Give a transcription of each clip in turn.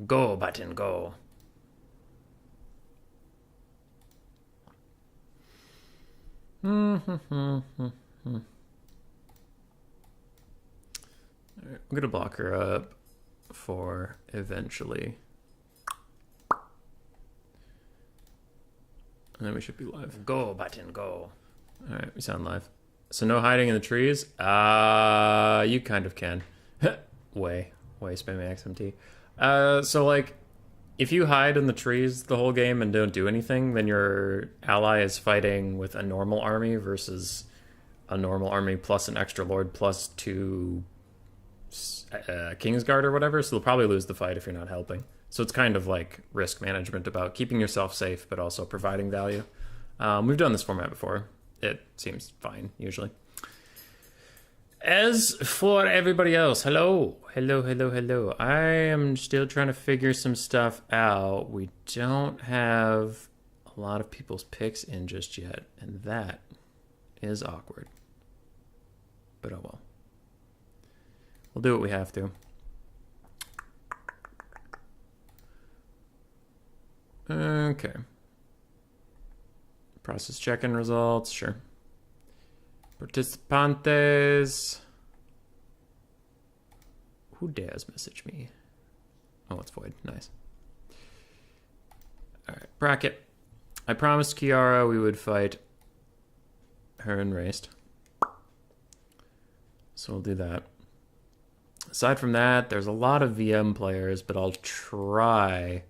Go, button, go. I'm gonna block her up for eventually. And then we should be live. Go, button, go. Alright, we sound live. So no hiding in the trees? You kind of can. way spamming XMT. So like, if you hide in the trees the whole game and don't do anything, then your ally is fighting with a normal army versus a normal army plus an extra lord plus 2 Kingsguard or whatever, so they'll probably lose the fight if you're not helping. So it's kind of like risk management about keeping yourself safe but also providing value. We've done this format before. It seems fine, usually. As for everybody else, hello. I am still trying to figure some stuff out. We don't have a lot of people's picks in just yet, and that is awkward. But oh well. We'll do what we have to. Okay. Process check-in results, sure. Participantes. Who dares message me? Oh, it's Void. Nice. Alright, bracket. I promised Kiara we would fight her in Raced. So we'll do that. Aside from that, there's a lot of VM players, but I'll try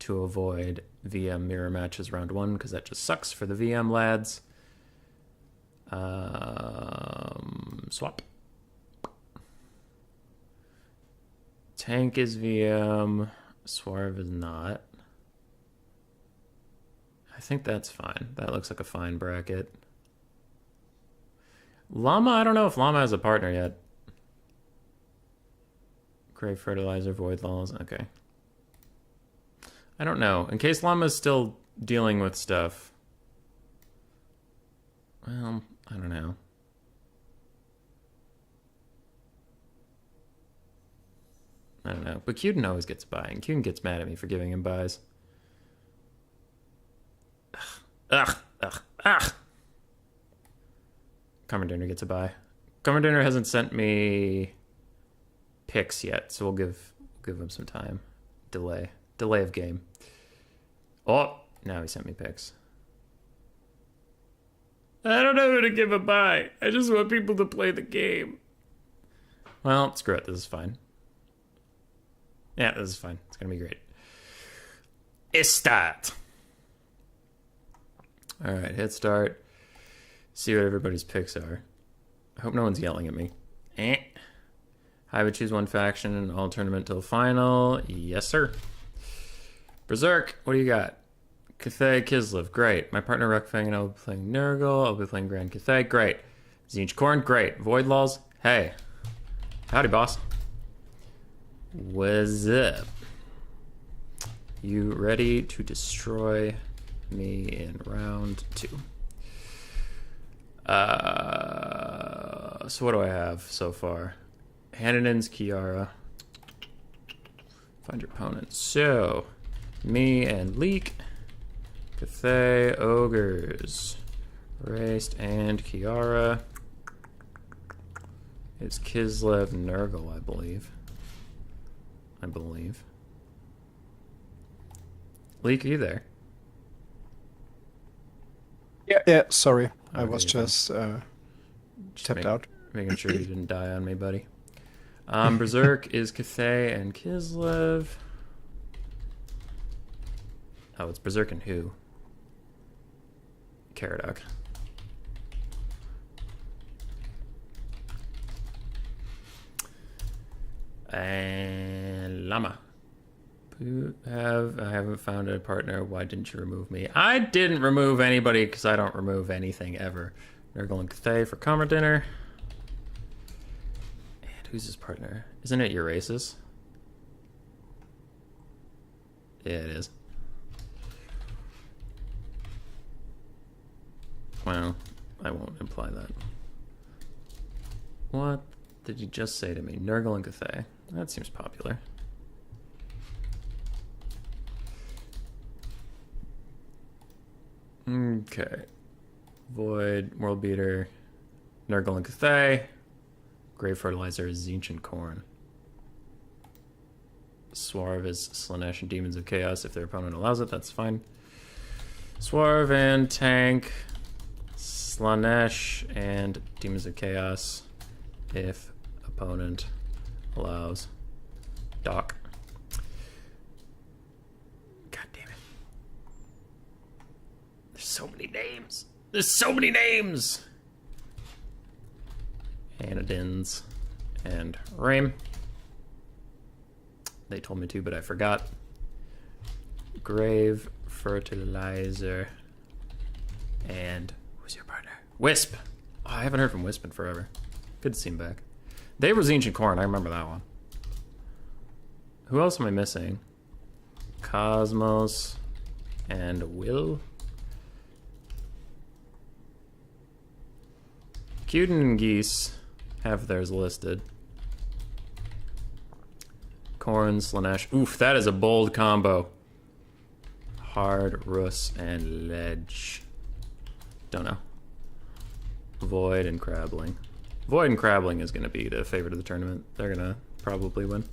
to avoid VM mirror matches round 1 because that just sucks for the VM lads. Swap. Tank is VM. Swerve is not. I think that's fine. That looks like a fine bracket. Llama, I don't know if Llama has a partner yet. Grave Fertilizer, Void Laws, okay. I don't know. In case Llama's still dealing with stuff. Well, I don't know. I don't know. But Cuden always gets a buy, and Cuden gets mad at me for giving him buys. Ugh. Commodore gets a buy. Commodore hasn't sent me picks yet, so we'll give him some time. Delay of game. Oh, now he sent me picks. I don't know who to give a buy. I just want people to play the game. Well, screw it. This is fine. Yeah, this is fine. It's gonna be great. Start. All right, hit start. See what everybody's picks are. I hope no one's yelling at me. I would choose one faction in all tournament till final. Yes, sir. Berserk, what do you got? Cathay Kislev, great. My partner Ruckfang and I will be playing Nurgle. I'll be playing Grand Cathay, great. Zinch Korn, great. Void Laws, hey. Howdy, boss. What's up? You ready to destroy me in round 2? So what do I have so far? Hannonen's Kiara. Find your opponent. So, me and Leek. Cathay, Ogres. Raced and Kiara. It's Kislev Nurgle, I believe. Leek, are you there? Yeah, sorry. Okay, I was just tapped out. Making sure you didn't die on me, buddy. Berserk is Cathay and Kislev. Oh, it's Berserk and who? Caradoc. And Llama. I haven't found a partner. Why didn't you remove me? I didn't remove anybody because I don't remove anything ever. Nurgle and Cathay for Commer Dinner. And who's his partner? Isn't it Urasis? Yeah, it is. Well, I won't imply that. What did you just say to me? Nurgle and Cathay. That seems popular. Okay. Void, World Beater, Nurgle and Cathay. Grave Fertilizer is Tzeentch and Khorne. Swarv is Slanesh and Demons of Chaos. If their opponent allows it, that's fine. Swarv and Tank, Slanesh and Demons of Chaos. If opponent allows. Doc. God damn it. There's so many names. There's so many names! Anodins and Raim. They told me to, but I forgot. Grave Fertilizer. And who's your partner? Wisp. Oh, I haven't heard from Wisp in forever. Good to see him back. They were Tzeentch and Khorne. I remember that one. Who else am I missing? Cosmos and Will. Cuden and Geese have theirs listed. Khorne, Slanesh. Oof, that is a bold combo. Hard, Rus, and Ledge. Don't know. Void and Crabbling. Void and Crabbling is going to be the favorite of the tournament. They're going to probably win.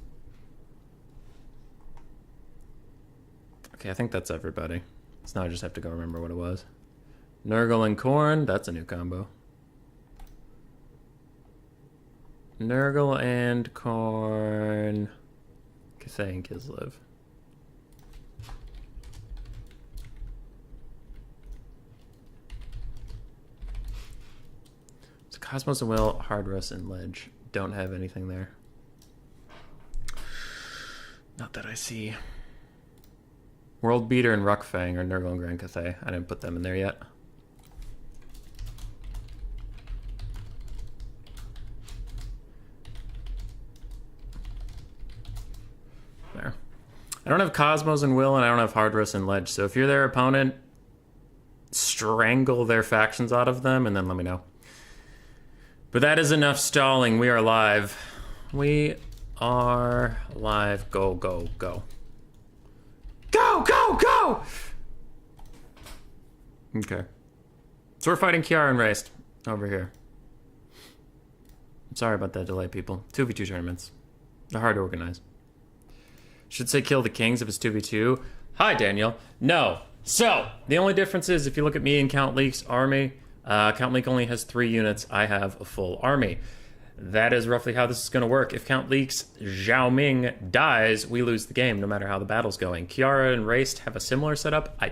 Okay, I think that's everybody. So now I just have to go remember what it was. Nurgle and Khorne, that's a new combo. Nurgle and Khorne. Cathay and Kislev. So Cosmos and Will, Hardress and Ledge don't have anything there. Not that I see. World Beater and Ruckfang are Nurgle and Grand Cathay. I didn't put them in there yet. There. I don't have Cosmos and Will, and I don't have Hardress and Ledge. So if you're their opponent, strangle their factions out of them, and then let me know. But that is enough stalling. We are live. We are live. Go, go, go. Go, go, go! Okay. So we're fighting Kiara and Raced over here. I'm sorry about that delay, people. 2v2 tournaments. They're hard to organize. Should say kill the kings if it's 2v2. Hi, Daniel. No. So, the only difference is if you look at me and Count Leek's army, Count Leek only has 3 units. I have a full army. That is roughly how this is going to work. If Count Leek's Zhao Ming dies, we lose the game, no matter how the battle's going. Kiara and Raced have a similar setup. We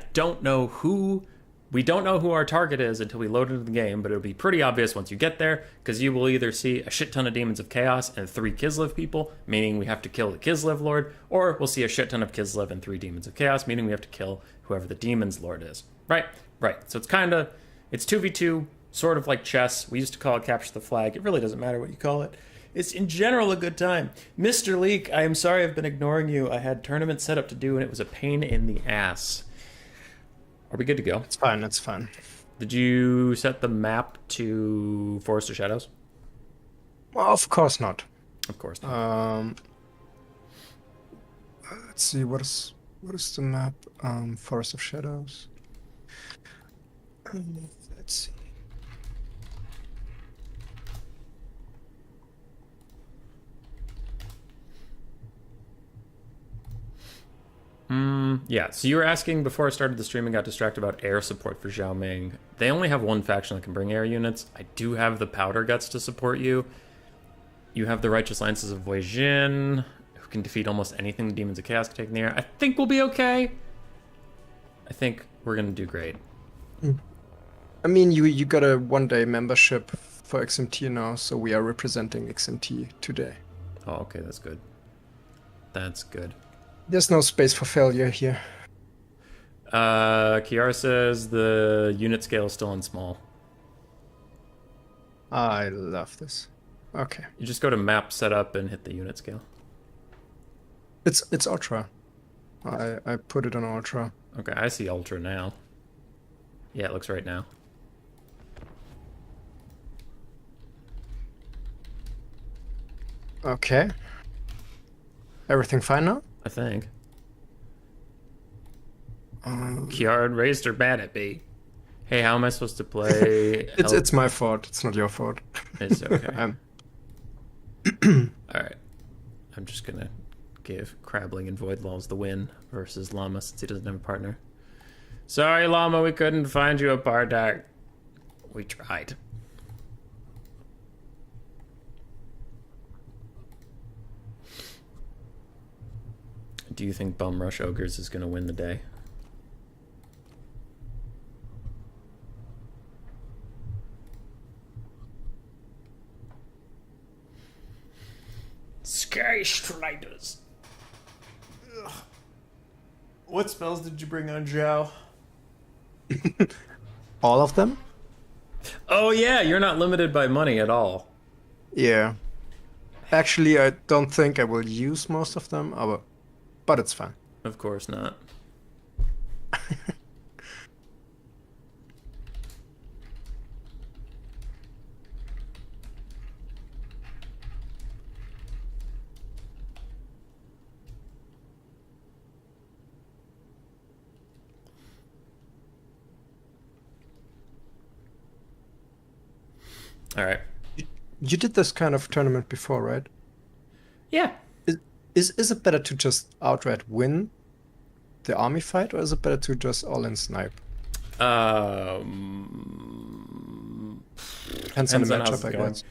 don't know who our target is until we load into the game, but it'll be pretty obvious once you get there, because you will either see a shit ton of Demons of Chaos and 3 Kislev people, meaning we have to kill the Kislev Lord, or we'll see a shit ton of Kislev and 3 Demons of Chaos, meaning we have to kill whoever the Demon's Lord is. Right. So it's 2v2, sort of like chess. We used to call it Capture the Flag. It really doesn't matter what you call it. It's in general a good time. Mr. Leek, I am sorry I've been ignoring you. I had tournament set up to do, and it was a pain in the ass. Are we good to go? It's fine, it's fine. Did you set the map to Forest of Shadows? Well, of course not. Of course not. Let's see, what is the map? Forest of Shadows. Let's see. Yeah, so you were asking before I started the stream and got distracted about air support for Zhao Ming. They only have one faction that can bring air units. I do have the Powder Guts to support you. You have the Righteous Lances of Wei Jin, who can defeat almost anything the Demons of Chaos can take in the air. I think we'll be okay. I think we're going to do great. I mean, you got a 1-day membership for XMT now, so we are representing XMT today. Oh, okay, that's good. That's good. There's no space for failure here. Kiara says the unit scale is still on small. I love this. Okay. You just go to map setup and hit the unit scale. It's ultra. I put it on ultra. Okay, I see ultra now. Yeah, it looks right now. Okay. Everything fine now? I think. Kiara and Raised are mad at me. Hey, how am I supposed to play? It's my fault. It's not your fault. It's okay. Um, All right. I'm just gonna give Crabbling and Void Lulls the win versus Llama since he doesn't have a partner. Sorry, Llama, we couldn't find you a partner. We tried. Do you think Bum Rush Ogres is gonna win the day? Sky Striders. What spells did you bring on Zhao? all of them? Oh yeah, you're not limited by money at all. Yeah. Actually, I don't think I will use most of them, but it's fine. Of course not. All right. You did this kind of tournament before, right? Yeah. Is it better to just outright win the army fight, or is it better to just all-in snipe? Depends on the matchup, I guess.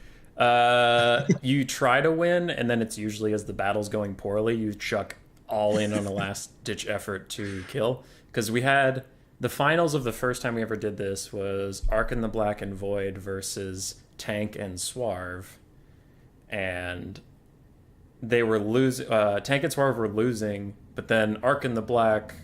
You try to win, and then it's usually as the battle's going poorly, you chuck all in on a last-ditch effort to kill. Because we had the finals of the first time we ever did this was Ark in the Black and Void versus Tank and Swarv, and they were losing. Tank and Swarv were losing, but then Ark in the Black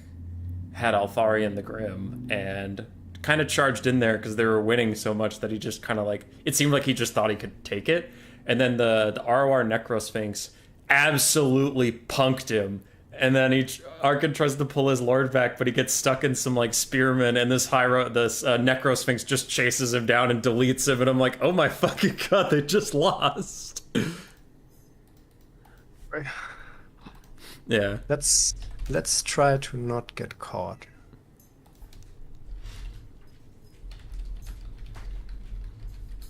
had Altharian the Grim and kind of charged in there because they were winning so much that he just kind of like, it seemed like he just thought he could take it, and then the ROR Necrosphinx absolutely punked him. And then Arkin tries to pull his lord back, but he gets stuck in some like spearmen, and this Necrosphinx just chases him down and deletes him. And I'm like, oh my fucking god, they just lost. Yeah. Let's try to not get caught.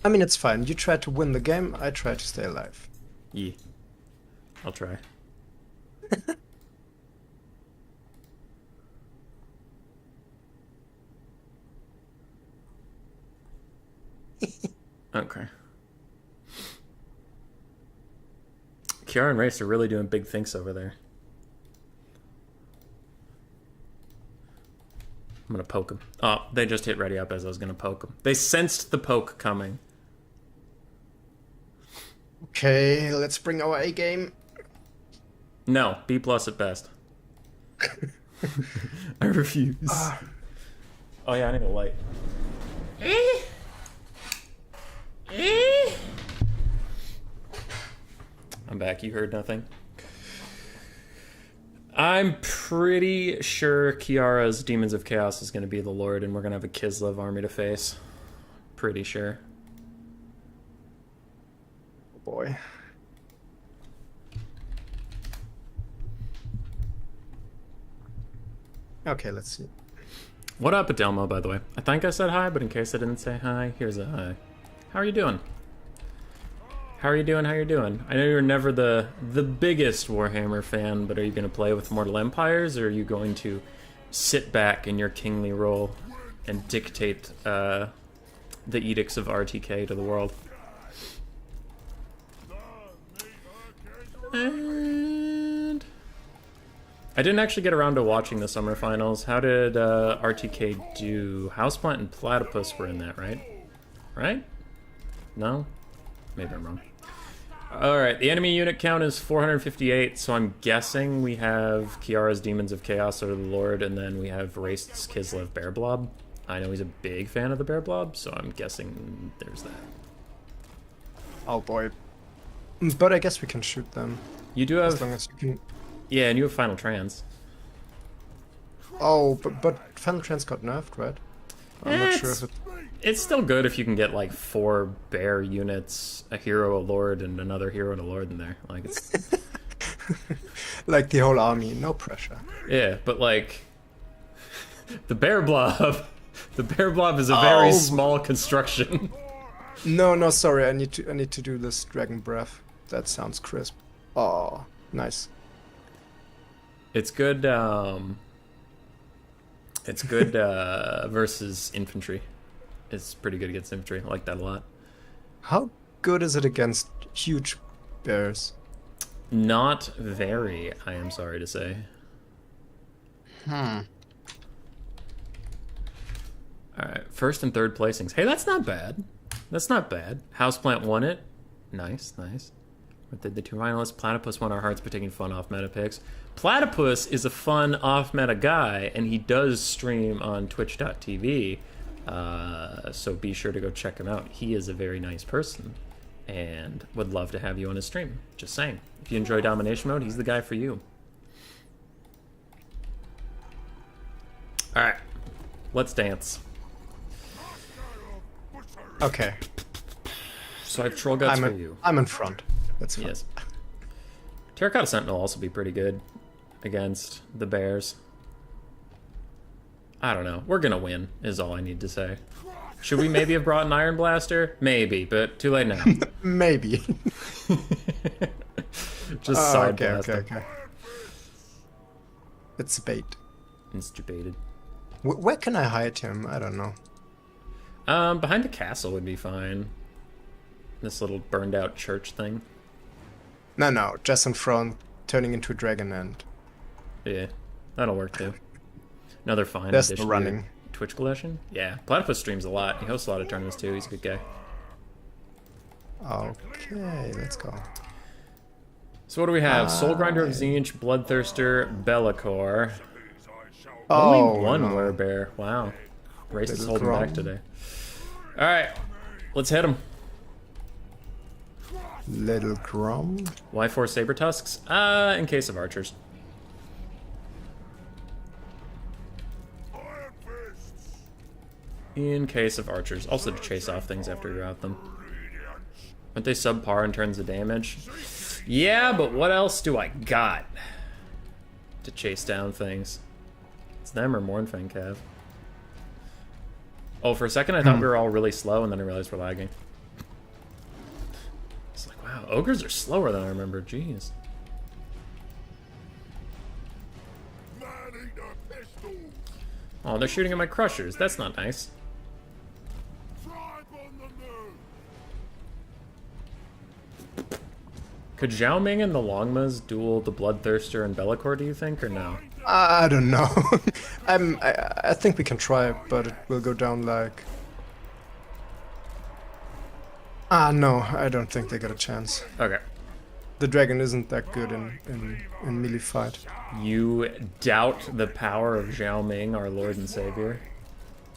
I mean, it's fine. You try to win the game. I try to stay alive. Yeah. I'll try. Okay. Kiara and Race are really doing big things over there. I'm gonna poke them. Oh, they just hit ready up as I was gonna poke them. They sensed the poke coming. Okay, let's bring our A game. No, B+ at best. I refuse. Oh yeah, I need a light. I'm back. You heard nothing? I'm pretty sure Kiara's Demons of Chaos is going to be the Lord, and we're going to have a Kislev army to face. Pretty sure. Oh boy. Okay, let's see. What up, Adelmo, by the way? I think I said hi, but in case I didn't say hi, here's a hi. How are you doing? How are you doing? How you doing? I know you're never the biggest Warhammer fan, but are you going to play with Mortal Empires, or are you going to sit back in your kingly role and dictate the edicts of RTK to the world? And I didn't actually get around to watching the summer finals. How did RTK do? Houseplant and Platypus were in that, right? Right? No? Maybe I'm wrong. Alright, the enemy unit count is 458, so I'm guessing we have Kiara's Demons of Chaos or the Lord, and then we have Raced's Kislev Bear Blob. I know he's a big fan of the Bear Blob, so I'm guessing there's that. Oh boy. But I guess we can shoot them. You do have... As long as you can... Yeah, and you have Final Trans. Oh, but Final Trans got nerfed, right? I'm not sure if it... It's still good if you can get like 4 bear units, a hero, a lord, and another hero and a lord in there. Like it's like the whole army, no pressure. Yeah, but like the bear blob The bear blob is a very Oh. small construction. No, sorry. I need to do this dragon breath. That sounds crisp. Oh, nice. It's good. It's good versus infantry. It's pretty good against infantry. I like that a lot. How good is it against huge bears? Not very, I am sorry to say. Hmm. Alright, first and third placings. Hey, that's not bad. That's not bad. Houseplant won it. Nice, nice. What did the two finalists? Platypus won our hearts by taking fun off meta picks. Platypus is a fun off meta guy, and he does stream on twitch.tv. So be sure to go check him out. He is a very nice person and would love to have you on his stream. Just saying. If you enjoy domination mode, he's the guy for you. Alright, let's dance. Okay. So I have troll guts for you. I'm in front. That's fine. Yes. Terracotta Sentinel will also be pretty good against the bears. I don't know. We're gonna win, is all I need to say. Should we maybe have brought an Iron Blaster? Maybe, but too late now. Maybe. Just side blast. Okay. It's bait. It's debated. Where can I hide him? I don't know. Behind the castle would be fine. This little burned out church thing. No, just in front, turning into a dragon and... Yeah, that'll work too. Another fine There's addition the running. to Twitch collection. Yeah, Platypus streams a lot. He hosts a lot of tournaments too. He's a good guy. Okay, let's go. So what do we have? Soul Grinder of Zinch, Bloodthirster, Be'lakor. Oh, Only one no. werebear. Wow. Race is Little holding back Grom. today. Alright, let's hit him. Little Grom. Why 4 saber tusks? In case of archers. In case of archers. Also to chase off things after you're out them. Aren't they subpar in terms of damage? Yeah, but what else do I got to chase down things? It's them or Mournfang Cav. Oh, for a second I thought we were all really slow, and then I realized we're lagging. It's like, wow, ogres are slower than I remember. Jeez. Oh, they're shooting at my crushers. That's not nice. Could Zhao Ming and the Longmas duel the Bloodthirster and Be'lakor, do you think, or no? I don't know. I think we can try, but it will go down like... no, I don't think they got a chance. Okay. The dragon isn't that good in melee fight. You doubt the power of Zhao Ming, our Lord and Savior?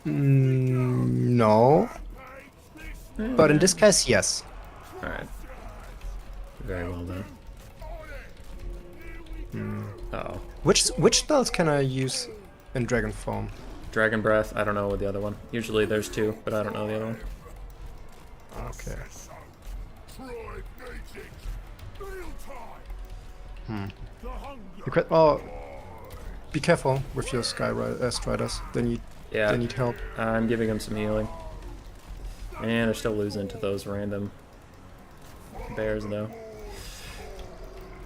No. But in this case, yes. Alright. Very well done. Uh-oh. Which spells can I use in dragon form? Dragon Breath, I don't know what the other one. Usually there's 2, but I don't know the other one. Okay. Oh, be careful with your Striders. They need help. I'm giving him some healing. And they're still losing to those random bears, though.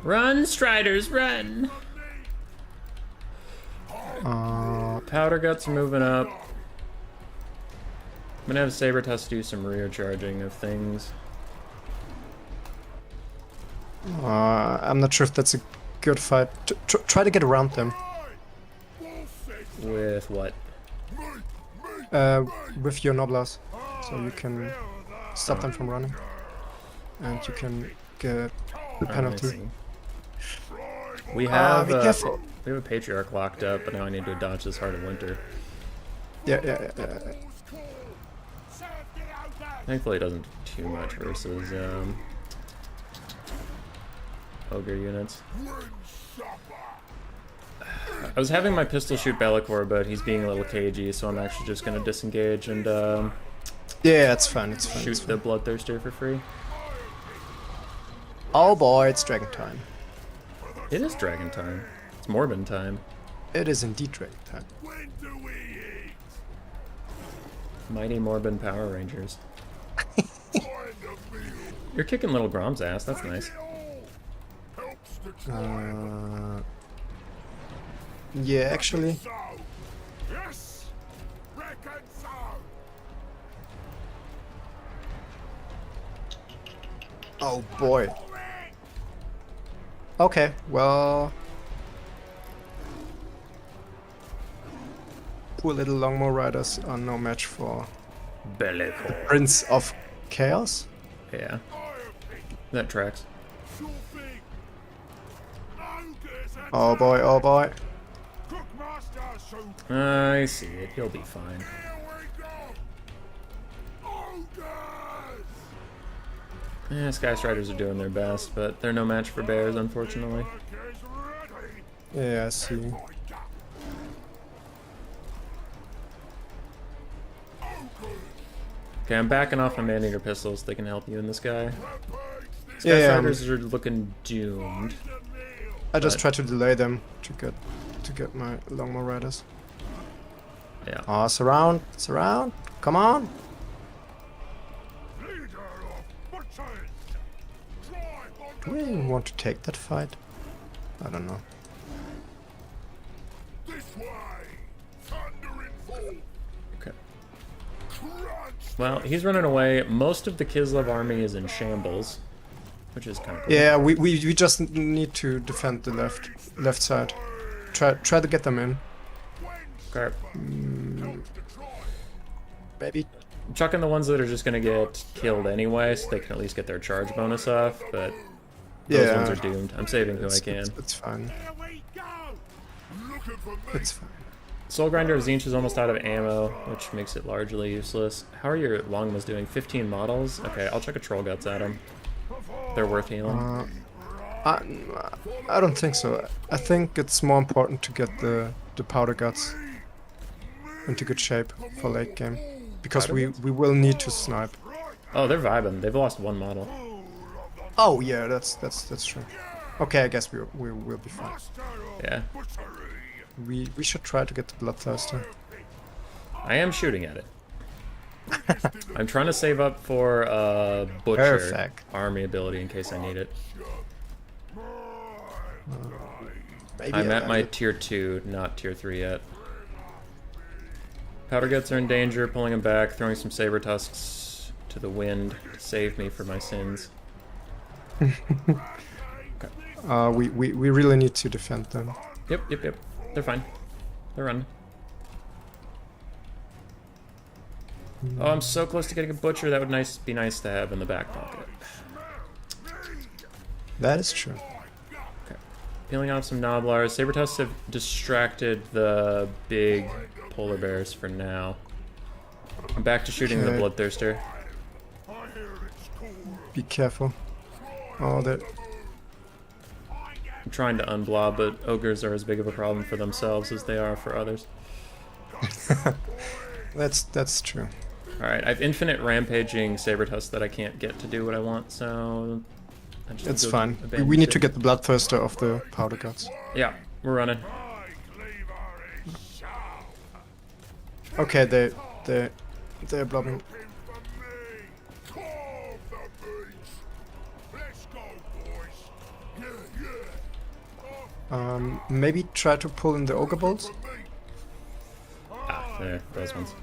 Run, Striders, run! Powder Guts are moving up. I'm gonna have Saber Tusk do some rear charging of things. I'm not sure if that's a good fight. Try to get around them. With what? With your Noblas, so you can stop them from running, and you can get the penalty. We have be careful. we have a Patriarch locked up, but now I need to dodge this Heart of Winter. Yeah. Thankfully, it doesn't do too much versus ogre units. I was having my pistol shoot Be'lakor, but he's being a little cagey, so I'm actually just gonna disengage and Yeah, it's fine. It's fine. shoot the Bloodthirster for free. Oh boy, it's dragon time. It is dragon time. It's Morbin time. It is indeed dragon time. Mighty Morbid Power Rangers. You're kicking little Grom's ass. That's nice. Yeah, actually. Oh boy. Okay, well. Poor little Longbow Riders are no match for Bellicore. Prince of Chaos. Yeah. That tracks. Oh boy, oh boy. I see it. He'll be fine. Yeah, Sky Striders are doing their best, but they're no match for bears, unfortunately. Yeah, I see. Okay, I'm backing off my man-eater pistols. They can help you in this guy. Sky Yeah, Striders are looking doomed. I just try to delay them to get my Longbow Riders. Yeah. Oh, surround, surround. Come on. Do we even want to take that fight? I don't know. Okay. Well, he's running away. Most of the Kislev army is in shambles, which is kind of cool. Yeah, we just need to defend the left side. Try to get them in. Okay. Maybe. I'm chucking the ones that are just gonna get killed anyway, so they can at least get their charge bonus off, but those ones are doomed. I'm saving who I can. It's fine. It's fine. Soul Grinder of Zinch is almost out of ammo, which makes it largely useless. How are your longbows doing? 15 models? Okay, I'll chuck a Troll Guts at them. They're worth healing. I don't think so. I think it's more important to get the Powder Guts into good shape for late game. Because we will need to snipe. Oh, they're vibing. They've lost one model. Oh yeah, that's true. Okay, I guess we will be fine. Yeah. We should try to get the Bloodthirster. I am shooting at it. I'm trying to save up for Butcher Perfect. army ability in case I need it. Maybe I'm at my tier 2, not tier 3 yet. Powder Guts are in danger, pulling them back, throwing some Saber Tusks to the wind to save me for my sins. Okay. We really need to defend them. Yep. They're fine. They're running. Oh, I'm so close to getting a Butcher. That would be nice to have in the back pocket. That is true. Okay. Peeling off some Noblars. Saber Tusks have distracted the big polar bears for now. I'm back to shooting the Bloodthirster. Be careful. Oh, that. I'm trying to unblob, but ogres are as big of a problem for themselves as they are for others. That's true. Alright, I have infinite rampaging Saber Tusks that I can't get to do what I want, so It's fine. We need to get the Bloodthirster off the Powder Guts. Yeah, we're running. Okay, they're blobbing. Maybe try to pull in the Ogre Bolts? Ah, there, those ones.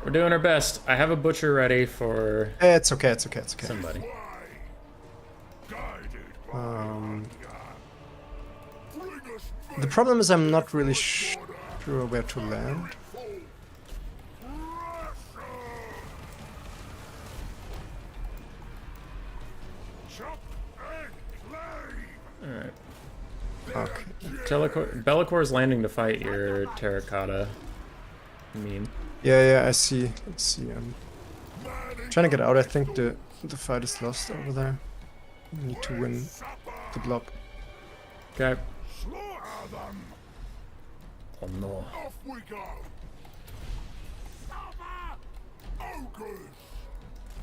We're doing our best. I have a Butcher ready for... It's okay. somebody. The problem is I'm not really sure where to land. Alright. Okay. Bellicore is landing to fight your terracotta meme. Yeah, I see. Let's see. I'm trying to get out. I think the fight is lost over there. We need to win the blob. Okay. Oh no.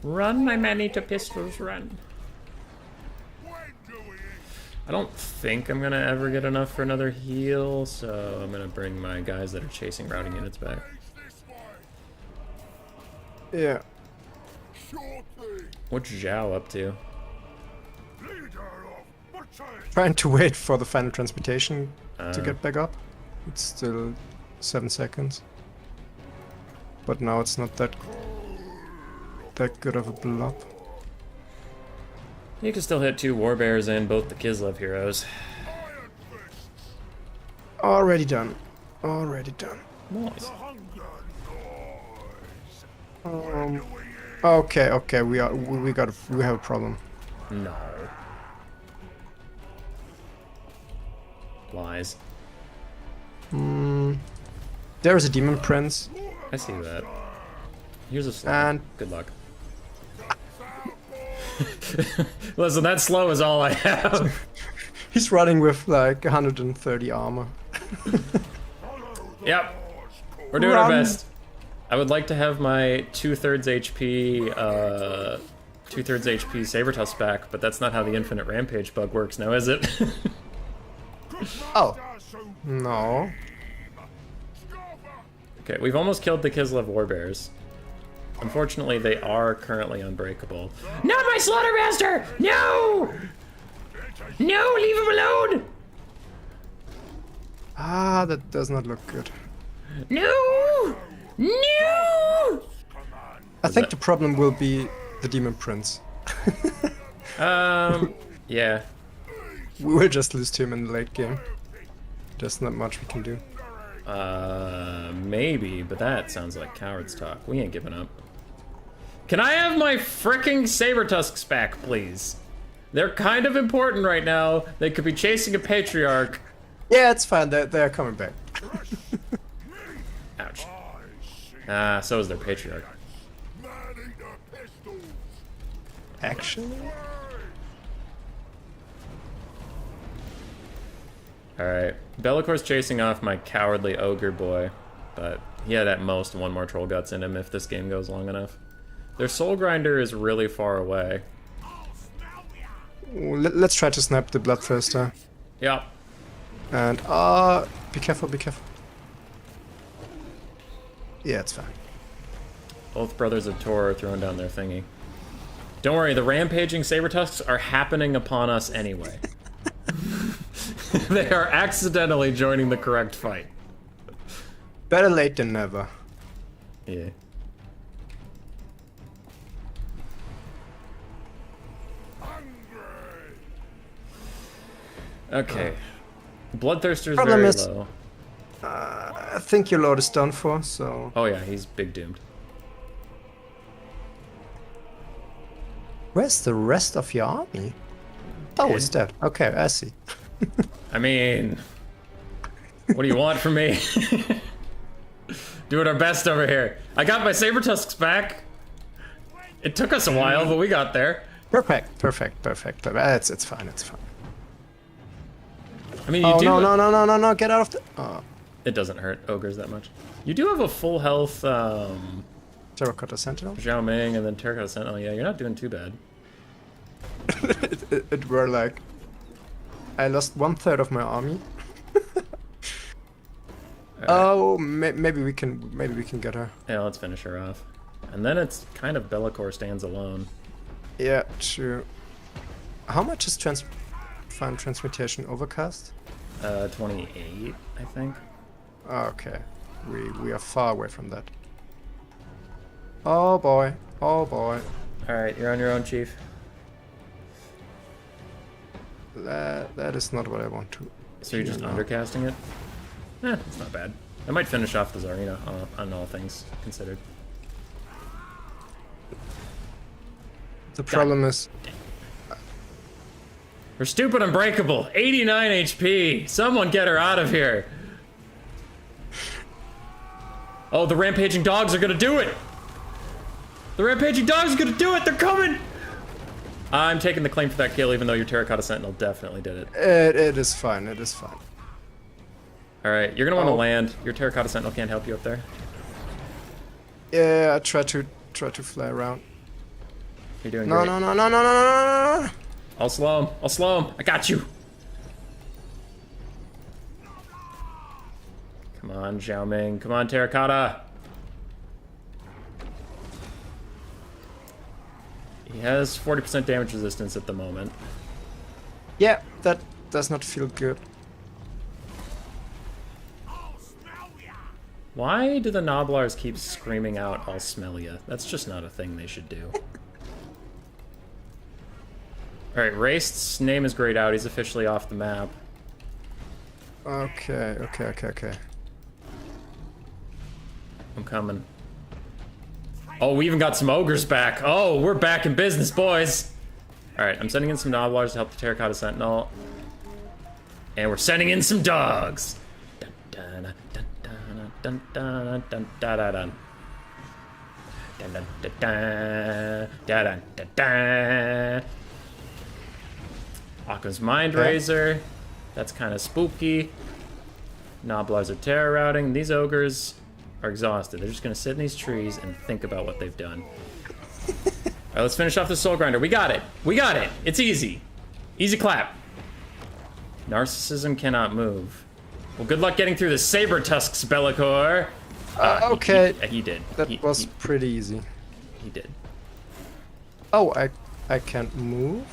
Run, my man-eater pistols, run. I don't think I'm gonna ever get enough for another heal, so I'm gonna bring my guys that are chasing routing units back. Yeah. What's Zhao up to? Trying to wait for the final transmutation to Uh. get back up. It's still 7 seconds. But now it's not that good of a blob. You can still hit 2 Warbears and both the Kislev heroes. Already done. Already done. Nice. Okay, we have a problem. No. Lies. There is a demon prince. I see that. Here's a slow. And good luck. Listen, that slow is all I have. he's running with like 130 armor. Yep. We're doing our best. I would like to have my 2/3 HP, 2/3 HP Sabertusk back, but that's not how the infinite rampage bug works now, is it? Oh. No. Okay, we've almost killed the Kislev Warbears. Unfortunately, they are currently unbreakable. Not my Slaughtermaster! No! No, leave him alone! Ah, that does not look good. No! No! I think the problem will be the demon prince. Yeah. We will just lose to him in the late game. There's not much we can do. Maybe, but that sounds like cowards talk. We ain't giving up. Can I have my fricking Sabertusks back, please? They're kind of important right now. They could be chasing a Patriarch. Yeah, it's fine. They're coming back. Ouch. So is their Patriarch. Actually? Alright. Bellacor's chasing off my cowardly ogre boy, but he had at most 1 more Troll Guts in him if this game goes long enough. Their Soul Grinder is really far away. Let's try to snap the Bloodthirster. Yep. And, be careful, be careful. Yeah, it's fine. Both Brothers of Tor are throwing down their thingy. Don't worry, the rampaging Sabertusks are happening upon us anyway. They are accidentally joining the correct fight. Better late than never. Yeah. Okay. Bloodthirster's Problem very is- low. I think your load is done for, so... Oh yeah, he's big doomed. Where's the rest of your army? Oh, it's dead. Okay, I see. I mean, what do you want from me? Doing our best over here. I got my Sabertusks back. It took us a while, but we got there. Perfect. It's fine, it's fine. I mean, you Oh, do. no, get out of the... Oh, It doesn't hurt ogres that much. You do have a full health Terracotta Sentinel? Zhao Ming and then Terracotta Sentinel. Yeah, you're not doing too bad. it were like... I lost 1/3 of my army. Oh, maybe we can get her. Yeah, let's finish her off. And then it's kind of Be'lakor stands alone. Yeah, true. How much is Final Transmutation Overcast? 28, I think. Okay, we are far away from that. Oh boy, oh boy. Alright, you're on your own, Chief. That is not what I want to. So you're just hear now. undercasting it? It's not bad. I might finish off the Tsarina on all things considered. The problem is, We're stupid unbreakable. 89 HP. Someone get her out of here. Oh, the rampaging dogs are gonna do it. The rampaging dogs are gonna do it. They're coming. I'm taking the claim for that kill, even though your Terracotta Sentinel definitely did it. it is fine. It is fine. All right, you're gonna want to Oh. land. Your Terracotta Sentinel can't help you up there. Yeah, I try to fly around. You're doing No, great. no. I'll slow him. I'll slow him. I got you. Come on, Zhao Ming. Come on, Terracotta. has 40% damage resistance at the moment. Yeah, that does not feel good. Why do the Noblars keep screaming out, "I'll smell ya"? That's just not a thing they should do. Alright, Raced's name is grayed out. He's officially off the map. Okay. I'm coming. Oh, we even got some ogres back. Oh, we're back in business, boys. Alright, I'm sending in some Noblars to help the Terracotta Sentinel. And we're sending in some dogs. Dun, dun, dun, dun, dun, dun, dun, dun, dun. Dun, dun, dun, dun, dun, dun, dun. Akka's Mind Razor. That's kind of spooky. Noblars are terror routing. These ogres are exhausted. They're just going to sit in these trees and think about what they've done. Alright, let's finish off the Soul Grinder. We got it. We got it. It's easy. Easy clap. Narcissism cannot move. Well, good luck getting through the Saber Tusks, Be'lakor. Okay. He did. That was pretty easy. He did. Oh, I can't move?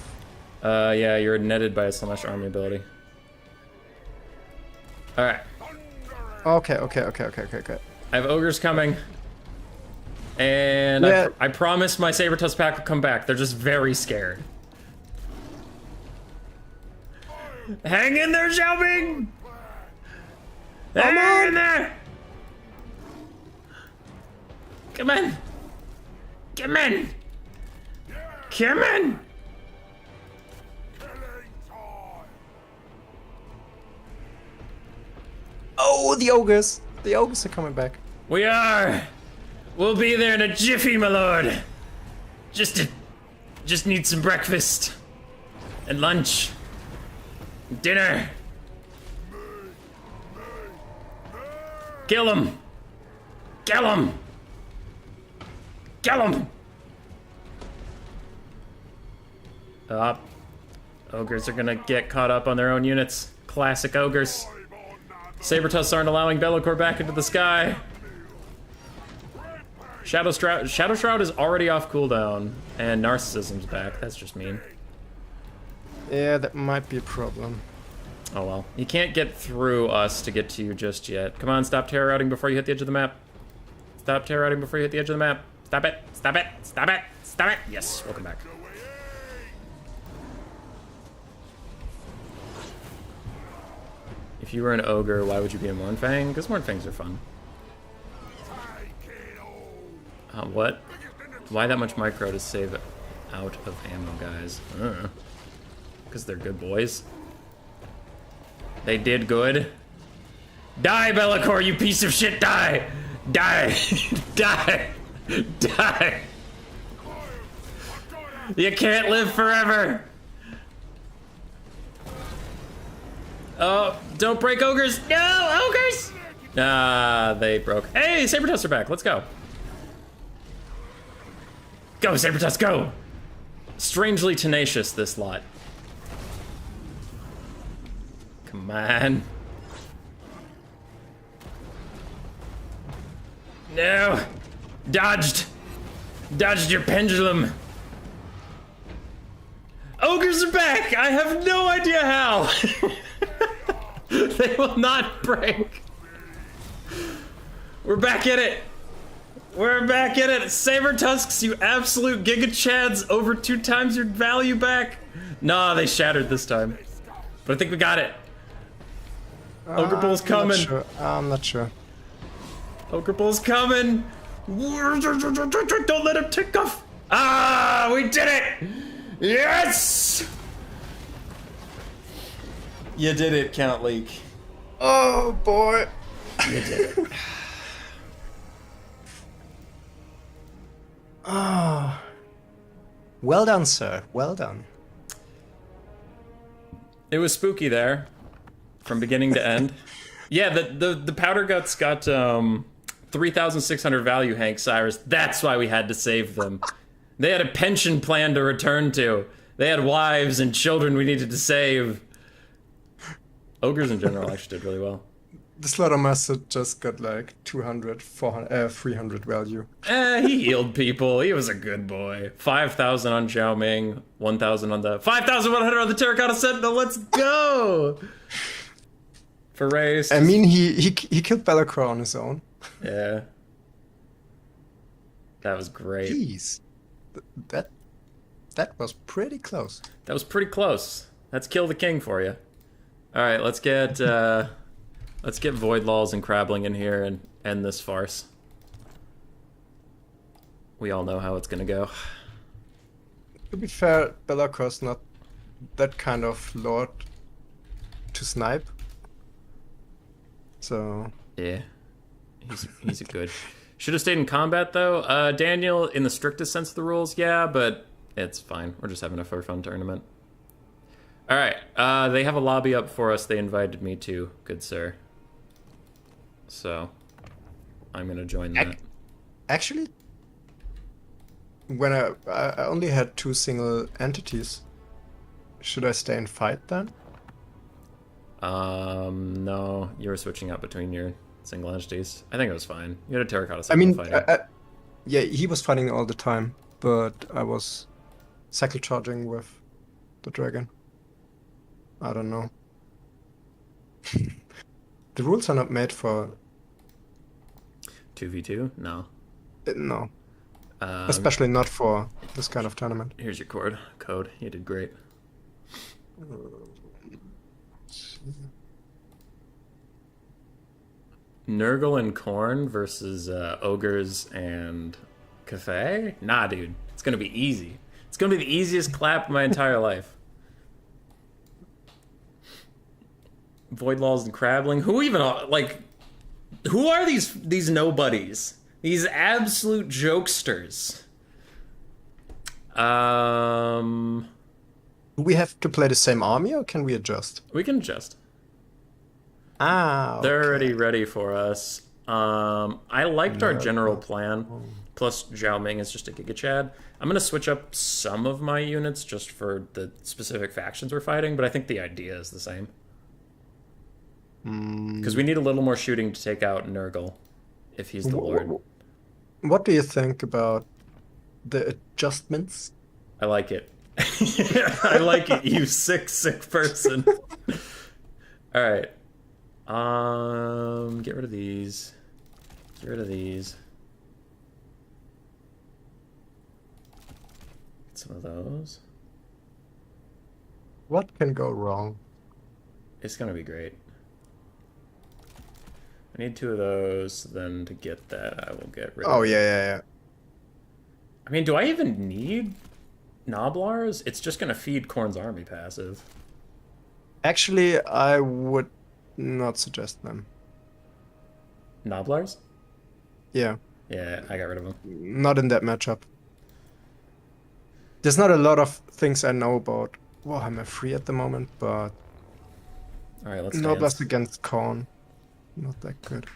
Yeah, you're netted by a Celestial Army ability. Alright. Okay. I have ogres coming. And Yeah. I promise my Saber Tusk pack will come back. They're just very scared. Hang in there, Xiaoming! Hang in there! Come on! Come on! Come on! Oh, the ogres! The ogres are coming back. We are! We'll be there in a jiffy, my lord! Just need some breakfast. And lunch. Dinner. Kill him! Kill him! Kill him! Ogres are gonna get caught up on their own units. Classic ogres. Saber Tusks aren't allowing Be'lakor back into the sky. Shadow Shroud is already off cooldown, and Narcissism's back. That's just mean. Yeah, that might be a problem. Oh well. You can't get through us to get to you just yet. Come on, stop terror routing before you hit the edge of the map. Stop terror routing before you hit the edge of the map. Stop it! Stop it! Stop it! Stop it! Yes, welcome back. If you were an ogre, why would you be a Mournfang? Because Mournfangs are fun. What? Why that much micro to save out of ammo, guys? Because they're good boys. They did good. Die, Be'lakor, you piece of shit! Die! Die! Die! Die! You can't live forever! Oh, don't break ogres! No, ogres! Ah, they broke. Hey, Saber Tusks are back. Let's go. Go, Saber Tusks, go! Strangely tenacious, this lot. Come on. No! Dodged! Dodged your pendulum! Ogres are back! I have no idea how! They will not break! We're back in it! We're back in it! Saber Tusks, you absolute Giga Chads! Over 2 times your value back! Nah, they shattered this time. But I think we got it. Ogre Bull's coming. I'm not sure. Ogre Bull's coming. Don't let him take off. Ah, we did it. Yes. You did it, Count Leak. Oh boy. You did it. Ah. Well done, sir. Well done. It was spooky there, from beginning to end. Yeah, the Powder Guts got 3,600 value, Hank Cyrus. That's why we had to save them. They had a pension plan to return to. They had wives and children we needed to save. Ogres in general actually did really well. The Slaughtermaster just got like 200, 400, 300 value. He healed people. He was a good boy. 5,000 on Zhao Ming, 1,000 on the 5,100 on the Terracotta Sentinel. Let's go for race. I mean, he killed Belacroix on his own. Yeah, that was great. Jeez, that was pretty close. That was pretty close. That's kill the king for you. All right, let's get Void Laws and Crabbling in here and end this farce. We all know how it's gonna go. To be fair, Belacroix's not that kind of lord to snipe. So yeah, he's a good. Should have stayed in combat though. Daniel, in the strictest sense of the rules, yeah, but it's fine. We're just having a fun tournament. All right, they have a lobby up for us. They invited me to, good sir. So, I'm gonna join that. Actually, when I only had 2 single entities, should I stay and fight then? No, you were switching up between your single entities. I think it was fine. You had a Terracotta I mean, fighting. yeah, he was fighting all the time, but I was cycle charging with the dragon. I don't know. The rules are not made for 2v2? No. No. Especially not for this kind of tournament. Here's your code. You did great. Nurgle and Corn versus Ogres and Cafe? Nah, dude. It's gonna be easy. It's gonna be the easiest clap of my entire life. Void Laws and Crabbling. Who even, like, who are these nobodies? These absolute jokesters. Do we have to play the same army or can we adjust? We can adjust. Ah, okay. They're already ready for us. I liked our general plan. Plus, Zhao Ming is just a Giga Chad. I'm going to switch up some of my units just for the specific factions we're fighting, but I think the idea is the same. Because we need a little more shooting to take out Nurgle, if he's the Lord. What do you think about the adjustments? I like it. I like it, you sick person. Alright. Get rid of these. Get rid of these. Get some of those. What can go wrong? It's gonna be great. I need 2 of those, then to get that, I will get rid of Oh, yeah. I mean, do I even need Noblars? It's just gonna feed Korn's army passive. Actually, I would not suggest them. Noblars? Yeah. Yeah, I got rid of them. Not in that matchup. There's not a lot of things I know about Warhammer 3 at the moment, but Alright, let's Noblast against Korn. Not that good.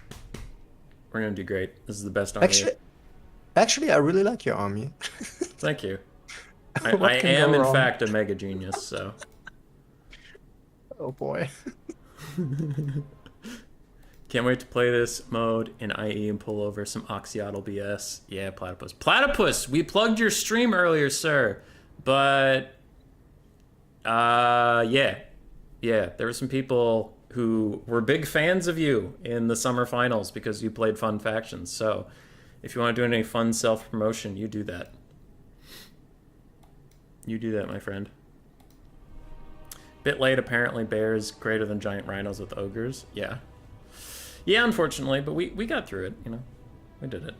We're gonna do great. This is the best army. Actually, I really like your army. Thank you. I am, in fact, a mega genius, so. Oh boy. Can't wait to play this mode in IE and pull over some Oxyotl BS. Yeah, Platypus. Platypus! We plugged your stream earlier, sir. But, yeah. Yeah, there were some people who were big fans of you in the summer finals because you played fun factions. So, if you want to do any fun self-promotion, you do that. You do that, my friend. Bit late, apparently. Bears greater than giant rhinos with ogres. Yeah. Yeah, unfortunately, but we got through it, you know. We did it.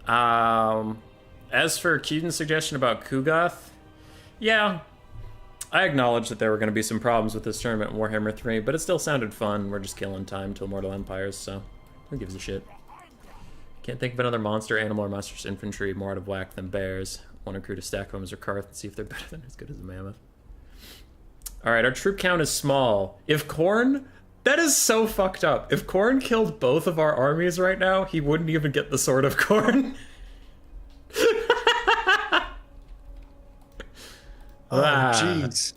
As for Keaton's suggestion about Kugoth, yeah, I acknowledge that there were going to be some problems with this tournament in Warhammer 3, but it still sounded fun. We're just killing time till Mortal Empires, so who gives a shit? Can't think of another monster, animal, or monstrous infantry more out of whack than bears. Want a crew to stack them as a Karth and see if they're better than as good as a mammoth. Alright, our troop count is small. If Khorne... That is so fucked up. If Khorne killed both of our armies right now, he wouldn't even get the Sword of Khorne. Oh, jeez.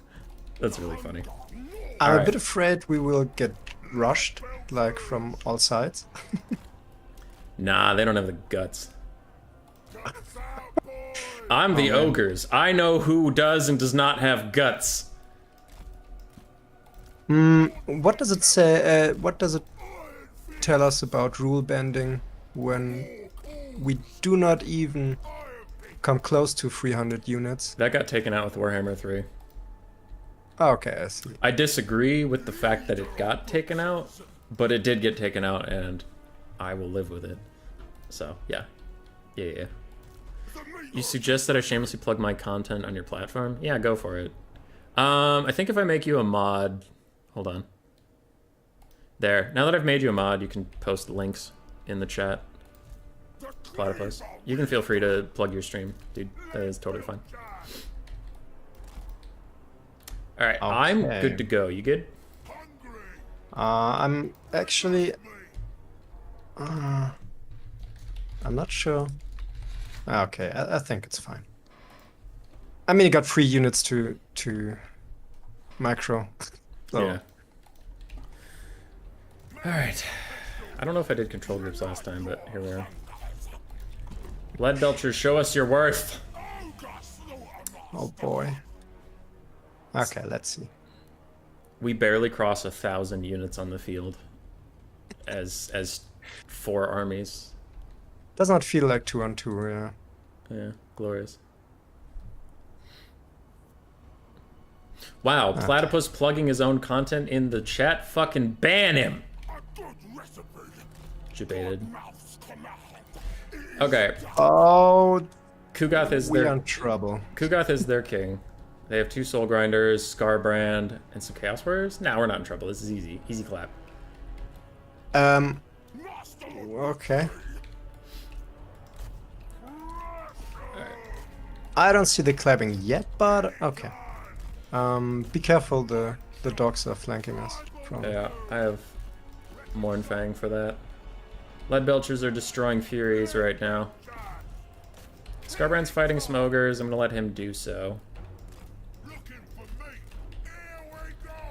That's really funny. I'm a bit afraid we will get rushed, like from all sides? Nah, they don't have the guts. I'm the man. ogres. I know who does and does not have guts. What does it say? What does it tell us about rule bending when we do not even come close to 300 units? That got taken out with Warhammer 3. Oh, okay, I see. I disagree with the fact that it got taken out, but it did get taken out, and I will live with it. So, yeah. Yeah. You suggest that I shamelessly plug my content on your platform? Yeah, go for it. I think if I make you a mod... Hold on. There. Now that I've made you a mod, you can post links in the chat. Platypus. You can feel free to plug your stream, dude. That is totally fine. Alright, Okay. I'm good to go. You good? I'm actually... I'm not sure. Okay, I think it's fine. I mean, you got 3 units to micro. So. Yeah. Alright. I don't know if I did control groups last time, but here we are. Lead Belcher, show us your worth. Oh boy. Okay, let's see. We barely cross 1,000 units on the field as 4 armies. Does not feel like 2 on 2, yeah. Yeah, glorious. Wow, Platypus plugging his own content in the chat? Fucking ban him! Debated. Okay, Oh, Kugath is we're their in trouble. Kugath is their king. They have 2 Soul Grinders, Scarbrand, and some Chaos Warriors. Nah, we're not in trouble. This is easy. Easy clap. Okay. I don't see the clapping yet, but okay. Be careful, the dogs are flanking us. From... Yeah, I have Mournfang for that. Lead Belchers are destroying Furies right now. Scarbrand's fighting some ogres. I'm gonna let him do so.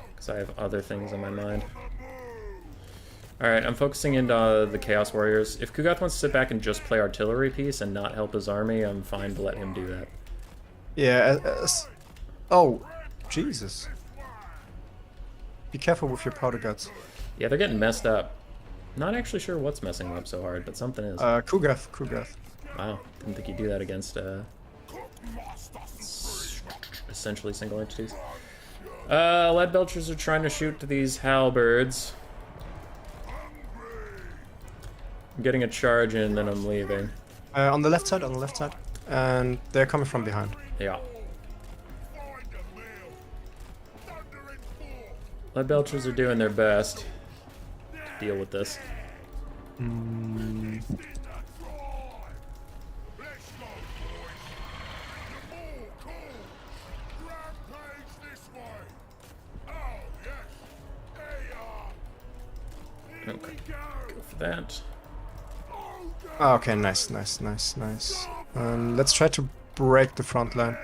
Because I have other things on my mind. Alright, I'm focusing into the Chaos Warriors. If Kugath wants to sit back and just play artillery piece and not help his army, I'm fine to let him do that. Yeah, oh, Jesus. Be careful with your powder guts. Yeah, they're getting messed up. Not actually sure what's messing them up so hard, but something is. Kugath. Wow, didn't think you'd do that against essentially single entities. Lead Belchers are trying to shoot to these halberds. I'm getting a charge in, then I'm leaving. On the left side. And they're coming from behind. Yeah. Lead Belchers are doing their best to deal with this. Okay, go for that. Okay, nice. Let's try to break the front line.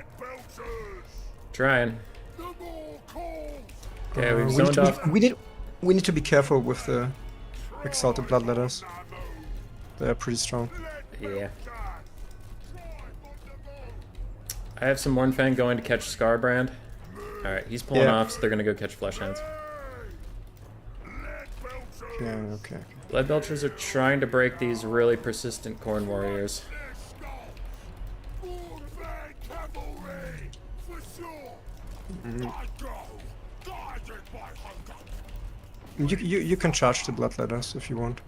Trying. Okay, we've zoned off. We need to be careful with the Exalted Bloodletters. They're pretty strong. Yeah. I have some Mournfang going to catch Scarbrand. Alright, he's pulling off, so they're gonna go catch Fleshhounds. Okay. Lead Belchers are trying to break these really persistent Corn Warriors. You can charge the Bloodletters if you want.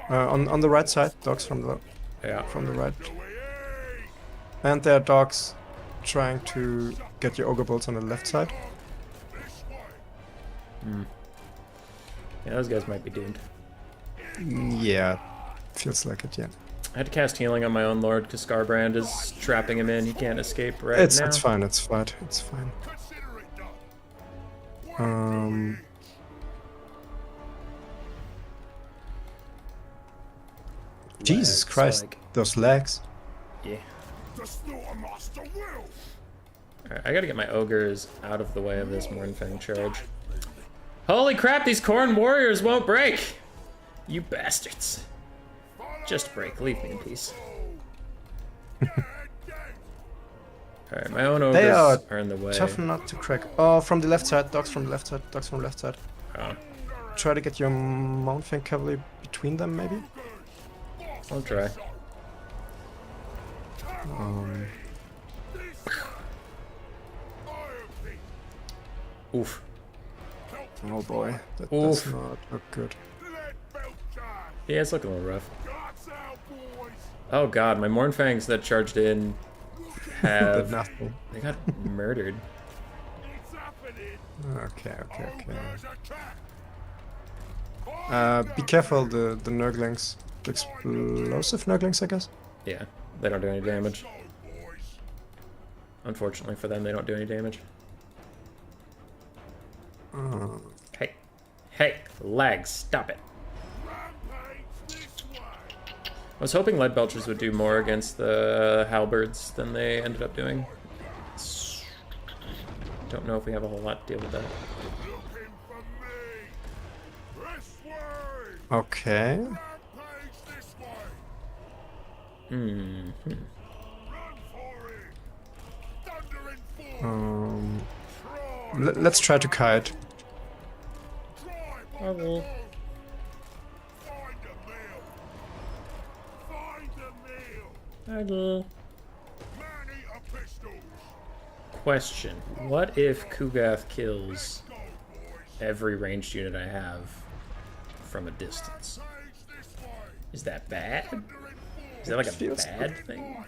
On the right side, dogs from the right. And there are dogs trying to get your Ogre Bolts on the left side. Yeah, those guys might be doomed. Yeah, feels like it, yeah. I had to cast healing on my own lord because Scarbrand is trapping him in. He can't escape right now. It's fine. Jesus Christ, those legs. Yeah. Alright, I gotta get my ogres out of the way of this Mournfang charge. Holy crap, these Khorne warriors won't break! You bastards. Just break, leave me in peace. Alright, my own They ogres are are in the way. tough not to crack. Oh, from the left side, dogs from the left side, dogs from the left side. Oh, Try to get your Mountain Cavalry between them, maybe? I'll try. Oof. Oh boy, that Oof. does not look good. Yeah, it's looking a little rough. Oh god, my Mournfangs that charged in Did have... nothing. They got murdered. Okay. Be careful, the Nurglings. The explosive Nurglings, I guess? Yeah, they don't do any damage. Unfortunately for them, they don't do any damage. Hey, lags, stop it. I was hoping Lead Belchers would do more against the Halberds than they ended up doing. Don't know if we have a whole lot to deal with that. Okay. Let's try to kite. Okay. Okay. Question. What if Kugath kills every ranged unit I have from a distance? Is that bad? Is that like a bad thing?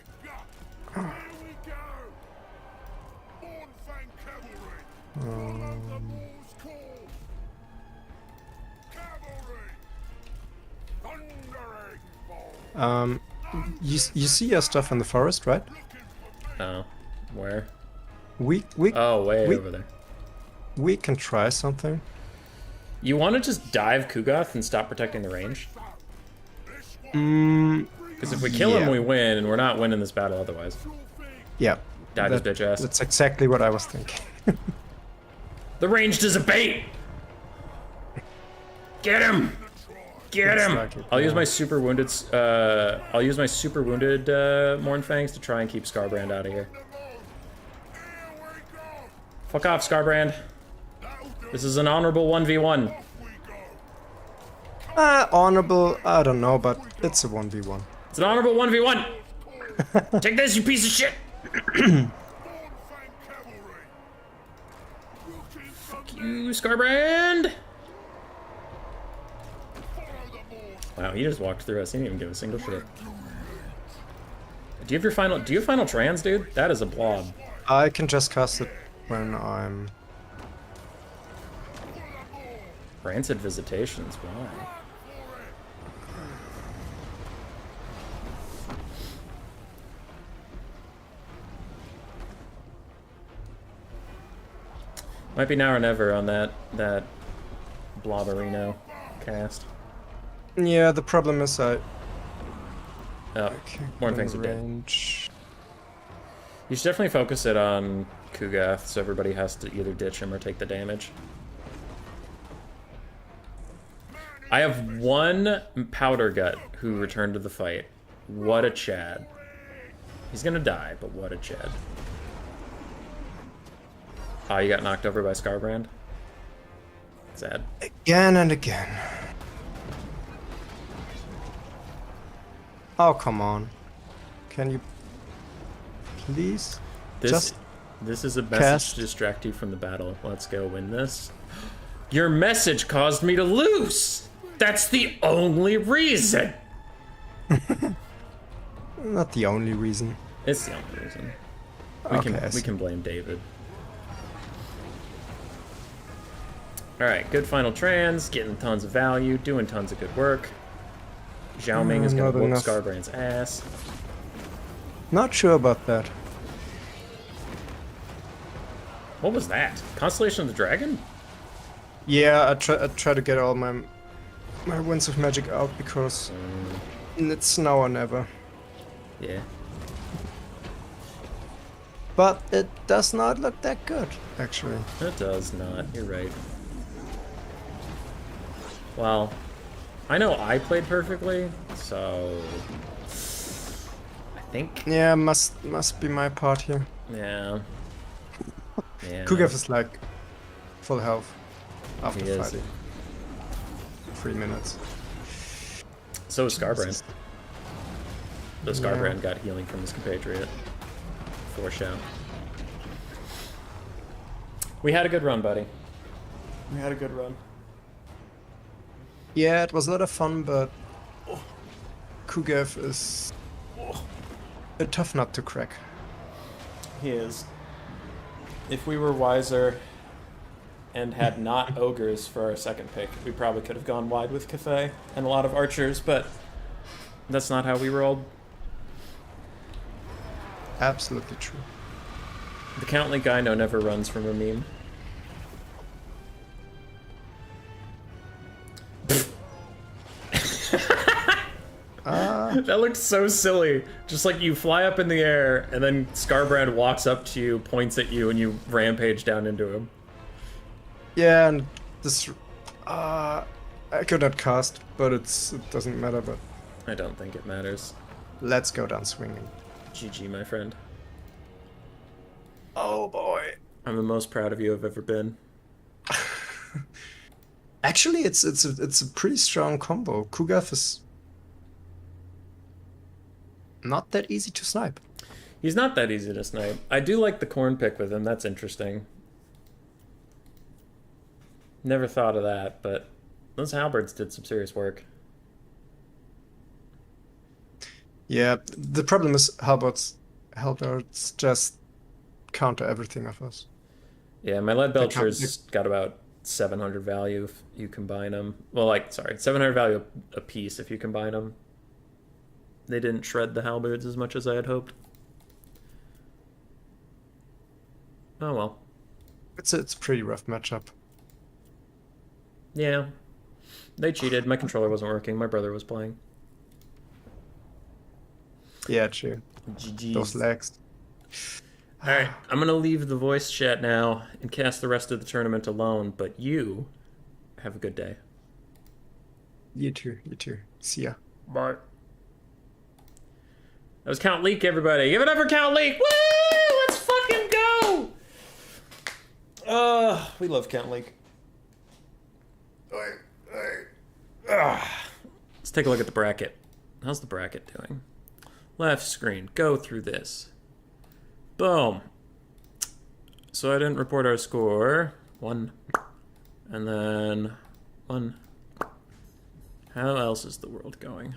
You see your stuff in the forest, right? Oh, where? We Oh, way over there. We can try something. You want to just dive Kugath and stop protecting the range? Because if we kill him, we win, and we're not winning this battle otherwise. Yeah. Dive his bitch ass. That's exactly what I was thinking. The ranged is a bait! Get him! Get him! I'll use my super wounded. Mournfangs to try and keep Scarbrand out of here. Fuck off, Scarbrand. This is an honorable 1v1. Honorable, I don't know, but it's a 1v1. It's an honorable 1v1! Take this, you piece of shit! Fuck you, Scarbrand! Wow, he just walked through us. He didn't even give a single shit. Do you have final trans, dude? That is a blob. I can just cast it when I'm... Rancid Visitations, why? Might be now or never on that Blobberino cast. Yeah, the problem is Oh, Mournfangs are dead. You should definitely focus it on Kugath, so everybody has to either ditch him or take the damage. I have one Powder Gut who returned to the fight. What a Chad. He's gonna die, but what a Chad. Oh, you got knocked over by Scarbrand? Sad. Again and again. Oh, come on. Can you please This is a message to distract you from the battle. Let's go win this. Your message caused me to lose! That's the only reason! Not the only reason. It's the only reason. We can blame David. Alright, good final trans, getting tons of value, doing tons of good work. Zhao Ming is gonna whoop Scarbrand's ass. Not sure about that. What was that? Constellation of the Dragon? Yeah, I try to get all my Winds of Magic out because it's now or never. Yeah. But it does not look that good, actually. It does not, you're right. Well, I know I played perfectly, so I think. Yeah, must be my part here. Yeah. Yeah. Kugev is like full health after He is. fighting. 3 minutes. So is Scarbrand. Jesus. The Scarbrand got healing from his compatriot. Foreshow. We had a good run, buddy. We had a good run. Yeah, it was a lot of fun, but Kugev is a tough nut to crack. He is. If we were wiser and had not ogres for our second pick, we probably could have gone wide with Cafe and a lot of archers, but that's not how we rolled. Absolutely true. The Countly guy never runs from a meme. That looked so silly. Just like you fly up in the air, and then Scarbrand walks up to you, points at you, and you rampage down into him. Yeah, and this I could not cast, but it doesn't matter. But I don't think it matters. let's go down swinging. GG, my friend. Oh boy. I'm the most proud of you I've ever been. Actually, it's a pretty strong combo. Kugev is not that easy to snipe. He's not that easy to snipe. I do like the corn pick with him. That's interesting. Never thought of that, but those halberds did some serious work. Yeah, the problem is halberds just counter everything of us. Yeah, my lead belchers got about 700 value if you combine them. Well, like, sorry, 700 value a piece if you combine them. They didn't shred the halberds as much as I had hoped. Oh well. It's a pretty rough matchup. Yeah. They cheated. My controller wasn't working. My brother was playing. Yeah, true. GG's. Those legs. Alright, I'm going to leave the voice chat now and cast the rest of the tournament alone, but you have a good day. You too, you too. See ya. Bye. That was Count Leak, everybody. Give it up for Count Leak! Woo! Let's fucking go! We love Count Leak. Let's take a look at the bracket. How's the bracket doing? Left screen. Go through this. Boom. So I didn't report our score. 1. And then 1. How else is the world going?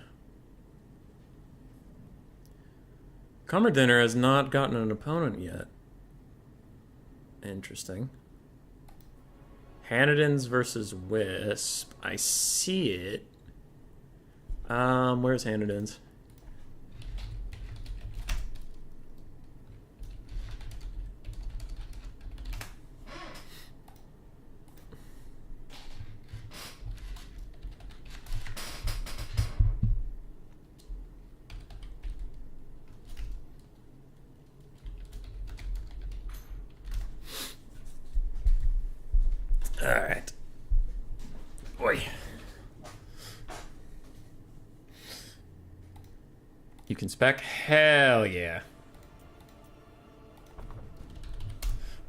Commerdinner has not gotten an opponent yet. Interesting. Hanadins versus Wisp. I see it. Where's Hanadins? Alright. Oi. You can spec? Hell yeah.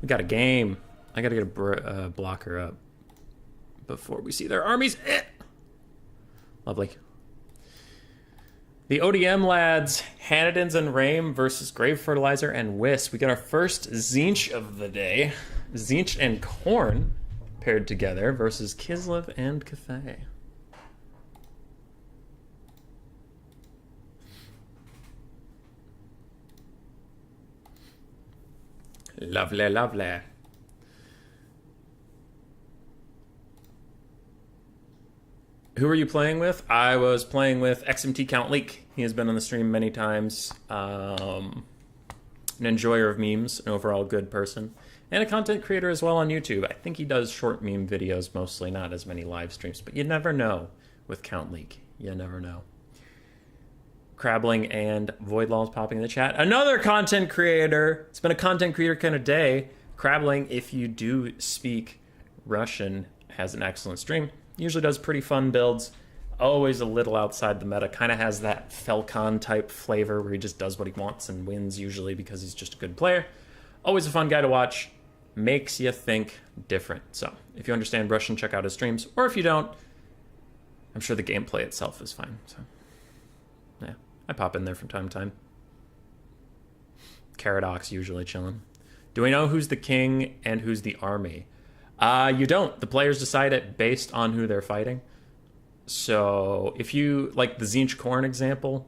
We got a game. I gotta get a blocker up before we see their armies. Lovely. The ODM lads, Hanadins and Rame versus Grave Fertilizer and Whis. We got our first Zinch of the day. Zinch and Corn paired together versus Kislev and Cafe. Lovely, lovely. Who are you playing with? I was playing with XMT Count Leak. He has been on the stream many times. An enjoyer of memes, an overall good person. And a content creator as well on YouTube. I think he does short meme videos mostly, not as many live streams. But you never know with Count Leak. You never know. Crabbling and Voidlaws popping in the chat. Another content creator. It's been a content creator kind of day. Crabbling, if you do speak Russian, has an excellent stream. Usually does pretty fun builds. Always a little outside the meta. Kind of has that Falcon type flavor where he just does what he wants and wins usually because he's just a good player. Always a fun guy to watch. Makes you think different. So if you understand Russian, check out his streams. Or if you don't, I'm sure the gameplay itself is fine. So yeah, I pop in there from time to time. Caradox usually chilling. Do we know who's the king and who's the army? You don't. The players decide it based on who they're fighting. So if you, like the Tzeentch Khorne example,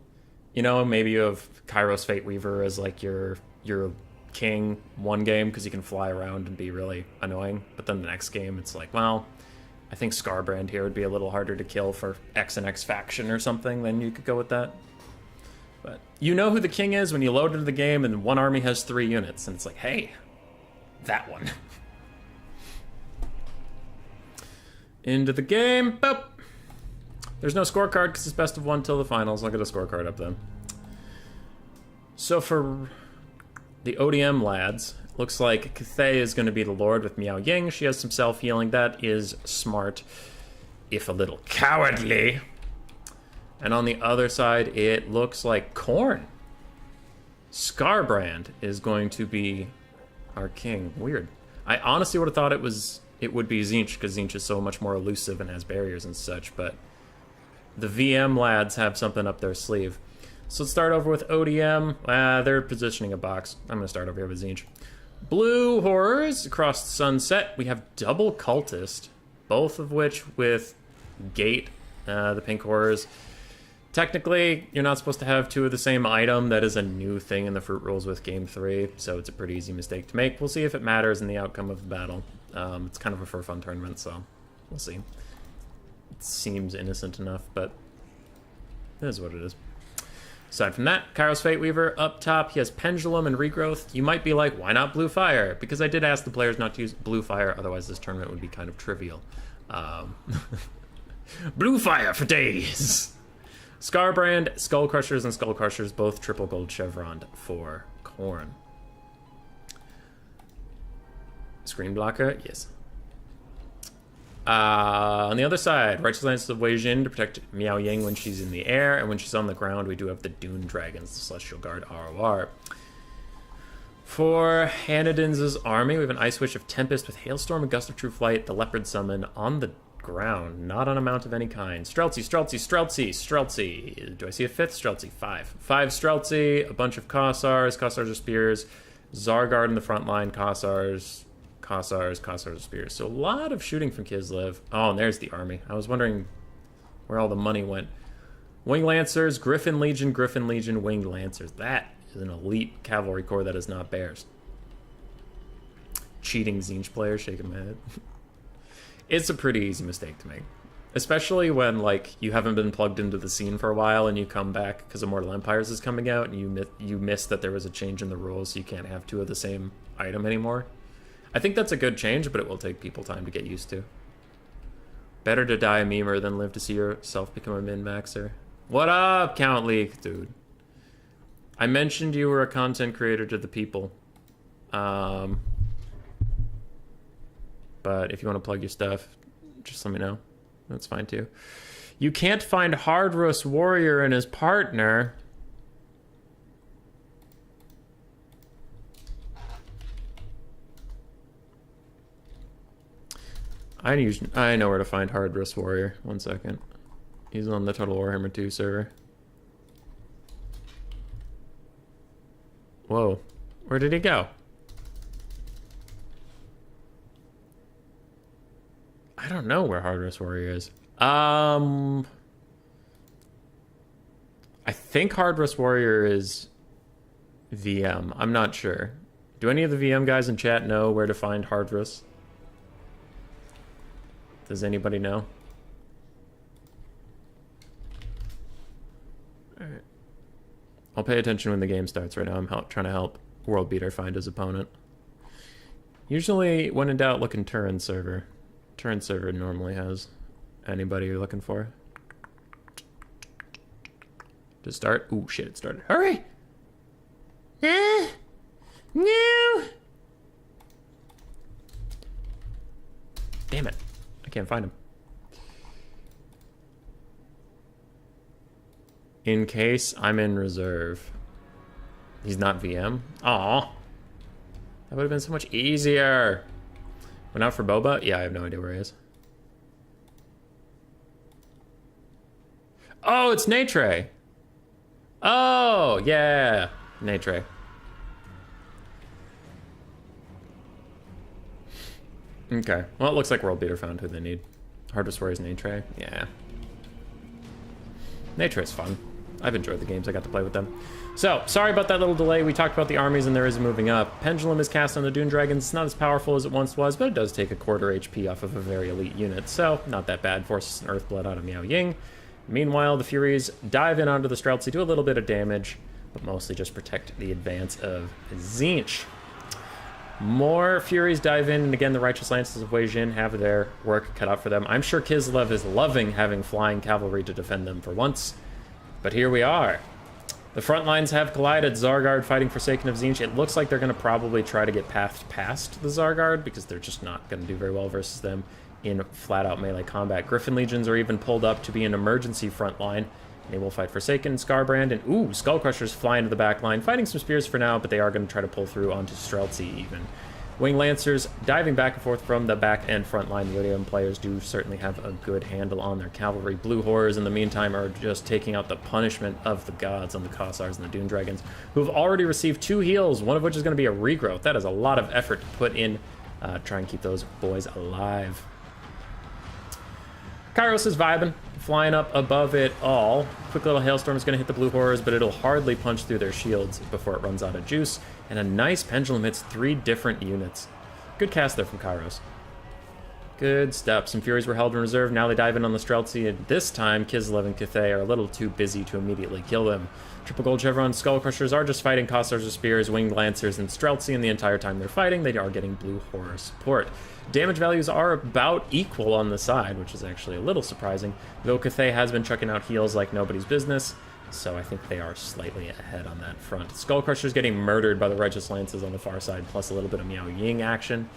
you know, maybe you have Kairos Fate Weaver as like your king one game because he can fly around and be really annoying. But then the next game, it's like, well, I think Scarbrand here would be a little harder to kill for X and X faction or something. Then you could go with that. But you know who the king is when you load into the game and one army has 3 units. And it's like, hey, that one. Into the game. Boop. There's no scorecard because it's best of 1 till the finals. I'll get a scorecard up then. So for the ODM lads, looks like Cathay is going to be the Lord with Miao Ying. She has some self-healing. That is smart, if a little cowardly. And on the other side, it looks like Khorne. Scarbrand is going to be our king. Weird. I honestly would have thought it would be Tzeentch because Tzeentch is so much more elusive and has barriers and such, but the VM lads have something up their sleeve. So let's start over with ODM. They're positioning a box. I'm going to start over here with Tzeentch. Blue Horrors across the sunset. We have double Cultist, both of which with Gate, the pink Horrors. Technically, you're not supposed to have 2 of the same item. That is a new thing in the Fruit Rules with Game 3, so it's a pretty easy mistake to make. We'll see if it matters in the outcome of the battle. It's kind of a for fun tournament, so we'll see. It seems innocent enough, but it is what it is. Aside from that, Kairos Fate Weaver up top. He has Pendulum and Regrowth. You might be like, why not Blue Fire? Because I did ask the players not to use Blue Fire, otherwise this tournament would be kind of trivial. Blue Fire for days! Scarbrand, Skull Crushers, and Skull Crushers, both triple gold chevroned for Khorne. Screen blocker, yes. On the other side, Righteous Lance of Wei Jin to protect Miao Ying when she's in the air, and when she's on the ground, we do have the Dune Dragons, the Celestial Guard ROR. For Hanadin's army, we have an Ice Witch of Tempest with Hailstorm and Gust of True Flight, the Leopard Summon on the ground, not on a mount of any kind. Streltsy, Streltsy, Streltsy, Streltsy. Do I see a 5th? Streltsy, 5. 5 Streltsy, a bunch of Kossars. Kossars are spears. Zargard in the front line, Kossars. Kossars are spears. So a lot of shooting from Kislev. Oh, and there's the army. I was wondering where all the money went. Winged Lancers, Griffin Legion, Winged Lancers. That is an elite cavalry corps that is not bears. Cheating Tzeentch player, shaking my head. It's a pretty easy mistake to make. Especially when, like, you haven't been plugged into the scene for a while and you come back because Immortal Empires is coming out and you miss that there was a change in the rules so you can't have 2 of the same item anymore. I think that's a good change, but it will take people time to get used to. Better to die a memer than live to see yourself become a min-maxer. What up, Count Leak, dude? I mentioned you were a content creator to the people. But if you want to plug your stuff, just let me know. That's fine too. You can't find Hardrus Warrior and his partner. I know where to find Hardrus Warrior. 1 second. He's on the Total Warhammer 2 server. Whoa. Where did he go? I don't know where Hardrus Warrior is. I think Hardrus Warrior is VM. I'm not sure. Do any of the VM guys in chat know where to find Hardrus? Does anybody know? Alright. I'll pay attention when the game starts. Right now I'm trying to help World Beater find his opponent. Usually, when in doubt, look in Turin server. Turin server normally has anybody you're looking for. To start? Ooh, shit, it started. Hurry! No! Damn it. I can't find him. in case I'm in reserve. He's not VM? Aw. That would have been so much easier. Went out for Boba? Yeah, I have no idea where he is. Oh, it's Natre. Oh, yeah. Natre. Okay. Well, it looks like World Beater found who they need. Hard to swear is Natre. Yeah. Natre is fun. I've enjoyed the games I got to play with them. So, sorry about that little delay. We talked about the armies and there is moving up. Pendulum is cast on the Dune Dragons. It's not as powerful as it once was, but it does take a quarter HP off of a very elite unit. So, not that bad. Forces an Earthblood out of Miao Ying. Meanwhile, the Furies dive in onto the Streltsy, do a little bit of damage, but mostly just protect the advance of Tzeentch. More Furies dive in, and again, the Righteous Lances of Wei Jin have their work cut out for them. I'm sure Kislev is loving having flying cavalry to defend them for once, but here we are. The front lines have collided. Zargard fighting Forsaken of Tzeentch. It looks like they're going to probably try to get past the Zargard because they're just not going to do very well versus them in flat-out melee combat. Griffin Legions are even pulled up to be an emergency front line. And they will fight Forsaken, Scarbrand, and ooh, Skullcrushers fly into the back line, fighting some spears for now, but they are going to try to pull through onto Streltsy even. Wing Lancers diving back and forth from the back and front line. The Iridium players do certainly have a good handle on their cavalry. Blue Horrors, in the meantime, are just taking out the punishment of the gods on the Kossars and the Dune Dragons, who have already received 2 heals, one of which is going to be a regrowth. That is a lot of effort to put in, try and keep those boys alive. Kairos is vibing, flying up above it all. Quick little hailstorm is going to hit the Blue Horrors, but it'll hardly punch through their shields before it runs out of juice. And a nice pendulum hits 3 different units. Good cast there from Kairos. Good stuff. Some Furies were held in reserve. Now they dive in on the Streltsy, and this time Kislev and Cathay are a little too busy to immediately kill them. Triple Gold Chevron Skullcrushers are just fighting Kossars with spears, Winged Lancers, and Streltsy, and the entire time they're fighting, they are getting Blue Horror support. Damage values are about equal on the side, which is actually a little surprising, though Cathay has been chucking out heals like nobody's business, so I think they are slightly ahead on that front. Skullcrushers getting murdered by the Righteous Lances on the far side, plus a little bit of Miao Ying action.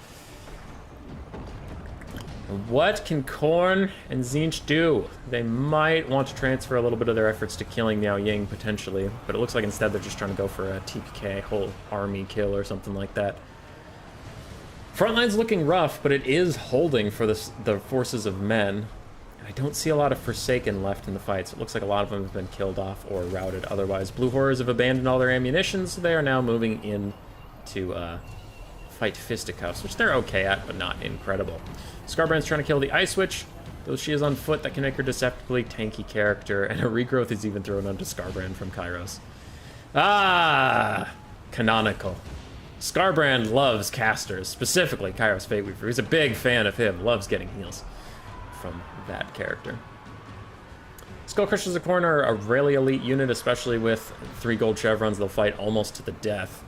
What can Khorne and Tzeentch do? They might want to transfer a little bit of their efforts to killing Miao Ying, potentially, but it looks like instead they're just trying to go for a TPK, whole army kill or something like that. Frontline's looking rough, but it is holding for the forces of men. I don't see a lot of Forsaken left in the fight, so it looks like a lot of them have been killed off or routed otherwise. Blue Horrors have abandoned all their ammunition, so they are now moving in to fight Fisticuffs, which they're okay at, but not incredible. Scarbrand's trying to kill the Ice Witch, though she is on foot. That can make her deceptively tanky character, and a regrowth is even thrown onto Scarbrand from Kairos. Ah! Canonical. Scarbrand loves casters, specifically Kairos Fateweaver. He's a big fan of him, loves getting heals from that character. Skullcrushers of Khorne are a really elite unit, especially with 3 gold chevrons. They'll fight almost to the death,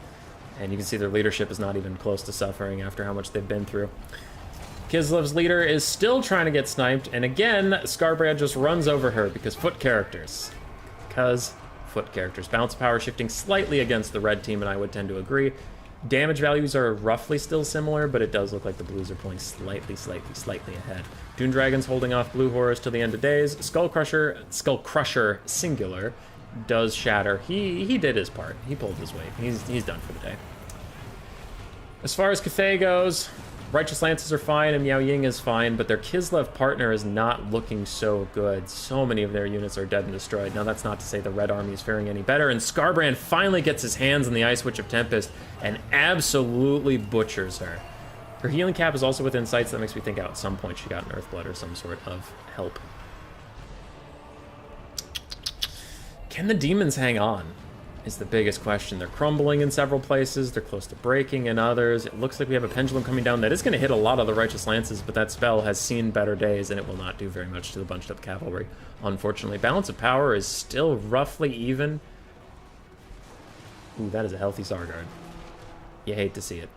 and you can see their leadership is not even close to suffering after how much they've been through. Kislev's leader is still trying to get sniped, and again, Scarbrand just runs over her because foot characters. Balance of power shifting slightly against the red team, and I would tend to agree. Damage values are roughly still similar, but it does look like the blues are pulling slightly ahead. Dune Dragons holding off Blue Horrors till the end of days. Skullcrusher singular does shatter. He did his part. He pulled his weight. He's done for the day. As far as Cathay goes, Righteous Lances are fine and Miao Ying is fine, but their Kislev partner is not looking so good. So many of their units are dead and destroyed. Now, that's not to say the Red Army is faring any better, and Scarbrand finally gets his hands on the Ice Witch of Tempest and absolutely butchers her. Her healing cap is also within sight, so that makes me think at some point she got an Earthblood or some sort of help. Can the demons hang on? Is the biggest question. They're crumbling in several places. They're close to breaking in others. It looks like we have a pendulum coming down that is going to hit a lot of the Righteous Lances, but that spell has seen better days, and it will not do very much to the bunched up cavalry, unfortunately. Balance of power is still roughly even. Ooh, that is a healthy Zargard. You hate to see it.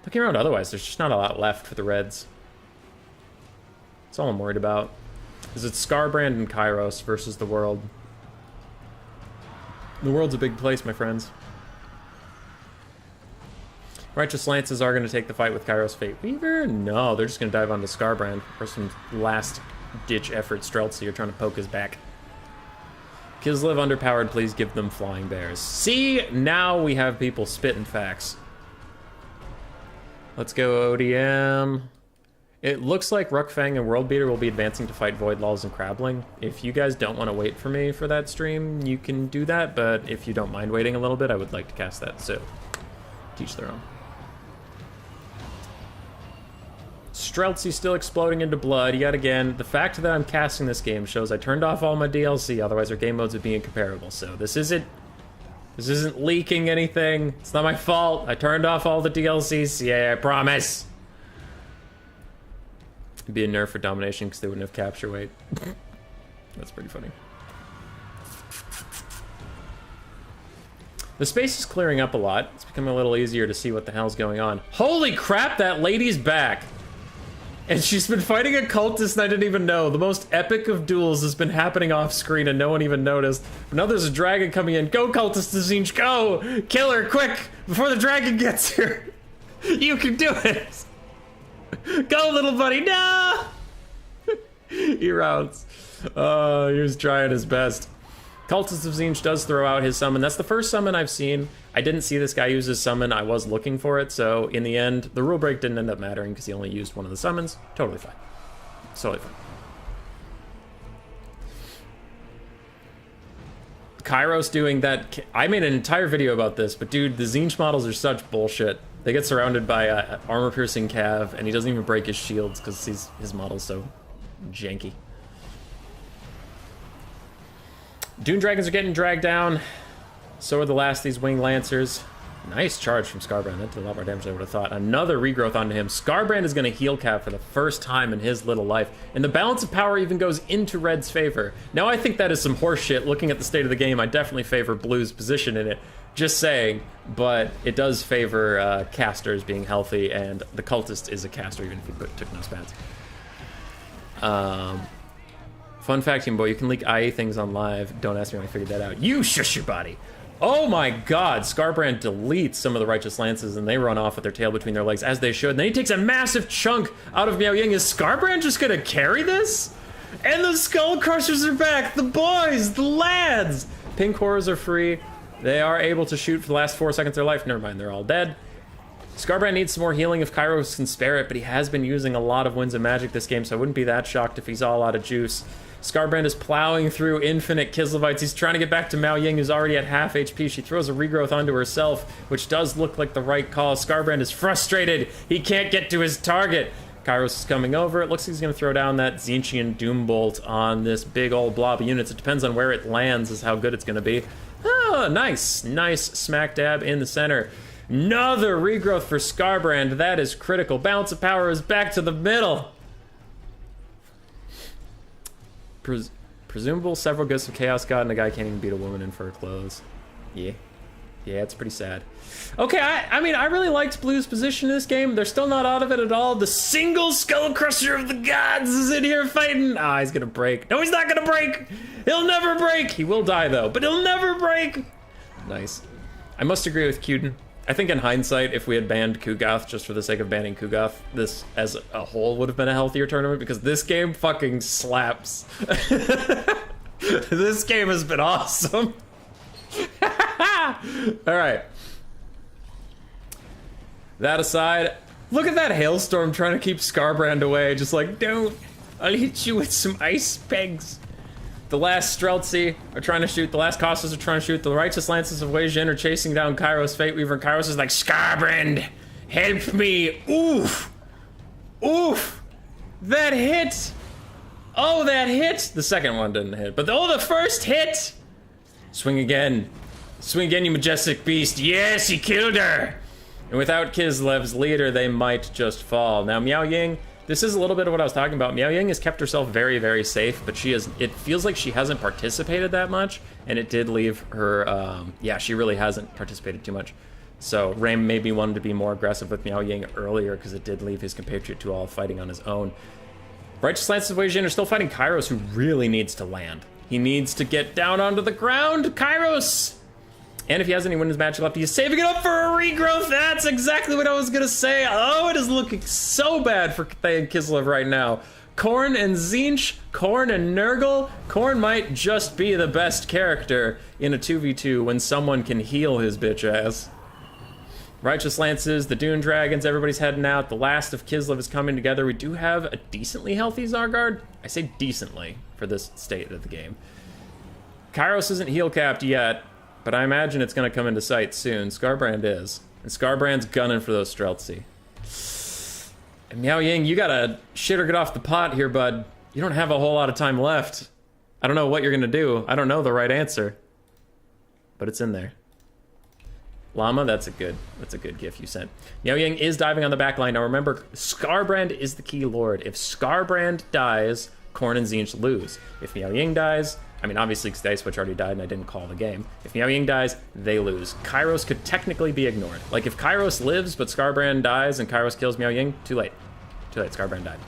Looking around otherwise, there's just not a lot left for the Reds. That's all I'm worried about. Is it Scarbrand and Kairos versus the world? The world's a big place, my friends. Righteous Lances are going to take the fight with Kairos Fateweaver? No, they're just going to dive onto Scarbrand for some last ditch effort Streltsy. You're trying to poke his back. Kislev underpowered, please give them flying bears. See, now we have people spitting facts. Let's go ODM. It looks like Ruckfang and Worldbeater will be advancing to fight Void Lulls and Crabling. If you guys don't want to wait for me for that stream, you can do that, but if you don't mind waiting a little bit, I would like to cast that, so teach their own. Streltsy still exploding into blood yet again. The fact that I'm casting this game shows I turned off all my DLC, otherwise our game modes would be incomparable. So this isn't leaking anything. It's not my fault. I turned off all the DLCs. Yeah, I promise. It'd be a nerf for domination because they wouldn't have capture weight. That's pretty funny. The space is clearing up a lot. It's becoming a little easier to see what the hell's going on. Holy crap, that lady's back! And she's been fighting a cultist and I didn't even know. The most epic of duels has been happening off screen and no one even noticed. But now there's a dragon coming in. Go, cultist Zinj, go! Kill her, quick! Before the dragon gets here! You can do it! Go, little buddy, no! He rounds. Oh, he was trying his best. Cultist of Zinj does throw out his summon. That's the first summon I've seen. I didn't see this guy use his summon. I was looking for it, so in the end, the rule break didn't end up mattering because he only used one of the summons. Totally fine. Totally fine. Kairos doing that. I made an entire video about this, but dude, the Zinj models are such bullshit. They get surrounded by armor-piercing Cav, and he doesn't even break his shields because his model's so janky. Dune Dragons are getting dragged down. So are the last of these Winged Lancers. Nice charge from Scarbrand. That did a lot more damage than I would have thought. Another regrowth onto him. Scarbrand is going to heal Cav for the first time in his little life. And the balance of power even goes into Red's favor. Now, I think that is some horseshit. Looking at the state of the game, I definitely favor Blue's position in it. Just saying. But it does favor casters being healthy. And the cultist is a caster, even if he took no spats. Fun fact, Team Boy, you can leak IE things on live. Don't ask me how I figured that out. You shush your body. Oh my god, Scarbrand deletes some of the Righteous Lances and they run off with their tail between their legs, as they should. And then he takes a massive chunk out of Miao Ying. Is Scarbrand just gonna carry this? And the Skull Crushers are back! The boys! The lads! Pink Horrors are free. They are able to shoot for the last 4 seconds of their life. Never mind, they're all dead. Scarbrand needs some more healing if Kairos can spare it, but he has been using a lot of Winds of Magic this game, so I wouldn't be that shocked if he's all out of juice. Scarbrand is plowing through infinite Kislevites. He's trying to get back to Miao Ying, who's already at half HP. She throws a regrowth onto herself, which does look like the right call. Scarbrand is frustrated. He can't get to his target. Kairos is coming over. It looks like he's going to throw down that Zinchian Doom Bolt on this big old blob of units. It depends on where it lands is how good it's going to be. Oh, nice. Nice smack dab in the center. Another regrowth for Scarbrand. That is critical. Balance of power is back to the middle. Presumable several ghosts of Chaos God and a guy can't even beat a woman in fur clothes. Yeah, it's pretty sad. Okay, I mean, I really liked Blue's position in this game. They're still not out of it at all. The single Skull Crusher of the gods is in here fighting. Ah, he's gonna break. No, he's not gonna break. He'll never break. He will die though, but he'll never break. Nice. I must agree with Cuden. I think in hindsight, if we had banned Kugoth just for the sake of banning Kugoth, this as a whole would have been a healthier tournament because this game fucking slaps. This game has been awesome. Alright. That aside, look at that hailstorm trying to keep Scarbrand away. Just like, don't. I'll hit you with some ice pegs. The last Streltsy are trying to shoot. The last Costas are trying to shoot. The Righteous Lances of Wei Jin are chasing down Kairos Fate Weaver. And Kairos is like, Scarbrand, help me. Oof. Oof. That hit. Oh, that hit. The second one didn't hit. But the first hit. Swing again. Swing again, you majestic beast. Yes, he killed her. And without Kislev's leader, they might just fall. Now, Miao Ying, this is a little bit of what I was talking about. Miao Ying has kept herself very, very safe, but it feels like she hasn't participated that much, and it did leave her, yeah, she really hasn't participated too much. So Raim maybe wanted to be more aggressive with Miao Ying earlier, because it did leave his compatriot Tual fighting on his own. Righteous Lances of Wei Jin are still fighting Kairos, who really needs to land. He needs to get down onto the ground. Kairos! And if he has any women's magic left, he's saving it up for a regrowth. That's exactly what I was gonna say. Oh, it is looking so bad for Thane Kislev right now. Khorne and Tzeentch, Khorne and Nurgle. Khorne might just be the best character in a 2v2 when someone can heal his bitch ass. Righteous Lances, the Dune Dragons, everybody's heading out. The last of Kislev is coming together. We do have a decently healthy Zargard. I say decently for this state of the game. Kairos isn't heal capped yet, but I imagine it's going to come into sight soon. Skarbrand is. And Skarbrand's gunning for those Streltsy. And Miao Ying, you gotta shit or get off the pot here, bud. You don't have a whole lot of time left. I don't know what you're gonna do. I don't know the right answer. But it's in there. Llama, that's a good gif you sent. Miao Ying is diving on the back line. Now remember, Skarbrand is the key lord. If Skarbrand dies, Khorne and Tzeentch lose. If Miao Ying dies, I mean, obviously, because Dice Switch already died and I didn't call the game. If Miao Ying dies, they lose. Kairos could technically be ignored. Like, if Kairos lives, but Skarbrand dies and Kairos kills Miao Ying, too late. Too late, Skarbrand died.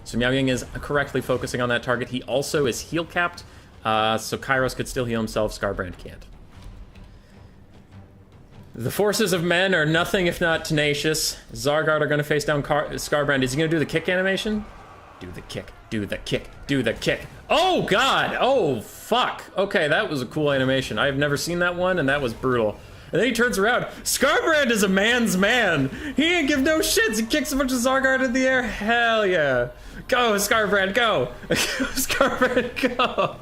So Miao Ying is correctly focusing on that target. He also is heal capped, so Kairos could still heal himself, Skarbrand can't. The forces of men are nothing if not tenacious. Zargard are going to face down Skarbrand. Is he going to do the kick animation? Do the kick, do the kick, do the kick. Oh, God! Oh, fuck. Okay, that was a cool animation. I have never seen that one, and that was brutal. And then he turns around. Skarbrand is a man's man. He ain't give no shits. He kicks a bunch of Zargard in the air. Hell yeah. Go, Skarbrand, go. Skarbrand, go.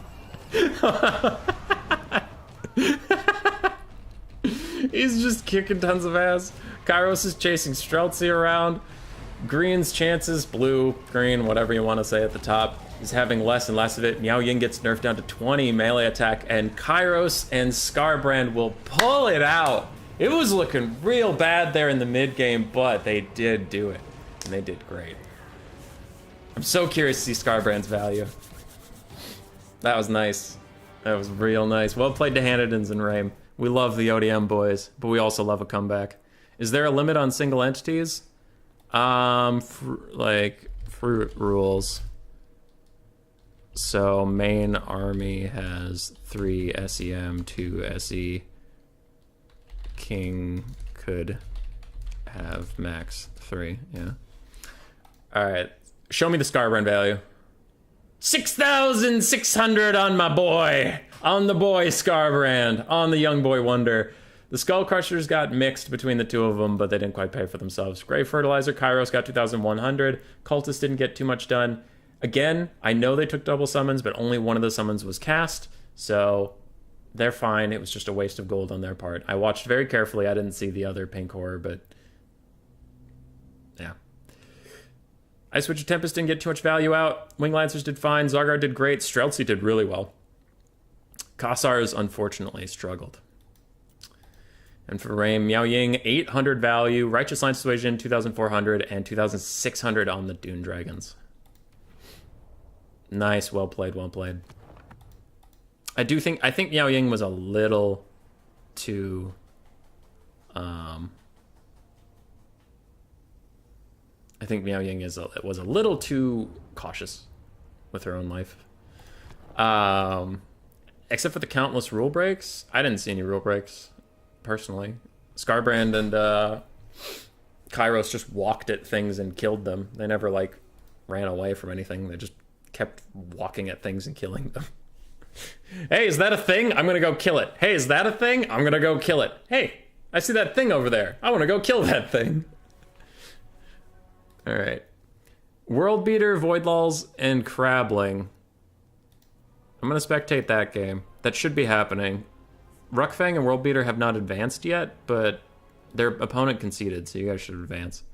He's just kicking tons of ass. Kairos is chasing Streltsy around. Green's chances, blue, green, whatever you want to say at the top, is having less and less of it. Miao Ying gets nerfed down to 20 melee attack, and Kairos and Skarbrand will pull it out. It was looking real bad there in the mid game, but they did do it, and they did great. I'm so curious to see Skarbrand's value. That was nice. That was real nice. Well played to Hanadins and Rame. We love the ODM boys, but we also love a comeback. Is there a limit on single entities? Like fruit rules. So main army has 3 SEM, 2 SE. King could have max 3, yeah. Alright, show me the Skarbrand value. 6,600 on my boy! On the boy Skarbrand, on the young boy wonder. The Skull Crushers got mixed between the two of them, but they didn't quite pay for themselves. Grave Fertilizer, Kairos got 2,100. Cultist didn't get too much done. Again, I know they took double summons, but only one of the summons was cast, so they're fine. It was just a waste of gold on their part. I watched very carefully. I didn't see the other pink horror, but yeah. Ice Witch of Tempest didn't get too much value out. Wing Lancers did fine. Zargard did great. Streltsy did really well. Kassars, unfortunately, struggled. And for Rame, Miao Ying, 800 value. Righteous Line Persuasion, 2,400. And 2,600 on the Dune Dragons. Nice. Well played, well played. I think Miao Ying was a little too... I think Miao Ying was a little too cautious with her own life. Except for the countless rule breaks. I didn't see any rule breaks, personally. Skarbrand and Kairos just walked at things and killed them. They never, like, ran away from anything. They just kept walking at things and killing them. Hey, is that a thing? I'm gonna go kill it. Hey, is that a thing? I'm gonna go kill it. Hey, I see that thing over there. I wanna go kill that thing. Alright. World Beater, Voidlulls, and Crabling. I'm gonna spectate that game. That should be happening. Ruckfang and World Beater have not advanced yet, but their opponent conceded, so you guys should advance.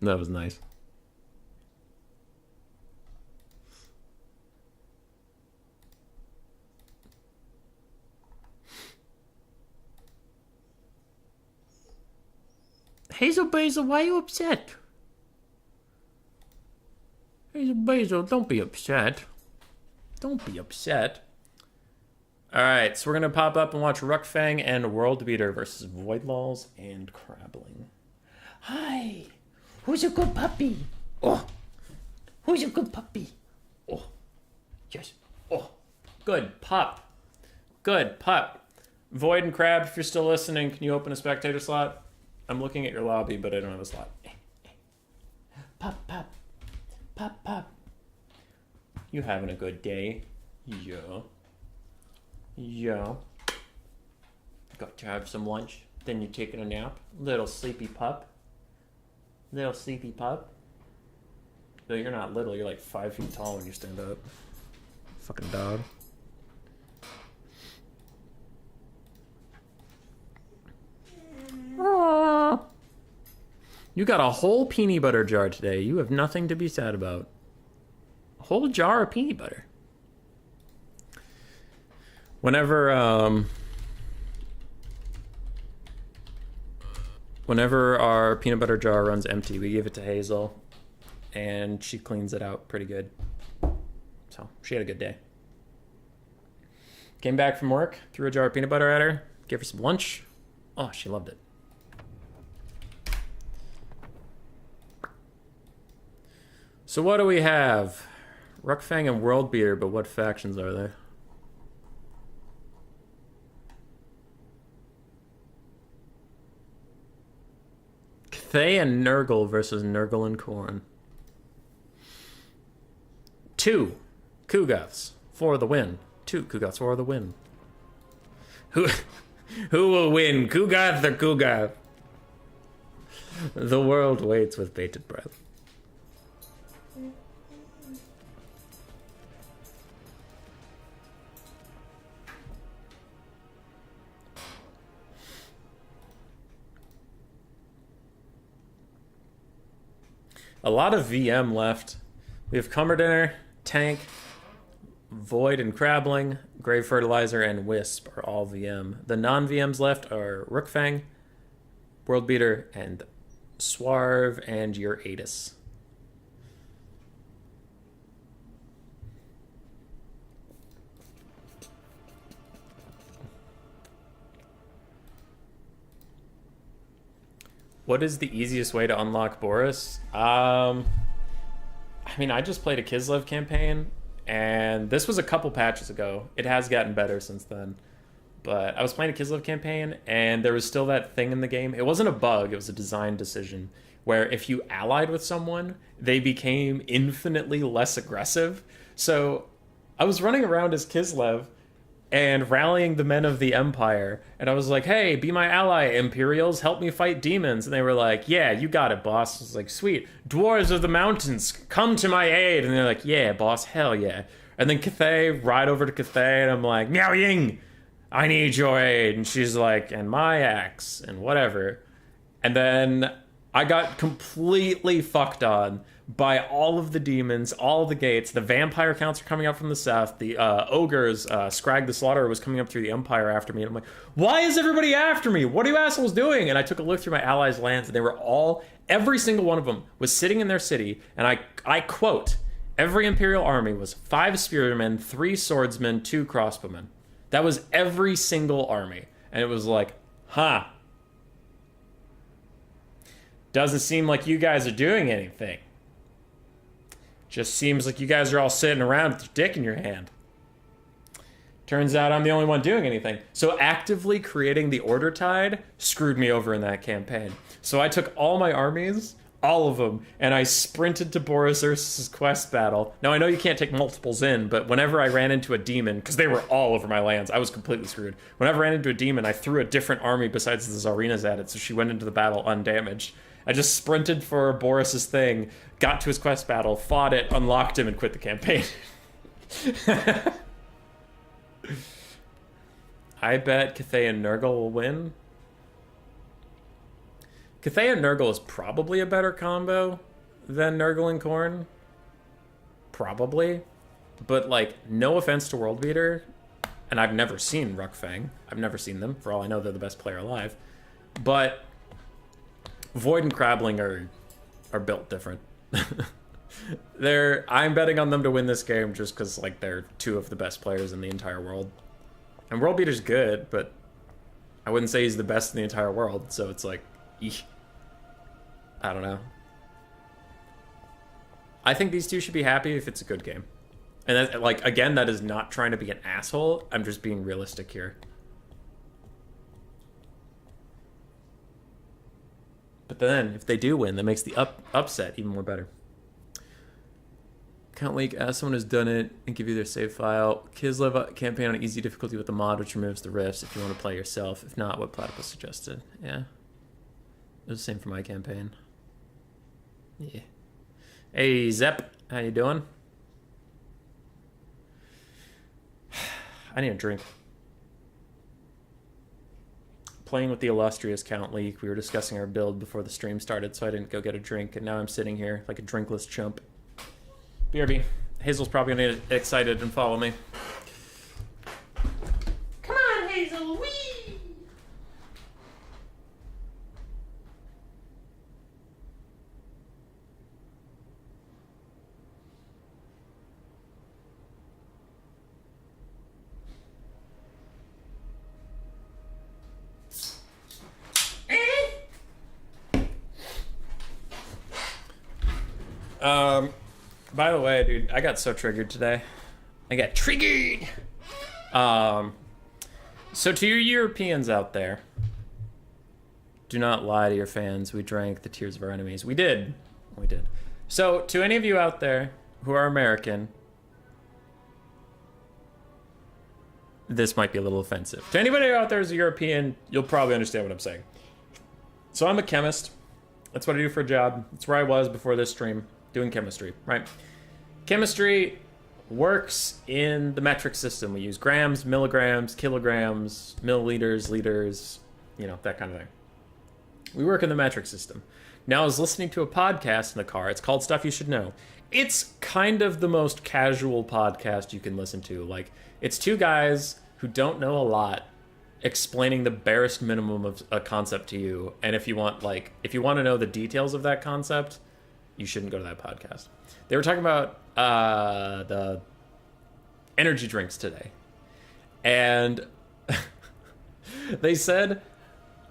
That was nice. Hazel Basil, why are you upset? Hazel Basil, don't be upset. Don't be upset. Alright, so we're gonna pop up and watch Ruckfang and World Beater versus Voidlaws and Crabbling. Hi! Who's a good puppy? Oh! Who's a good puppy? Oh! Yes. Oh! Good pup. Good pup. Void and Crab, if you're still listening, can you open a spectator slot? I'm looking at your lobby, but I don't have a slot. Pup, pup. Pup, pup. You having a good day? Yeah. Yeah. Got to have some lunch. Then you're taking a nap. Little sleepy pup. Little sleepy pup. Though you're not little, you're like 5 feet tall when you stand up. Fucking dog. Aww. You got a whole peanut butter jar today. You have nothing to be sad about. A whole jar of peanut butter. Whenever our peanut butter jar runs empty, we give it to Hazel, and she cleans it out pretty good. So she had a good day. Came back from work, threw a jar of peanut butter at her, gave her some lunch. Oh, she loved it. So what do we have? Ruckfang and World Beater, but what factions are they? Cathay and Nurgle versus Nurgle and Khorne. 2 Kugoths for the win. 2 Kugoths for the win. Who will win, Kugoth or Kugoth? The world waits with bated breath. A lot of VM left. We have Cummerdinner, Tank, Void and Crabbling, Grave Fertilizer, and Wisp are all VM. The non-VMs left are Rookfang, World Beater, and Swarv, and your Atis. What is the easiest way to unlock Boris? I mean, I just played a Kislev campaign, and this was a couple patches ago. It has gotten better since then. But I was playing a Kislev campaign, and there was still that thing in the game. It wasn't a bug, it was a design decision, where if you allied with someone, they became infinitely less aggressive. So I was running around as Kislev, and rallying the men of the Empire. And I was like, hey, be my ally, Imperials. Help me fight demons. And they were like, yeah, you got it, boss. I was like, sweet. Dwarves of the mountains, come to my aid. And they're like, yeah, boss, hell yeah. And then Cathay, ride over to Cathay, and I'm like, Miao Ying, I need your aid. And she's like, and my axe, and whatever. And then I got completely fucked on by all of the demons, all of the gates. The vampire counts are coming up from the south. The ogres, Scrag the Slaughterer was coming up through the Empire after me. And I'm like, why is everybody after me? What are you assholes doing? And I took a look through my allies' lands, and they were all, every single one of them was sitting in their city. And I quote, every Imperial army was 5 spearmen, 3 swordsmen, 2 crossbowmen. That was every single army. And it was like, huh. Doesn't seem like you guys are doing anything. Just seems like you guys are all sitting around with your dick in your hand. Turns out I'm the only one doing anything. So actively creating the Order Tide screwed me over in that campaign. So I took all my armies, all of them, and I sprinted to Boris Ursus' quest battle. Now I know you can't take multiples in, but whenever I ran into a demon, because they were all over my lands, I was completely screwed. Whenever I ran into a demon, I threw a different army besides the Tsarina's at it, so she went into the battle undamaged. I just sprinted for Boris's thing, got to his quest battle, fought it, unlocked him, and quit the campaign. I bet Cathay and Nurgle will win. Cathay and Nurgle is probably a better combo than Nurgle and Khorne. Probably. But, like, no offense to World Beater, and I've never seen Ruckfang. I've never seen them. For all I know, they're the best player alive. But Void and Crabbling are built different. I'm betting on them to win this game just because, like, they're 2 of the best players in the entire world. And World Beater's good, but I wouldn't say he's the best in the entire world, so it's like, eesh. I don't know. I think these two should be happy if it's a good game. And that, like, again, that is not trying to be an asshole. I'm just being realistic here. But then, if they do win, that makes the upset even more better. Count Leak, ask someone who's done it and give you their save file. Kids live a campaign on easy difficulty with the mod, which removes the rifts if you want to play yourself. If not, what Platypus suggested. Yeah. It was the same for my campaign. Yeah. Hey, Zep. How you doing? I need a drink. Playing with the illustrious Count Leak. We were discussing our build before the stream started, so I didn't go get a drink, and now I'm sitting here like a drinkless chump. BRB. Hazel's probably gonna get excited and follow me. Come on, Hazel. Wee! By the way, dude, I got so triggered today. I got triggered! So to you Europeans out there, do not lie to your fans. We drank the tears of our enemies. We did. We did. So to any of you out there who are American, this might be a little offensive. To anybody out there who's a European, you'll probably understand what I'm saying. So I'm a chemist. That's what I do for a job. That's where I was before this stream, doing chemistry, right? Chemistry works in the metric system. We use grams, milligrams, kilograms, milliliters, liters, you know, that kind of thing. We work in the metric system. Now, I was listening to a podcast in the car. It's called Stuff You Should Know. It's kind of the most casual podcast you can listen to. Like, it's two guys who don't know a lot explaining the barest minimum of a concept to you. And if you want to know the details of that concept, you shouldn't go to that podcast. They were talking about the energy drinks today. And they said,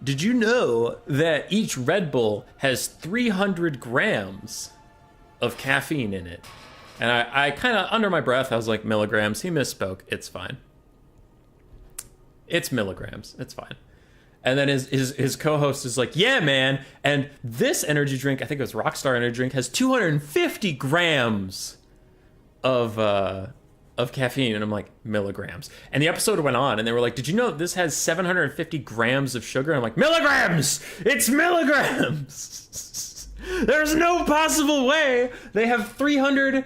did you know that each Red Bull has 300 grams of caffeine in it? And I kind of, under my breath, I was like, milligrams. He misspoke. It's fine. It's milligrams. It's fine. And then his co-host is like, yeah, man. And this energy drink, I think it was Rockstar Energy Drink, has 250 grams of caffeine. And I'm like, milligrams. And the episode went on, and they were like, did you know this has 750 grams of sugar? And I'm like, milligrams! It's milligrams! There's no possible way they have 300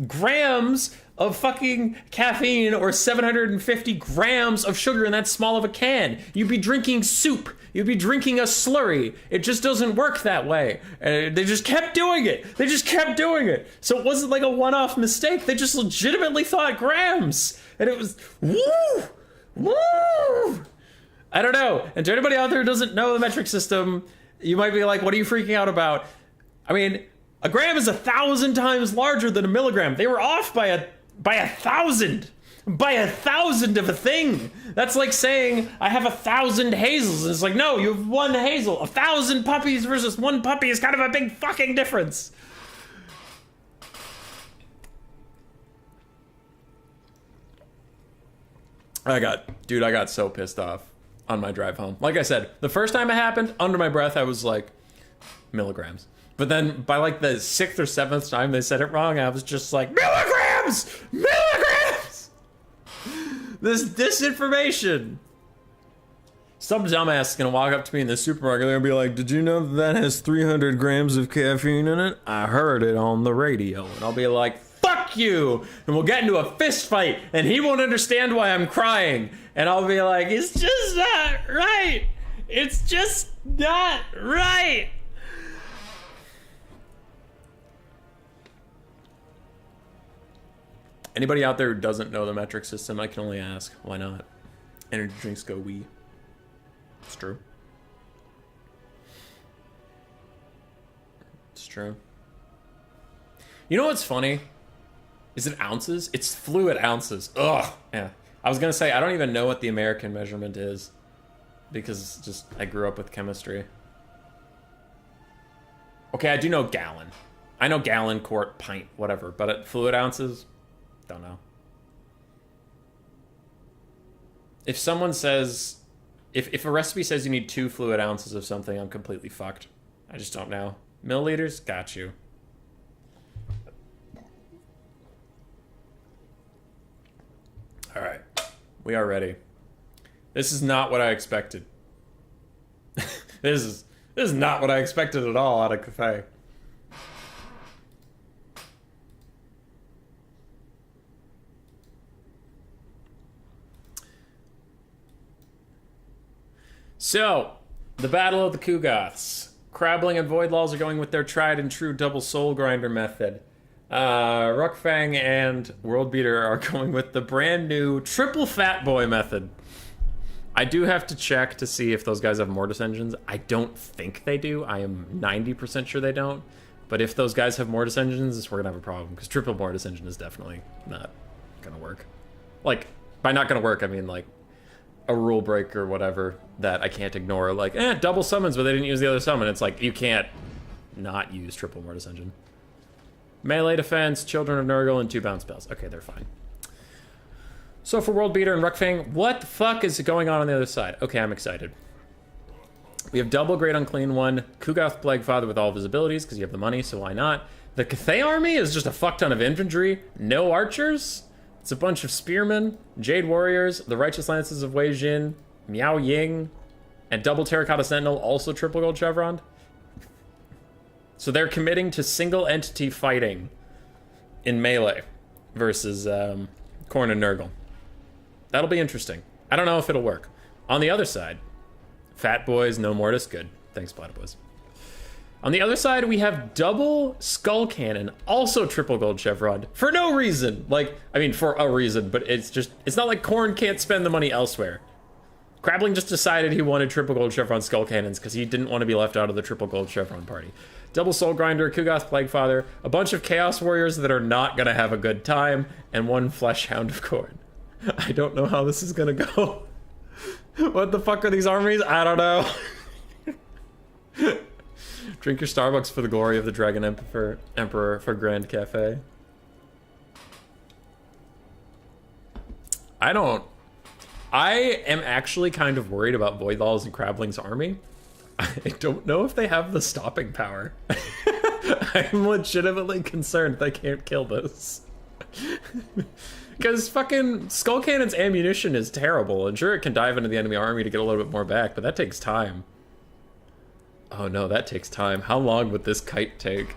grams of fucking caffeine or 750 grams of sugar in that small of a can. You'd be drinking soup. You'd be drinking a slurry. It just doesn't work that way. And they just kept doing it. They just kept doing it. So it wasn't like a one-off mistake. They just legitimately thought grams. And it was, woo! Woo! I don't know. And to anybody out there who doesn't know the metric system, you might be like, what are you freaking out about? I mean, a gram is 1,000 times larger than a milligram. They were off by 1,000. By 1,000 of a thing. That's like saying I have 1,000 hazels. And it's like, no, you have one hazel. 1,000 puppies versus one puppy is kind of a big fucking difference. I got so pissed off on my drive home. Like I said, the first time it happened, under my breath, I was like, milligrams. But then by like the 6th or 7th time they said it wrong, I was just like, milligrams! Milligrams! This disinformation. Some dumbass is gonna walk up to me in the supermarket and be like, did you know that has 300 grams of caffeine in it? I heard it on the radio. And I'll be like, fuck you! And we'll get into a fist fight, and he won't understand why I'm crying. And I'll be like, it's just not right! It's just not right! Anybody out there who doesn't know the metric system, I can only ask, why not? Energy drinks go wee. It's true. It's true. You know what's funny? Is it ounces? It's fluid ounces. Ugh. Yeah. I was gonna say, I don't even know what the American measurement is. Because just, I grew up with chemistry. Okay, I do know gallon. I know gallon, quart, pint, whatever. But at fluid ounces, don't know. If someone says... If a recipe says you need 2 fluid ounces of something, I'm completely fucked. I just don't know. Milliliters? Got you. Alright. We are ready. This is not what I expected. This is not what I expected at all out of Cathay. So, the Battle of the Kugoths. Crabbling and Voidlaws are going with their tried and true double soul grinder method. Ruckfang and Worldbeater are going with the brand new triple fat boy method. I do have to check to see if those guys have Mortis engines. I don't think they do. I am 90% sure they don't. But if those guys have Mortis engines, we're going to have a problem. Because triple Mortis engine is definitely not going to work. Like, by not going to work, I mean, like, a rule break or whatever that I can't ignore. Like, double summons, but they didn't use the other summon. It's like, you can't not use triple Mortis engine. Melee defense, Children of Nurgle, and 2 bounce spells. Okay, they're fine. So for Worldbeater and Ruckfang, what the fuck is going on the other side? Okay, I'm excited. We have double Great Unclean One, Kugoth Plaguefather with all of his abilities, because you have the money, so why not? The Cathay army is just a fuck ton of infantry, no archers. It's a bunch of spearmen, Jade Warriors, the Righteous Lances of Wei Jin, Miao Ying, and double Terracotta Sentinel, also triple gold chevron. So they're committing to single entity fighting in melee versus Khorne and Nurgle. That'll be interesting. I don't know if it'll work. On the other side, Fat Boys, no Mortis, good. Thanks, Platypus. On the other side, we have double Skull Cannon, also triple gold chevron, for no reason. Like, I mean, for a reason, but it's not like Khorne can't spend the money elsewhere. Crabbling just decided he wanted triple gold chevron Skull Cannons because he didn't want to be left out of the triple gold chevron party. Double Soul Grinder, Kugoth Plaguefather, a bunch of Chaos Warriors that are not going to have a good time, and 1 Fleshhound of Khorne. I don't know how this is going to go. What the fuck are these armies? I don't know. Drink your Starbucks for the glory of the Dragon Emperor for Grand Cafe. I am actually kind of worried about Voidlaws and Crabbling's army. I don't know if they have the stopping power. I'm legitimately concerned they can't kill this. Because fucking Skull Cannon's ammunition is terrible, and sure it can dive into the enemy army to get a little bit more back, but that takes time. Oh no, that takes time. How long would this kite take?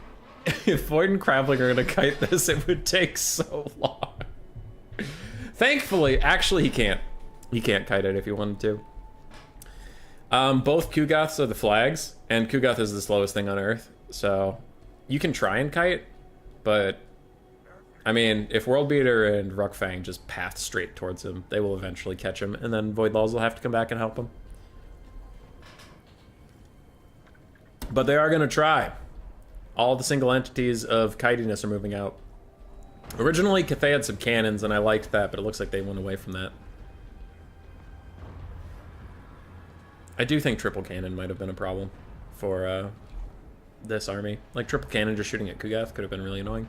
If Void and Crabbling are gonna kite this, it would take so long. Thankfully, actually he can't. He can't kite it if he wanted to. Both Kugoths are the flags, and Kugoth is the slowest thing on Earth, so you can try and kite, but I mean, if Worldbeater and Ruckfang just path straight towards him, they will eventually catch him, and then Voidlaws will have to come back and help him. But they are going to try. All the single entities of kitiness are moving out. Originally, Cathay had some cannons, and I liked that, but it looks like they went away from that. I do think triple cannon might have been a problem for this army. Like, triple cannon just shooting at Kugoth could have been really annoying.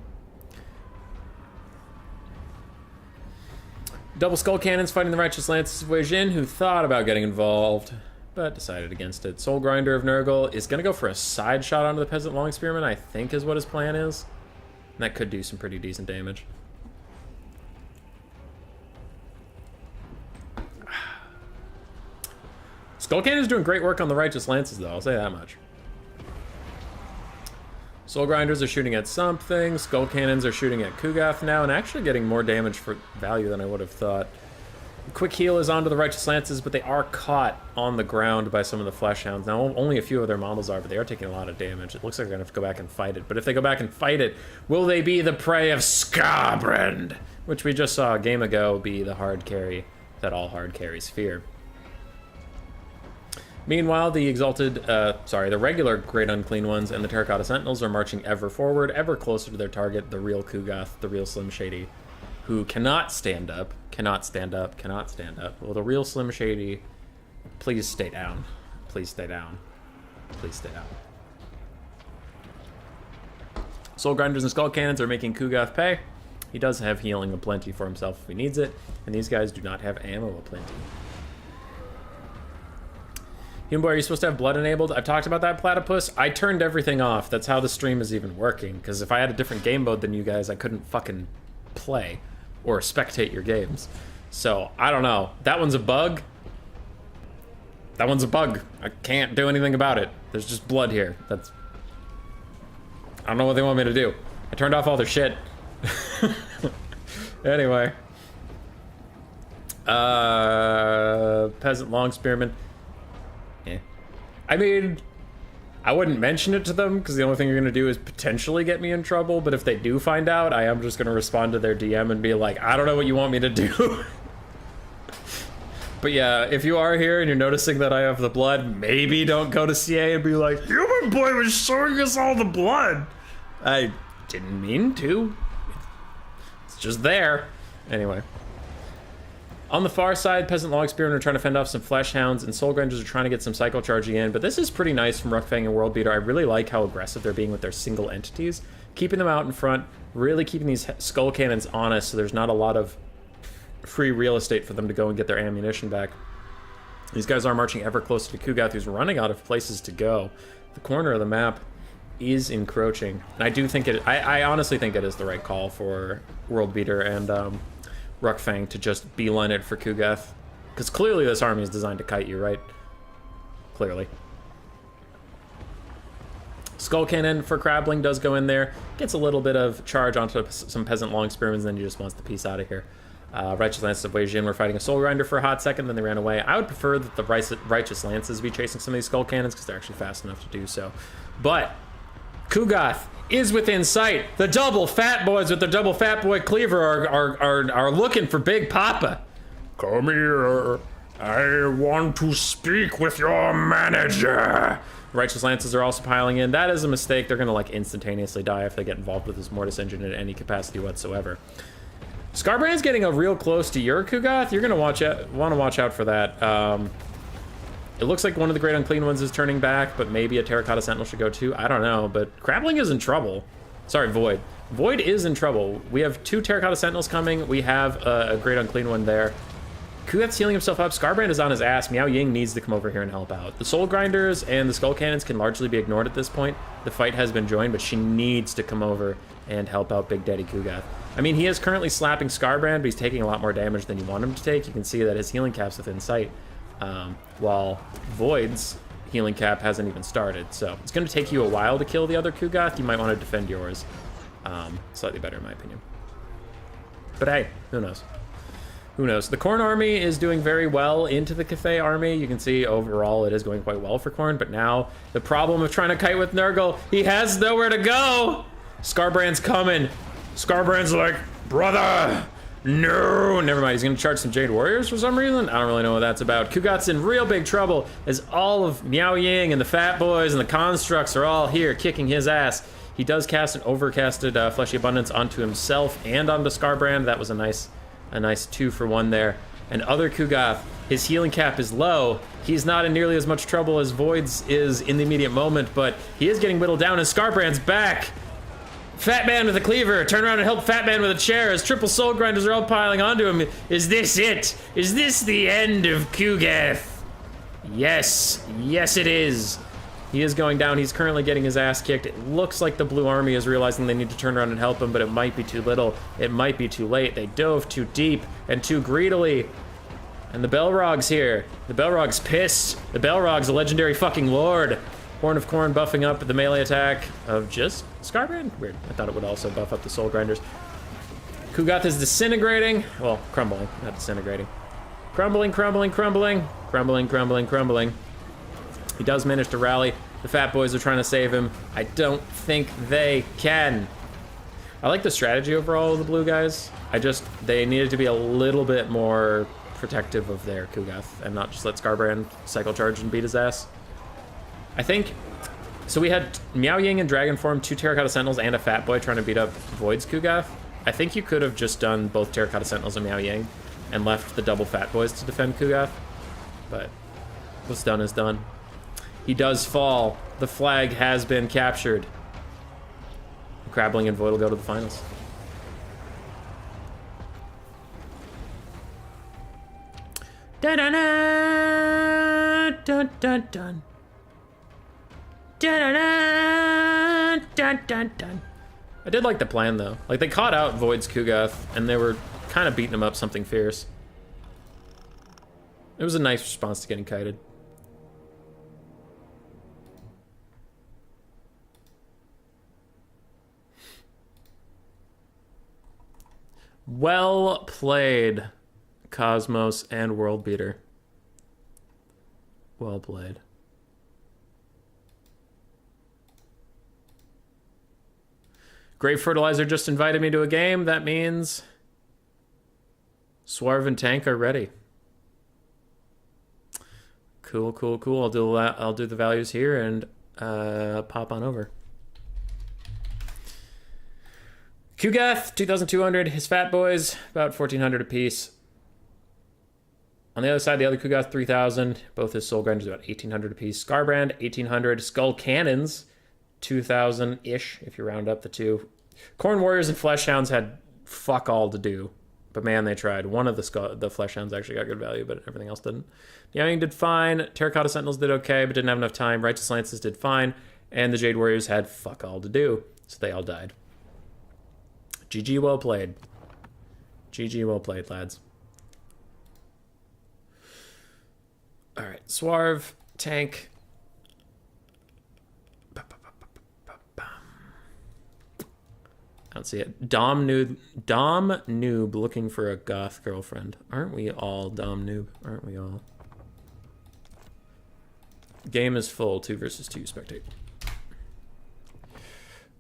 Double Skull Cannons fighting the Righteous Lances of Wei Jin, who thought about getting involved, but decided against it. Soul Grinder of Nurgle is going to go for a side shot onto the Peasant Long Spearman, I think is what his plan is. And that could do some pretty decent damage. Skull Cannon's doing great work on the Righteous Lances, though, I'll say that much. Soul Grinders are shooting at something, Skull Cannons are shooting at Kugoth now, and actually getting more damage for value than I would have thought. Quick Heal is onto the Righteous Lances, but they are caught on the ground by some of the Fleshhounds. Now, only a few of their models are, but they are taking a lot of damage. It looks like they're going to have to go back and fight it. But if they go back and fight it, will they be the prey of Skarbrand? Which we just saw a game ago be the hard carry that all hard carries fear. Meanwhile, the regular Great Unclean Ones and the Terracotta Sentinels are marching ever forward, ever closer to their target, the real Kugoth, the real Slim Shady. who cannot stand up, cannot stand up, cannot stand up. Well, the real Slim Shady, please stay down. Please stay down. Please stay down. Soul Grinders and Skull Cannons are making Kugath pay. He does have healing aplenty for himself if he needs it, and these guys do not have ammo aplenty. Human Boy, are you supposed to have blood enabled? I've talked about that, Platypus. I turned everything off. That's how the stream is even working, because if I had a different game mode than you guys, I couldn't fucking play or spectate your games. So, I don't know. That one's a bug. That one's a bug. I can't do anything about it. There's just blood here. That's... I don't know what they want me to do. I turned off all their shit. Anyway. Peasant Long Spearman. Yeah. I mean, I wouldn't mention it to them, because the only thing you're going to do is potentially get me in trouble, but if they do find out, I am just going to respond to their DM and be like, I don't know what you want me to do. But yeah, if you are here and you're noticing that I have the blood, maybe don't go to CA and be like, Human Boy was showing us all the blood. I didn't mean to. It's just there. Anyway. On the far side, Peasant Log Spearmen are trying to fend off some Flesh Hounds, and Soul Grinders are trying to get some Cycle Charging in, but this is pretty nice from Ruckfang and World Beater. I really like how aggressive they're being with their single entities. Keeping them out in front, really keeping these Skull Cannons honest, so there's not a lot of free real estate for them to go and get their ammunition back. These guys are marching ever closer to Kugath, who's running out of places to go. The corner of the map is encroaching, and I do think it... I honestly think it is the right call for World Beater and Ruckfang to just beeline it for Kugath, because clearly this army is designed to kite you, right? Clearly. Skull Cannon for Crabbling does go in there, gets a little bit of charge onto some Peasant Long Spearmen, and then he just wants the piece out of here. Righteous Lances of Wei Jin were fighting a Soul Grinder for a hot second, then they ran away. I would prefer that the Righteous Lances be chasing some of these Skull Cannons, because they're actually fast enough to do so. But Kugath is within sight. The double fat boys with their double fat boy cleaver are looking for Big Papa. Come here. I want to speak with your manager. Righteous Lances are also piling in. That is a mistake. They're going to like instantaneously die if they get involved with this Mortis Engine in any capacity whatsoever. Scarbrand's getting a real close to your Kugath. You're going to want to watch out for that. It looks like one of the Great Unclean Ones is turning back, but maybe a Terracotta Sentinel should go too. I don't know, but Crabbling is in trouble. Sorry, Void. Void is in trouble. We have 2 Terracotta Sentinels coming. We have a Great Unclean One there. Kugath's healing himself up. Scarbrand is on his ass. Miao Ying needs to come over here and help out. The Soul Grinders and the Skull Cannons can largely be ignored at this point. The fight has been joined, but she needs to come over and help out Big Daddy Kugath. I mean, he is currently slapping Scarbrand, but he's taking a lot more damage than you want him to take. You can see that his healing cap's within sight, while Void's healing cap hasn't even started. So it's going to take you a while to kill the other Kugath. You might want to defend yours. Slightly better, in my opinion. But hey, who knows? Who knows? The Khorne army is doing very well into the Cathay army. You can see overall it is going quite well for Khorne, but now the problem of trying to kite with Nurgle, he has nowhere to go! Scarbrand's coming. Scarbrand's like, brother, no. Never mind, he's gonna charge some Jade Warriors for some reason. I don't really know what that's about. Kugath's in real big trouble as all of Miao Ying and the Fat Boys and the Constructs are all here kicking his ass. He does cast an overcasted Fleshy Abundance onto himself and onto Scarbrand. That was a nice 2-for-1 there. And other Kugath, his healing cap is low. He's not in nearly as much trouble as Void's is in the immediate moment, but he is getting whittled down, and Scarbrand's back. Fat Man with a cleaver, turn around and help Fat Man with a chair as triple Soul Grinders are all piling onto him. Is this it? Is this the end of Kugath? Yes, yes it is. He is going down. He's currently getting his ass kicked. It looks like the blue army is realizing they need to turn around and help him, but it might be too little. It might be too late. They dove too deep and too greedily. And the Belrog's here. The Belrog's pissed. The Belrog's a legendary fucking lord. Horn of Khorne buffing up the melee attack of just Scarbrand? Weird. I thought it would also buff up the Soul Grinders. Kugath is disintegrating. Well, crumbling, not disintegrating. Crumbling, crumbling, crumbling. Crumbling, crumbling, crumbling. He does manage to rally. The Fat Boys are trying to save him. I don't think they can. I like the strategy overall of the blue guys. They needed to be a little bit more protective of their Kugath and not just let Scarbrand cycle charge and beat his ass. I think, so we had Miao Ying in dragon form, 2 Terracotta Sentinels, and a Fat Boy trying to beat up Void's Kugath. I think you could have just done both Terracotta Sentinels and Miao Yang and left the double Fat Boys to defend Kugath. But what's done is done. He does fall. The flag has been captured. Crabbling and Void will go to the finals. Dun dun dun dun dun dun dun dun dun dun dun. I did like the plan though. Like they caught out Void's Kugath and they were kind of beating him up something fierce. It was a nice response to getting kited. Well played, Cosmos and World Beater. Well played. Grave Fertilizer just invited me to a game. That means Swarv and Tank are ready. Cool, cool, cool. I'll do the values here and pop on over. Kugath, 2,200. His Fat Boys, about 1,400 apiece. On the other side, the other Kugath, 3,000. Both his Soul Grinders, about 1,800 apiece. Scarbrand, 1,800. Skull Cannons, 2,000-ish, if you round up the two. Khorne Warriors and Fleshhounds had fuck all to do. But man, they tried. One of the Fleshhounds actually got good value, but everything else didn't. Yang did fine. Terracotta Sentinels did okay, but didn't have enough time. Righteous Lances did fine. And the Jade Warriors had fuck all to do. So they all died. GG well played. GG well played, lads. Alright, Swarv, Tank. I don't see it. Dom Noob looking for a goth girlfriend. Aren't we all Dom Noob? Aren't we all? Game is full. 2 versus 2. Spectate.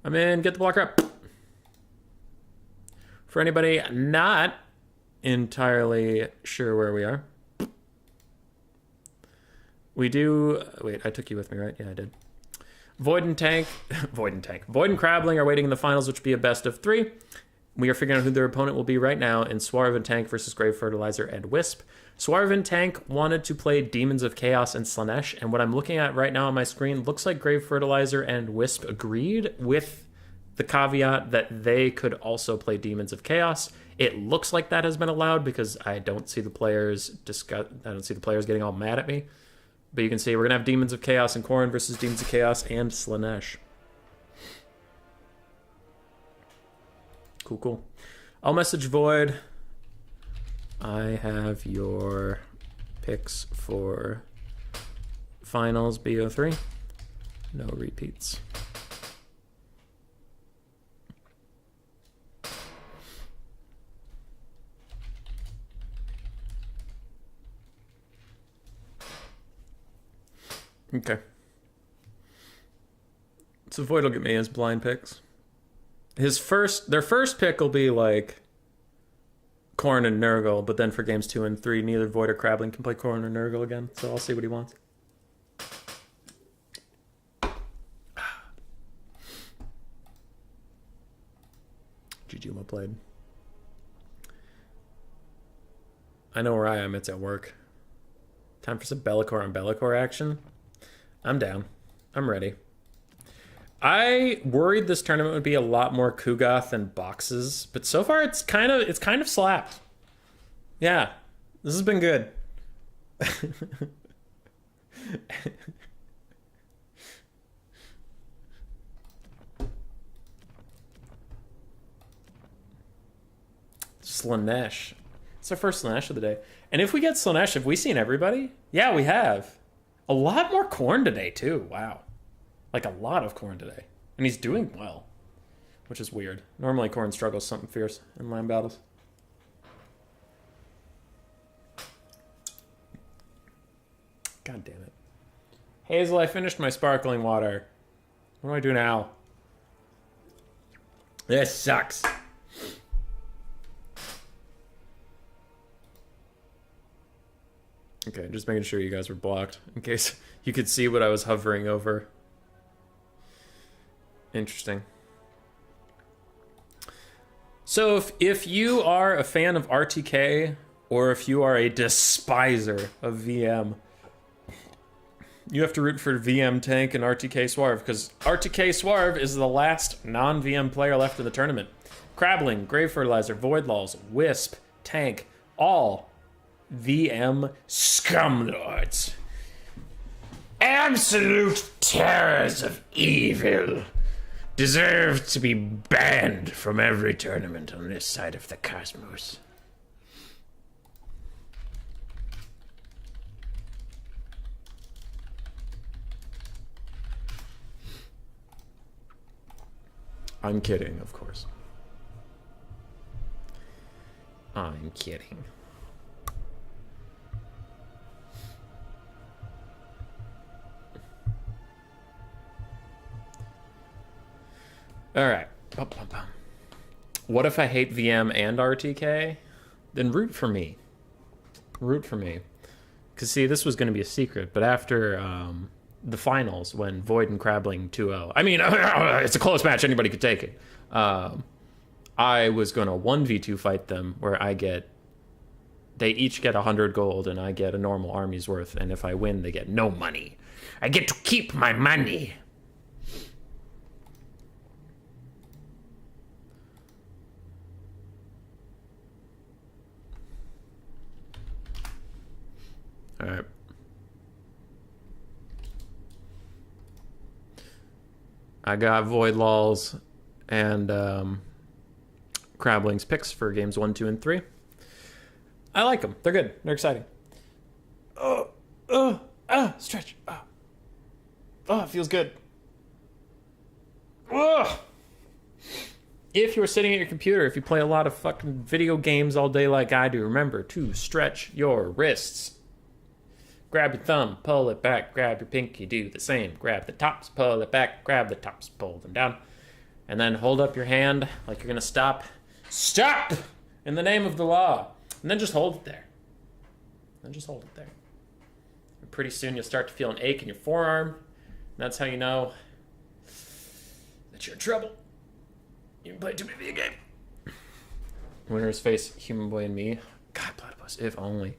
I'm in. Get the blocker up. For anybody not entirely sure where we are, we do... Wait, I took you with me, right? Yeah, I did. Void and Tank... Void and Crabbling are waiting in the finals, which would be a best of 3. We are figuring out who their opponent will be right now in Swarv and Tank versus Grave Fertilizer and Wisp. Swarv and Tank wanted to play Demons of Chaos and Slanesh, and what I'm looking at right now on my screen looks like Grave Fertilizer and Wisp agreed with the caveat that they could also play Demons of Chaos. It looks like that has been allowed because I don't see the players getting all mad at me. But you can see we're gonna have Demons of Chaos and Khorne versus Demons of Chaos and Slanesh. Cool, cool. I'll message Void. I have your picks for finals BO3. No repeats. Okay. So Void will get me his blind picks. Their first pick will be like Khorne and Nurgle, but then for games 2 and 3, neither Void or Crabbling can play Khorne or Nurgle again. So I'll see what he wants. GG well played. I know where I am. It's at work. Time for some Be'lakor on Be'lakor action. I'm down. I'm ready. I worried this tournament would be a lot more Kugath and boxes, but so far it's kind of slapped. Yeah, this has been good. Slanesh. It's our first Slanesh of the day. And if we get Slanesh, have we seen everybody? Yeah, we have. A lot more Khorne today, too. Wow. Like, a lot of Khorne today. And he's doing well, which is weird. Normally, Khorne struggles something fierce in land battles. God damn it. Hazel, I finished my sparkling water. What do I do now? This sucks. Okay, just making sure you guys were blocked in case you could see what I was hovering over. Interesting. So if you are a fan of RTK, or if you are a despiser of VM, you have to root for VM Tank and RTK Swarv, because RTK Swarv is the last non-VM player left in the tournament. Crabbling, Grave Fertilizer, Void Laws, Wisp, Tank, all VM scumlords. Absolute terrors of evil. Deserve to be banned from every tournament on this side of the cosmos. I'm kidding, of course. I'm kidding. All right. What if I hate VM and RTK? Then root for me. Root for me. Because, see, this was going to be a secret, but after the finals, when Void and Crabbling 2-0, I mean, it's a close match, anybody could take it. I was going to 1v2 fight them, where they each get 100 gold, and I get a normal army's worth, and if I win, they get no money. I get to keep my money. All right. I got Void Laws and Crabbling's picks for games 1, 2, and 3. I like them. They're good. They're exciting. Stretch. It feels good. If you're sitting at your computer, if you play a lot of fucking video games all day like I do, remember to stretch your wrists. Grab your thumb, pull it back, grab your pinky, do the same. Grab the tops, pull it back, grab the tops, pull them down. And then hold up your hand like you're gonna stop. Stop! In the name of the law. And then just hold it there. And pretty soon you'll start to feel an ache in your forearm. And that's how you know that you're in trouble. You can play too many video game. Winners face Human Boy and me. God, Platypus, if only.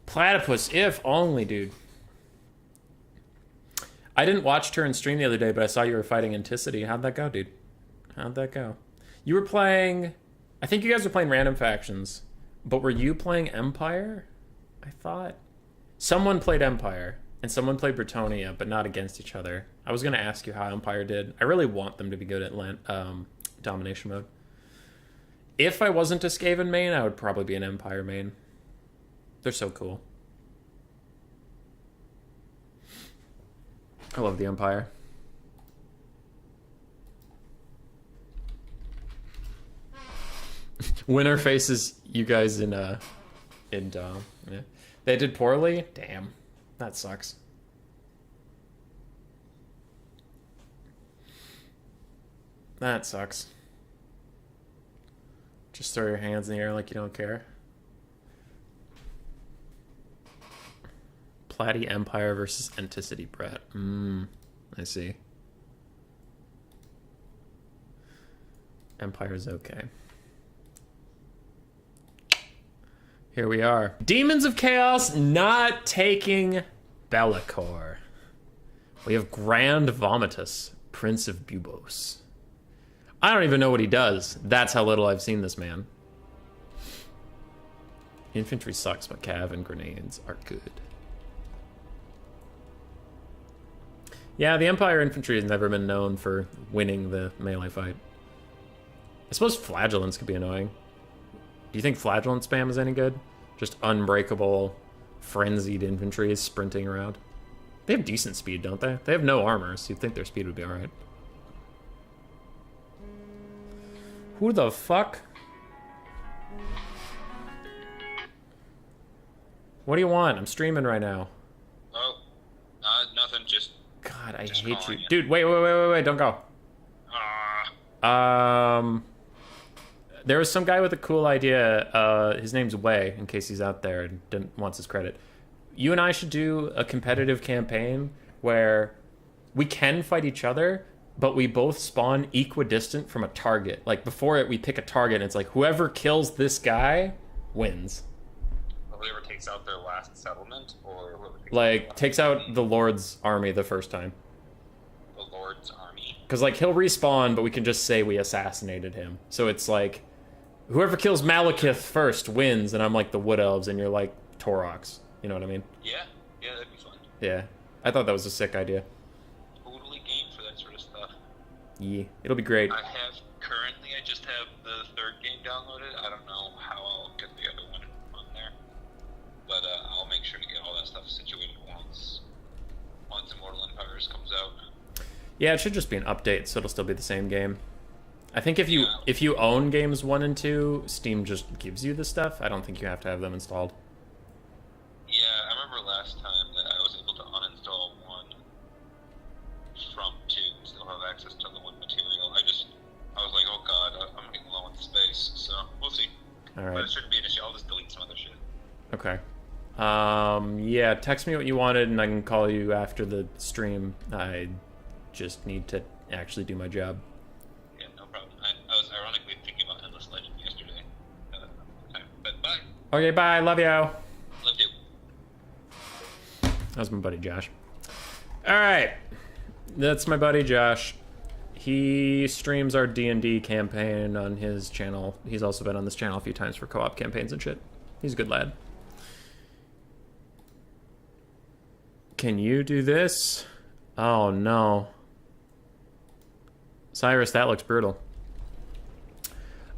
Platypus, if only, dude. I didn't watch Turn stream the other day, but I saw you were fighting Anticity. How'd that go, dude? How'd that go? You were playing... I think you guys were playing random factions, but were you playing Empire? I thought... Someone played Empire, and someone played Bretonia, but not against each other. I was going to ask you how Empire did. I really want them to be good at domination mode. If I wasn't a Skaven main, I would probably be an Empire main. They're so cool. I love the Empire. Winner faces you guys in Dom. Yeah. They did poorly? Damn. That sucks. That sucks. Just throw your hands in the air like you don't care. Platy Empire versus Anticity Brett. I see. Empire's okay. Here we are. Demons of Chaos not taking Be'lakor. We have Grand Vomitus, Prince of Bubos. I don't even know what he does. That's how little I've seen this man. Infantry sucks, but cav and grenades are good. Yeah, the Empire infantry has never been known for winning the melee fight. I suppose flagellants could be annoying. Do you think flagellant spam is any good? Just unbreakable, frenzied infantry sprinting around. They have decent speed, don't they? They have no armor, so you'd think their speed would be alright. Who the fuck? What do you want? I'm streaming right now. Oh, nothing, just... God, I just hate you. you. Dude, wait, don't go. There was some guy with a cool idea. His name's Wei, in case he's out there and wants his credit. You and I should do a competitive campaign where we can fight each other, but we both spawn equidistant from a target. Like, before it, we pick a target, and it's like, whoever kills this guy wins. Whoever takes out their last settlement, or whoever Takes out the Lord's army the first time. The Lord's army? Because, like, he'll respawn, but we can just say we assassinated him. So it's like, whoever kills Malekith first wins, and I'm like the Wood Elves, and you're like Toroks. You know what I mean? Yeah, that'd be fun. Yeah. I thought that was a sick idea. Totally game for that sort of stuff. Yeah. It'll be great. I just have the third game downloaded. I don't know how I'll get the other one on there. But I'll make sure to get all that stuff situated once Immortal Empires comes out. Yeah, it should just be an update, so it'll still be the same game. I think if you own games 1 and 2, Steam just gives you the stuff. I don't think you have to have them installed. Yeah, I remember last time that I was able to uninstall 1 from 2 and still have access to the 1 material. I was like, oh god, I'm getting low on space, so we'll see. Alright. But it shouldn't be an issue. I'll just delete some other shit. Okay. Yeah, text me what you wanted and I can call you after the stream. I just need to actually do my job. Yeah, no problem. I was ironically thinking about Endless Legend yesterday. But bye. Okay, bye. Love you. Love you. That was my buddy Josh. Alright. That's my buddy Josh. He streams our D&D campaign on his channel. He's also been on this channel a few times for co-op campaigns and shit. He's a good lad. Can you do this? Oh no. Cyrus, that looks brutal.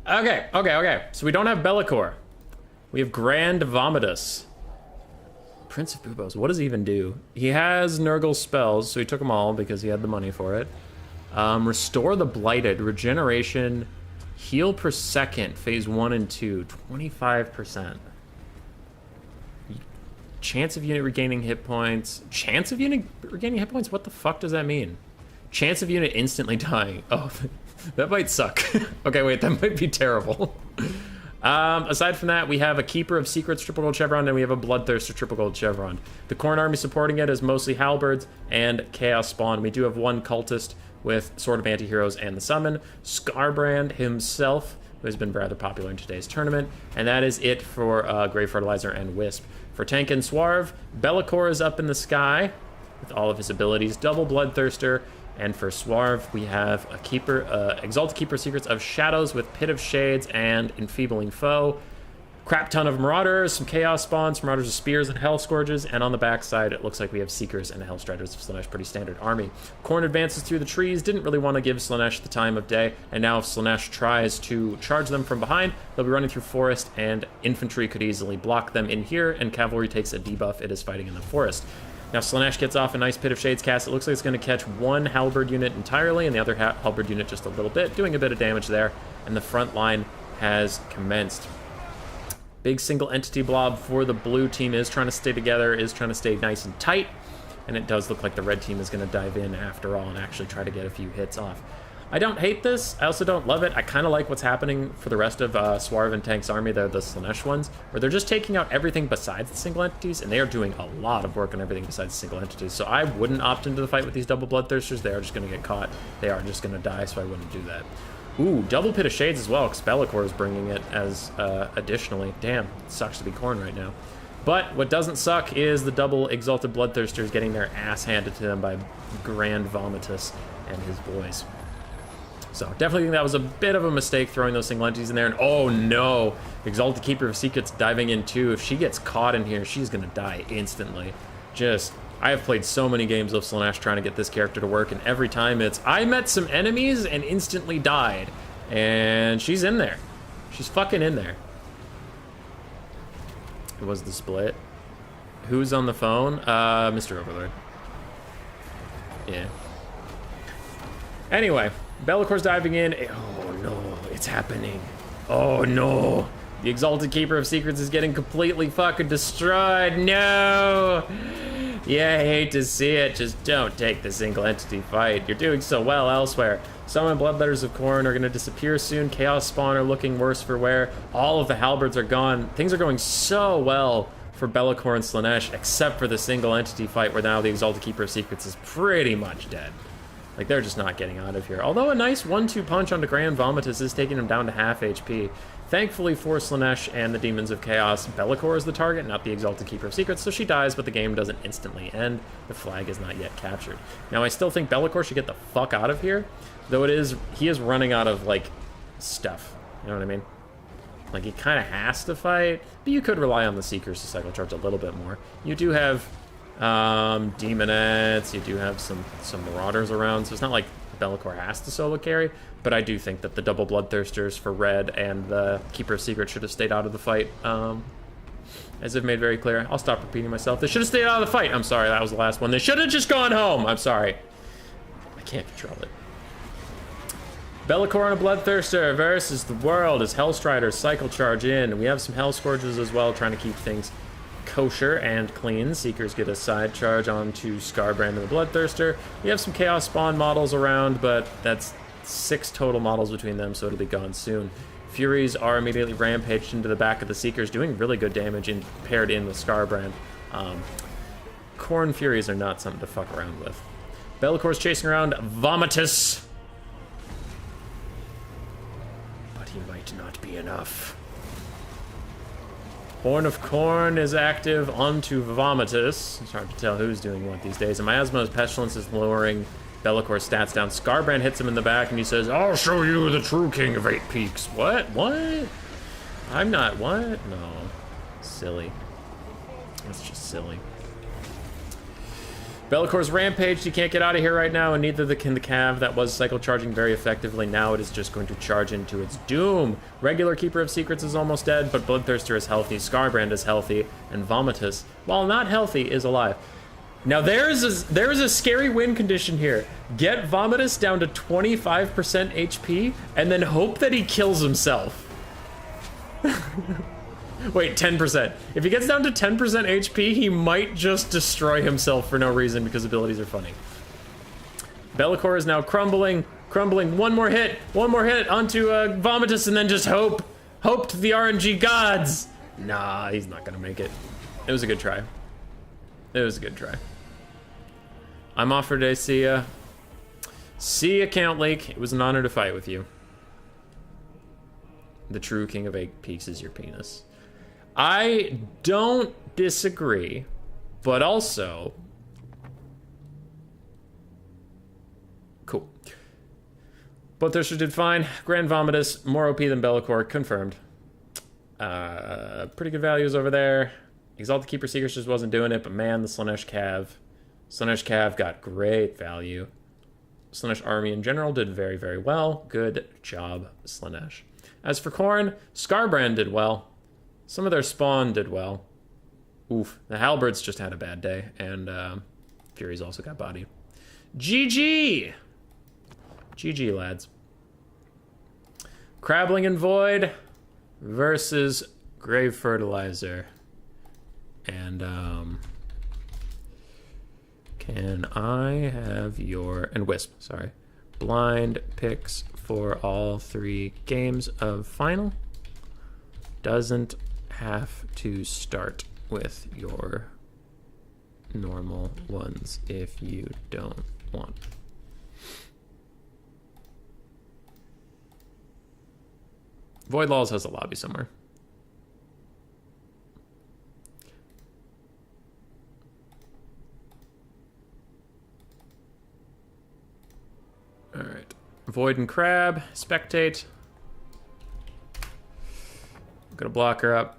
Okay. So we don't have Be'lakor. We have Grand Vomitus. Prince of Buboes, what does he even do? He has Nurgle's spells, so he took them all because he had the money for it. Restore the Blighted, regeneration, heal per second, phase 1 and 2, 25%. Chance of unit regaining hit points. Chance of unit regaining hit points? What the fuck does that mean? Chance of unit instantly dying. Oh, that might suck. Okay, wait, that might be terrible. Aside from that, we have a Keeper of Secrets triple gold chevron, and we have a Bloodthirster triple gold chevron. The Khorne army supporting it is mostly halberds and Chaos Spawn. We do have one cultist with Sword of Antiheroes and the Summon. Scarbrand himself, who has been rather popular in today's tournament. And that is it for Grave Fertilizer and Wisp. For Tank and Swarv, Be'lakor is up in the sky with all of his abilities. Double Bloodthirster. And for Swarv, we have a Keeper, Exalted Keeper Secrets of Shadows with Pit of Shades and Enfeebling Foe. Crap ton of Marauders, some Chaos Spawns, Marauders of Spears and Hell Scourges, and on the backside it looks like we have Seekers and Hellstriders of Slaanesh, pretty standard army. Khorne advances through the trees, didn't really want to give Slaanesh the time of day, and now if Slaanesh tries to charge them from behind, they'll be running through forest, and infantry could easily block them in here, and cavalry takes a debuff, it is fighting in the forest. Now Slaanesh gets off a nice Pit of Shades cast. It looks like it's going to catch one halberd unit entirely, and the other halberd unit just a little bit, doing a bit of damage there, and the front line has commenced. Big single entity blob for the blue team is trying to stay together, is trying to stay nice and tight, and it does look like the red team is going to dive in after all and actually try to get a few hits off. I don't hate this. I also don't love it. I kind of like what's happening for the rest of Swarv and Tank's army. They're the Slaanesh ones, where they're just taking out everything besides the single entities, and they are doing a lot of work on everything besides the single entities. So I wouldn't opt into the fight with these double Bloodthirsters. They are just going to get caught. They are just going to die, so I wouldn't do that. Ooh, double Pit of Shades as well, because Be'lakor is bringing it as additionally. Damn, it sucks to be Khorne right now. But what doesn't suck is the double Exalted Bloodthirsters getting their ass handed to them by Grand Vomitus and his boys. So definitely think that was a bit of a mistake throwing those single entities in there. And oh no, Exalted Keeper of Secrets diving in too. If she gets caught in here, she's going to die instantly. I have played so many games of Slaanesh trying to get this character to work, and every time it's, I met some enemies and instantly died. And she's in there. She's fucking in there. It was the split. Who's on the phone? Mr. Overlord. Yeah. Anyway, Be'lakor's diving in. Oh no, it's happening. Oh no. The Exalted Keeper of Secrets is getting completely fucking destroyed. No! Yeah, I hate to see it. Just don't take the single entity fight. You're doing so well elsewhere. Summon Bloodletters of Khorne are going to disappear soon. Chaos Spawn are looking worse for wear. All of the halberds are gone. Things are going so well for Be'lakor and Slaanesh, except for the single entity fight where now the Exalted Keeper of Secrets is pretty much dead. Like, they're just not getting out of here. Although a nice 1-2 punch onto Grand Vomitus is taking him down to half HP. Thankfully for Slaanesh and the Demons of Chaos, Be'lakor is the target, not the Exalted Keeper of Secrets, so she dies, but the game doesn't instantly end. The flag is not yet captured. Now, I still think Be'lakor should get the fuck out of here, though he is running out of, like, stuff. You know what I mean? Like, he kind of has to fight, but you could rely on the Seekers to cycle charge a little bit more. You do have Demonettes, you do have some Marauders around, so it's not like Be'lakor has to solo carry, but I do think that the double Bloodthirsters for red and the Keeper of Secrets should have stayed out of the fight, as I've made very clear. I'll stop repeating myself. They should have stayed out of the fight. I'm sorry, that was the last one. They should have just gone home. I'm sorry. I can't control it. Be'lakor and a Bloodthirster versus the world as Hellstriders cycle charge in. We have some Hell Scourges as well, trying to keep things kosher and clean. Seekers get a side charge onto Scarbrand and the Bloodthirster. We have some Chaos Spawn models around, but that's 6 total models between them, so it'll be gone soon. Furies are immediately rampaged into the back of the Seekers, doing really good damage paired in with Scarbrand. Khorne Furies are not something to fuck around with. Be'lakor's chasing around Vomitus, but he might not be enough. Horn of Khorne is active onto Vomitus. It's hard to tell who's doing what these days. And Miasma's Pestilence is lowering Be'lakor's stats down. Scarbrand hits him in the back and he says, "I'll show you the true king of 8 peaks." What? What? I'm not. What? No. Silly. That's just silly. Be'lakor's rampaged. He can't get out of here right now, and neither can the Cav that was cycle charging very effectively. Now it is just going to charge into its doom. Regular Keeper of Secrets is almost dead, but Bloodthirster is healthy, Scarbrand is healthy, and Vomitus, while not healthy, is alive. Now there is a scary win condition here. Get Vomitus down to 25% HP, and then hope that he kills himself. Wait, 10%. If he gets down to 10% HP, he might just destroy himself for no reason because abilities are funny. Be'lakor is now crumbling. One more hit onto Vomitus, and then just hope to the RNG gods. Nah, he's not gonna make it. It was a good try. I'm off for today. See ya. See ya, Count Lake. It was an honor to fight with you. The true king of 8 peaks is your penis. I don't disagree, but also... Cool. Bloodthirster did fine. Grand Vomitus, more OP than Be'lakor, confirmed. Pretty good values over there. Exalted Keeper Seekers just wasn't doing it, but man, the Slaanesh Cav got great value. Slaanesh army in general did very, very well. Good job, Slaanesh. As for Khorne, Scarbrand did well. Some of their spawn did well. Oof. The Halberds just had a bad day, and Furies also got bodied. GG! GG, lads. Crabbling and Void versus Grave Fertilizer. And, can I have your... And Wisp, sorry. Blind picks for all 3 games of Final. Doesn't have to start with your normal ones if you don't want. Void Laws has a lobby somewhere. All right. Void and Crab, spectate. I'm gonna block her up.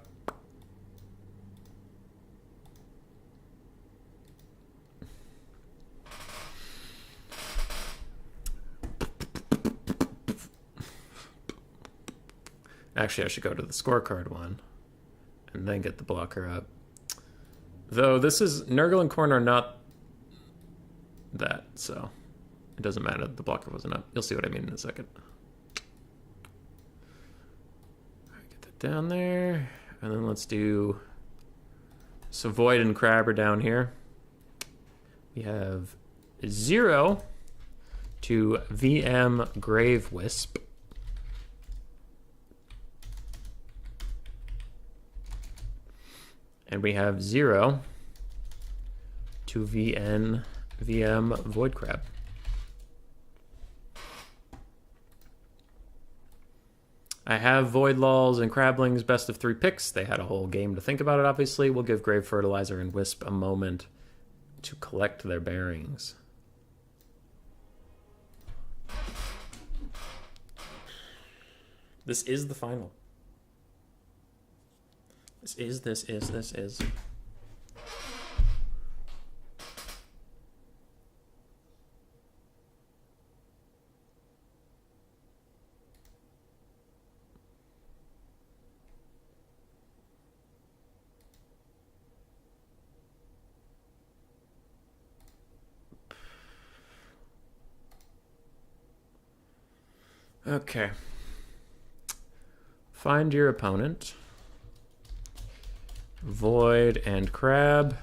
Actually, I should go to the scorecard one and then get the blocker up. Though this is... Nurgle and Khorne are not that, so it doesn't matter that the blocker wasn't up. You'll see what I mean in a second. All right, get that down there. And then let's do... So Void and Crab are down here. We have 0 to VM Grave Wisp. And we have 0 to VM Void Crab. I have Void Lulls and Crabling's best of 3 picks. They had a whole game to think about it, obviously. We'll give Grave Fertilizer and Wisp a moment to collect their bearings. This is the final. This is. Okay. Find your opponent. Void and Crab.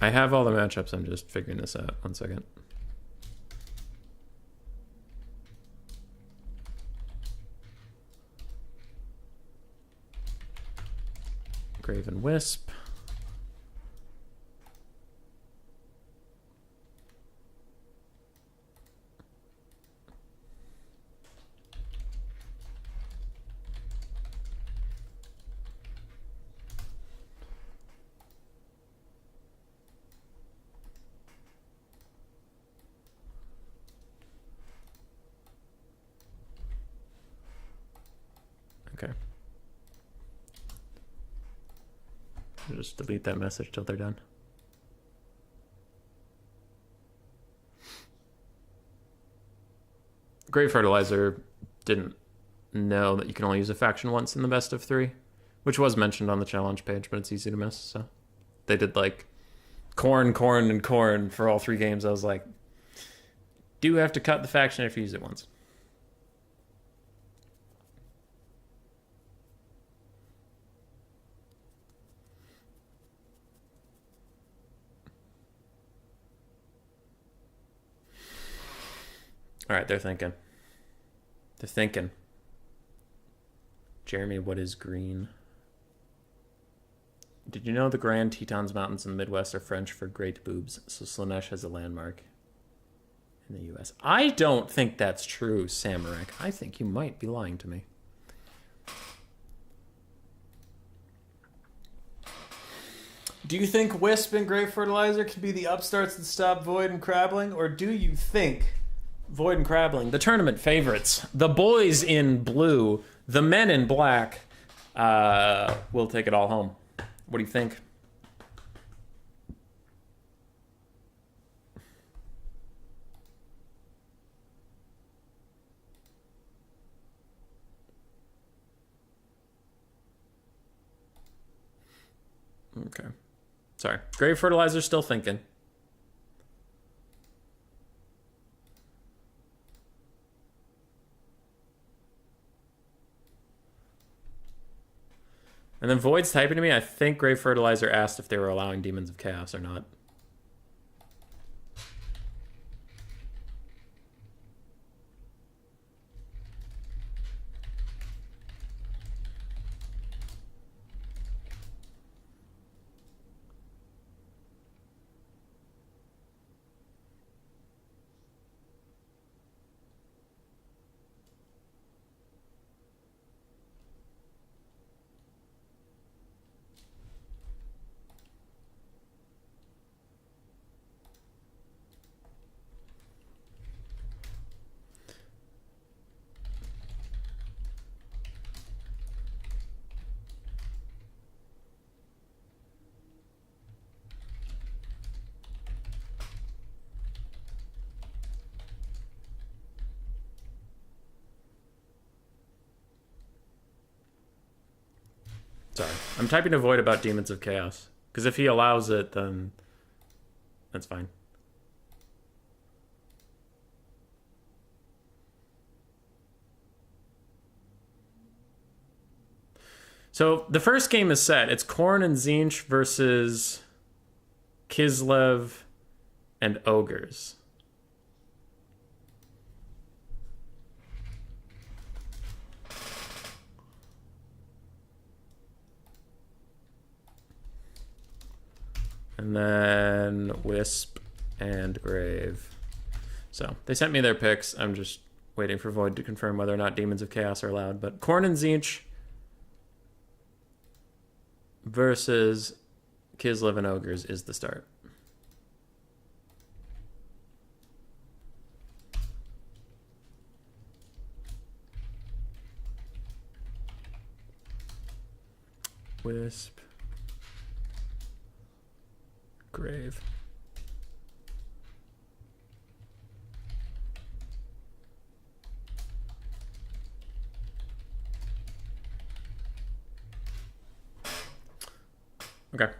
I have all the matchups. I'm just figuring this out. 1 second. Grave and Wisp. Okay. I'll just delete that message till they're done. Grave Fertilizer didn't know that you can only use a faction once in the best of 3, which was mentioned on the challenge page, but it's easy to miss. So they did like corn for all 3 games. I was like, do have to cut the faction if you use it once. All right, they're thinking. Jeremy, what is green? Did you know the Grand Tetons Mountains in the Midwest are French for great boobs? So Slanesh has a landmark in the U.S. I don't think that's true, Samarak. I think you might be lying to me. Do you think Wisp and Grave Fertilizer can be the upstarts that stop Void and Crabbling? Or do you think Void and Crabbling, the tournament favorites, the boys in blue, the men in black, will take it all home? What do you think? Okay. Sorry. Grave Fertilizer's still thinking. And then Void's typing to me. I think Grave Fertilizer asked if they were allowing Demons of Chaos or not. Sorry. I'm typing to Void about Demons of Chaos. Because if he allows it, then that's fine. So the first game is set. It's Khorne and Tzeentch versus Kislev and Ogres. And then Wisp and Grave. So they sent me their picks. I'm just waiting for Void to confirm whether or not Demons of Chaos are allowed. But Khorne and Tzeentch versus Kislev and Ogres is the start. Wisp. Grave. Okay.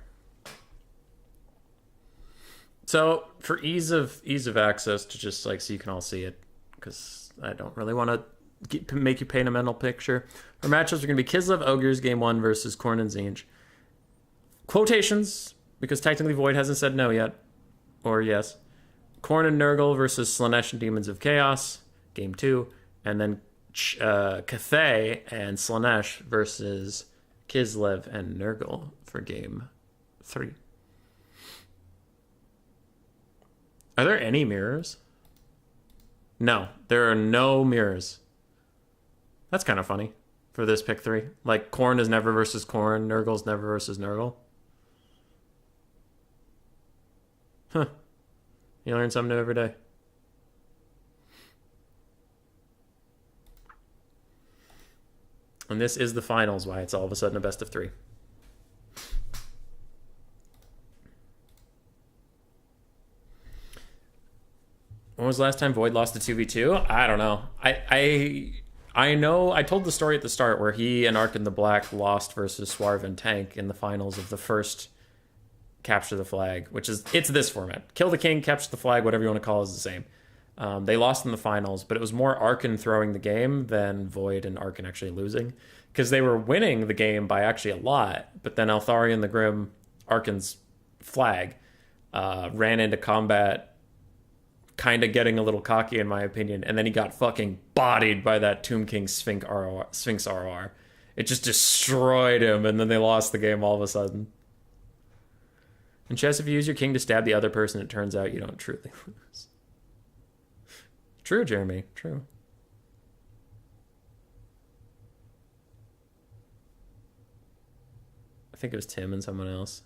So for ease of access to just like so you can all see it, because I don't really want to make you paint a mental picture. Our matchups are going to be Kislev Ogres game 1 versus Khorne and Tzeentch. Quotations, because technically Void hasn't said no yet, or yes. Khorne and Nurgle versus Slaanesh and Demons of Chaos game 2, and then Cathay and Slaanesh versus Kislev and Nurgle for game 3. Are there any mirrors? No, there are no mirrors. That's kind of funny for this pick 3. Like, Khorne is never versus Khorne, Nurgle's never versus Nurgle. Huh. You learn something new every day. And this is the finals, why it's all of a sudden a best of 3. When was the last time Void lost to 2v2? I don't know. I know I told the story at the start where he and Ark in the Black lost versus Swarv and Tank in the finals of the first Capture the Flag, which is, it's this format. Kill the King, Capture the Flag, whatever you want to call it is the same. They lost in the finals, but it was more Arkin throwing the game than Void and Arkin actually losing, because they were winning the game by actually a lot, but then Altharion the Grim, Arkin's flag, ran into combat kind of getting a little cocky in my opinion, and then he got fucking bodied by that Tomb King Sphinx ROR. It just destroyed him, and then they lost the game all of a sudden. In chess, if you use your king to stab the other person, it turns out you don't truly lose. True, Jeremy, true. I think it was Tim and someone else.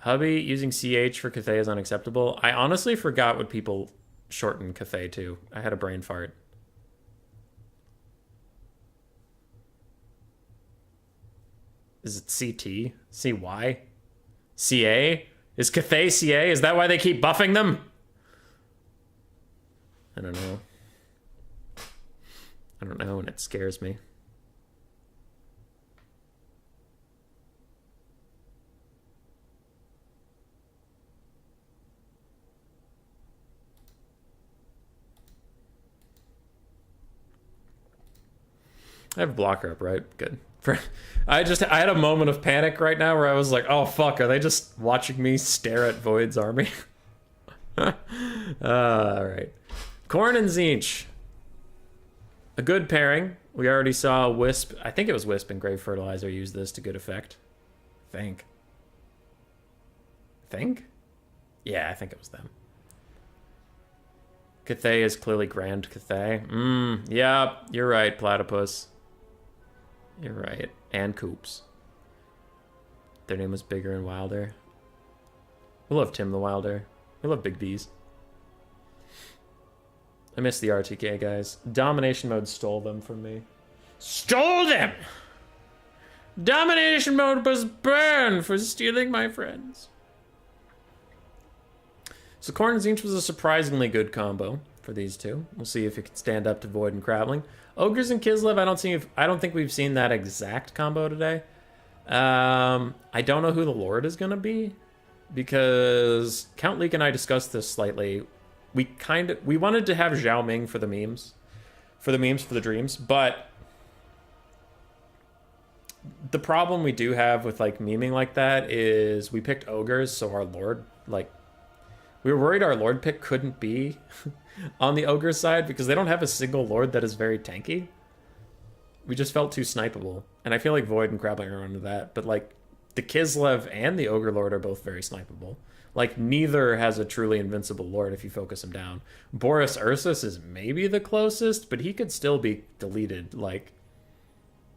Hubby using CH for Cathay is unacceptable. I honestly forgot what people shorten Cathay to. I had a brain fart. Is it CT? CY? CA? Is Cathay CA? Is that why they keep buffing them? I don't know. I don't know, and it scares me. I have a blocker up, right? Good. I had a moment of panic right now where I was like, oh fuck, are they just watching me stare at Void's army? Alright. Khorne and Tzeentch. A good pairing. We already saw Wisp. I think it was Wisp and Grave Fertilizer use this to good effect. Think? Yeah, I think it was them. Cathay is clearly Grand Cathay. Yeah, you're right, Platypus. You're right. And Coops. Their name was bigger and wilder. We love Tim the Wilder. We love Big B's. I miss the RTK guys. Domination mode stole them from me. Stole them! Domination mode was burned for stealing my friends. So Khorne and Tzeentch was a surprisingly good combo for these two. We'll see if it can stand up to Void and Crabbling. Ogres and Kislev, I don't think we've seen that exact combo today. I don't know who the Lord is going to be, because Count Leek and I discussed this slightly. We wanted to have Zhao Ming for the memes, for the dreams, but the problem we do have with like memeing like that is we picked Ogres, so our Lord, like, we were worried our Lord pick couldn't be on the Ogre side because they don't have a single Lord that is very tanky. We just felt too snipeable. And I feel like Void and Crabbling are under that. But like the Kislev and the Ogre Lord are both very snipeable. Like, neither has a truly invincible lord if you focus him down. Boris Ursus is maybe the closest, but he could still be deleted. Like,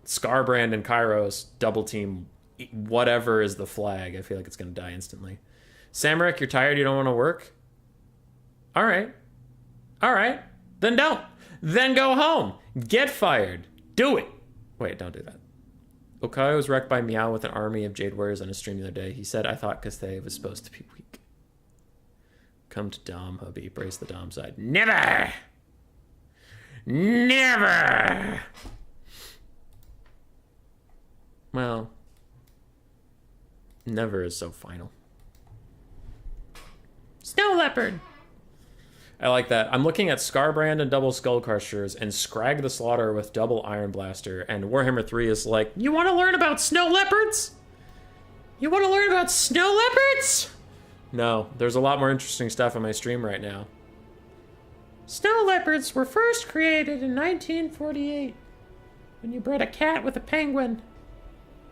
Scarbrand and Kairos double team whatever is the flag. I feel like it's going to die instantly. Samaric, you're tired, you don't want to work? All right. Then don't. Then go home. Get fired. Do it. Wait, don't do that. Okayo was wrecked by Meow with an army of Jade Warriors on his stream the other day. He said, I thought Cathay was supposed to be weak. Come to Dom, hubby. Brace the Dom side. Never! Never! Well, never is so final. Snow Leopard! I like that. I'm looking at Scarbrand and double Skull Crushers and Scrag the Slaughter with double Iron Blaster, and Warhammer 3 is like, you want to learn about snow leopards? You want to learn about snow leopards? No, there's a lot more interesting stuff on my stream right now. Snow leopards were first created in 1948 when you bred a cat with a penguin,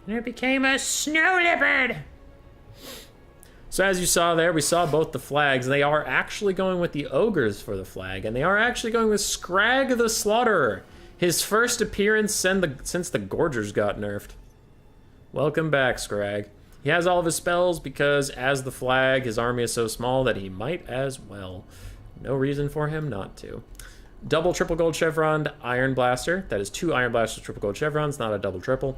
and it became a snow leopard. So as you saw there, we saw both the flags. They are actually going with the ogres for the flag, and they are actually going with Scrag the Slaughterer. His first appearance since the Gorgers got nerfed. Welcome back, Scrag. He has all of his spells because, as the flag, his army is so small that he might as well. No reason for him not to. Double triple gold chevron Iron Blaster. That is 2 Iron Blasters, triple gold chevrons, not a double triple.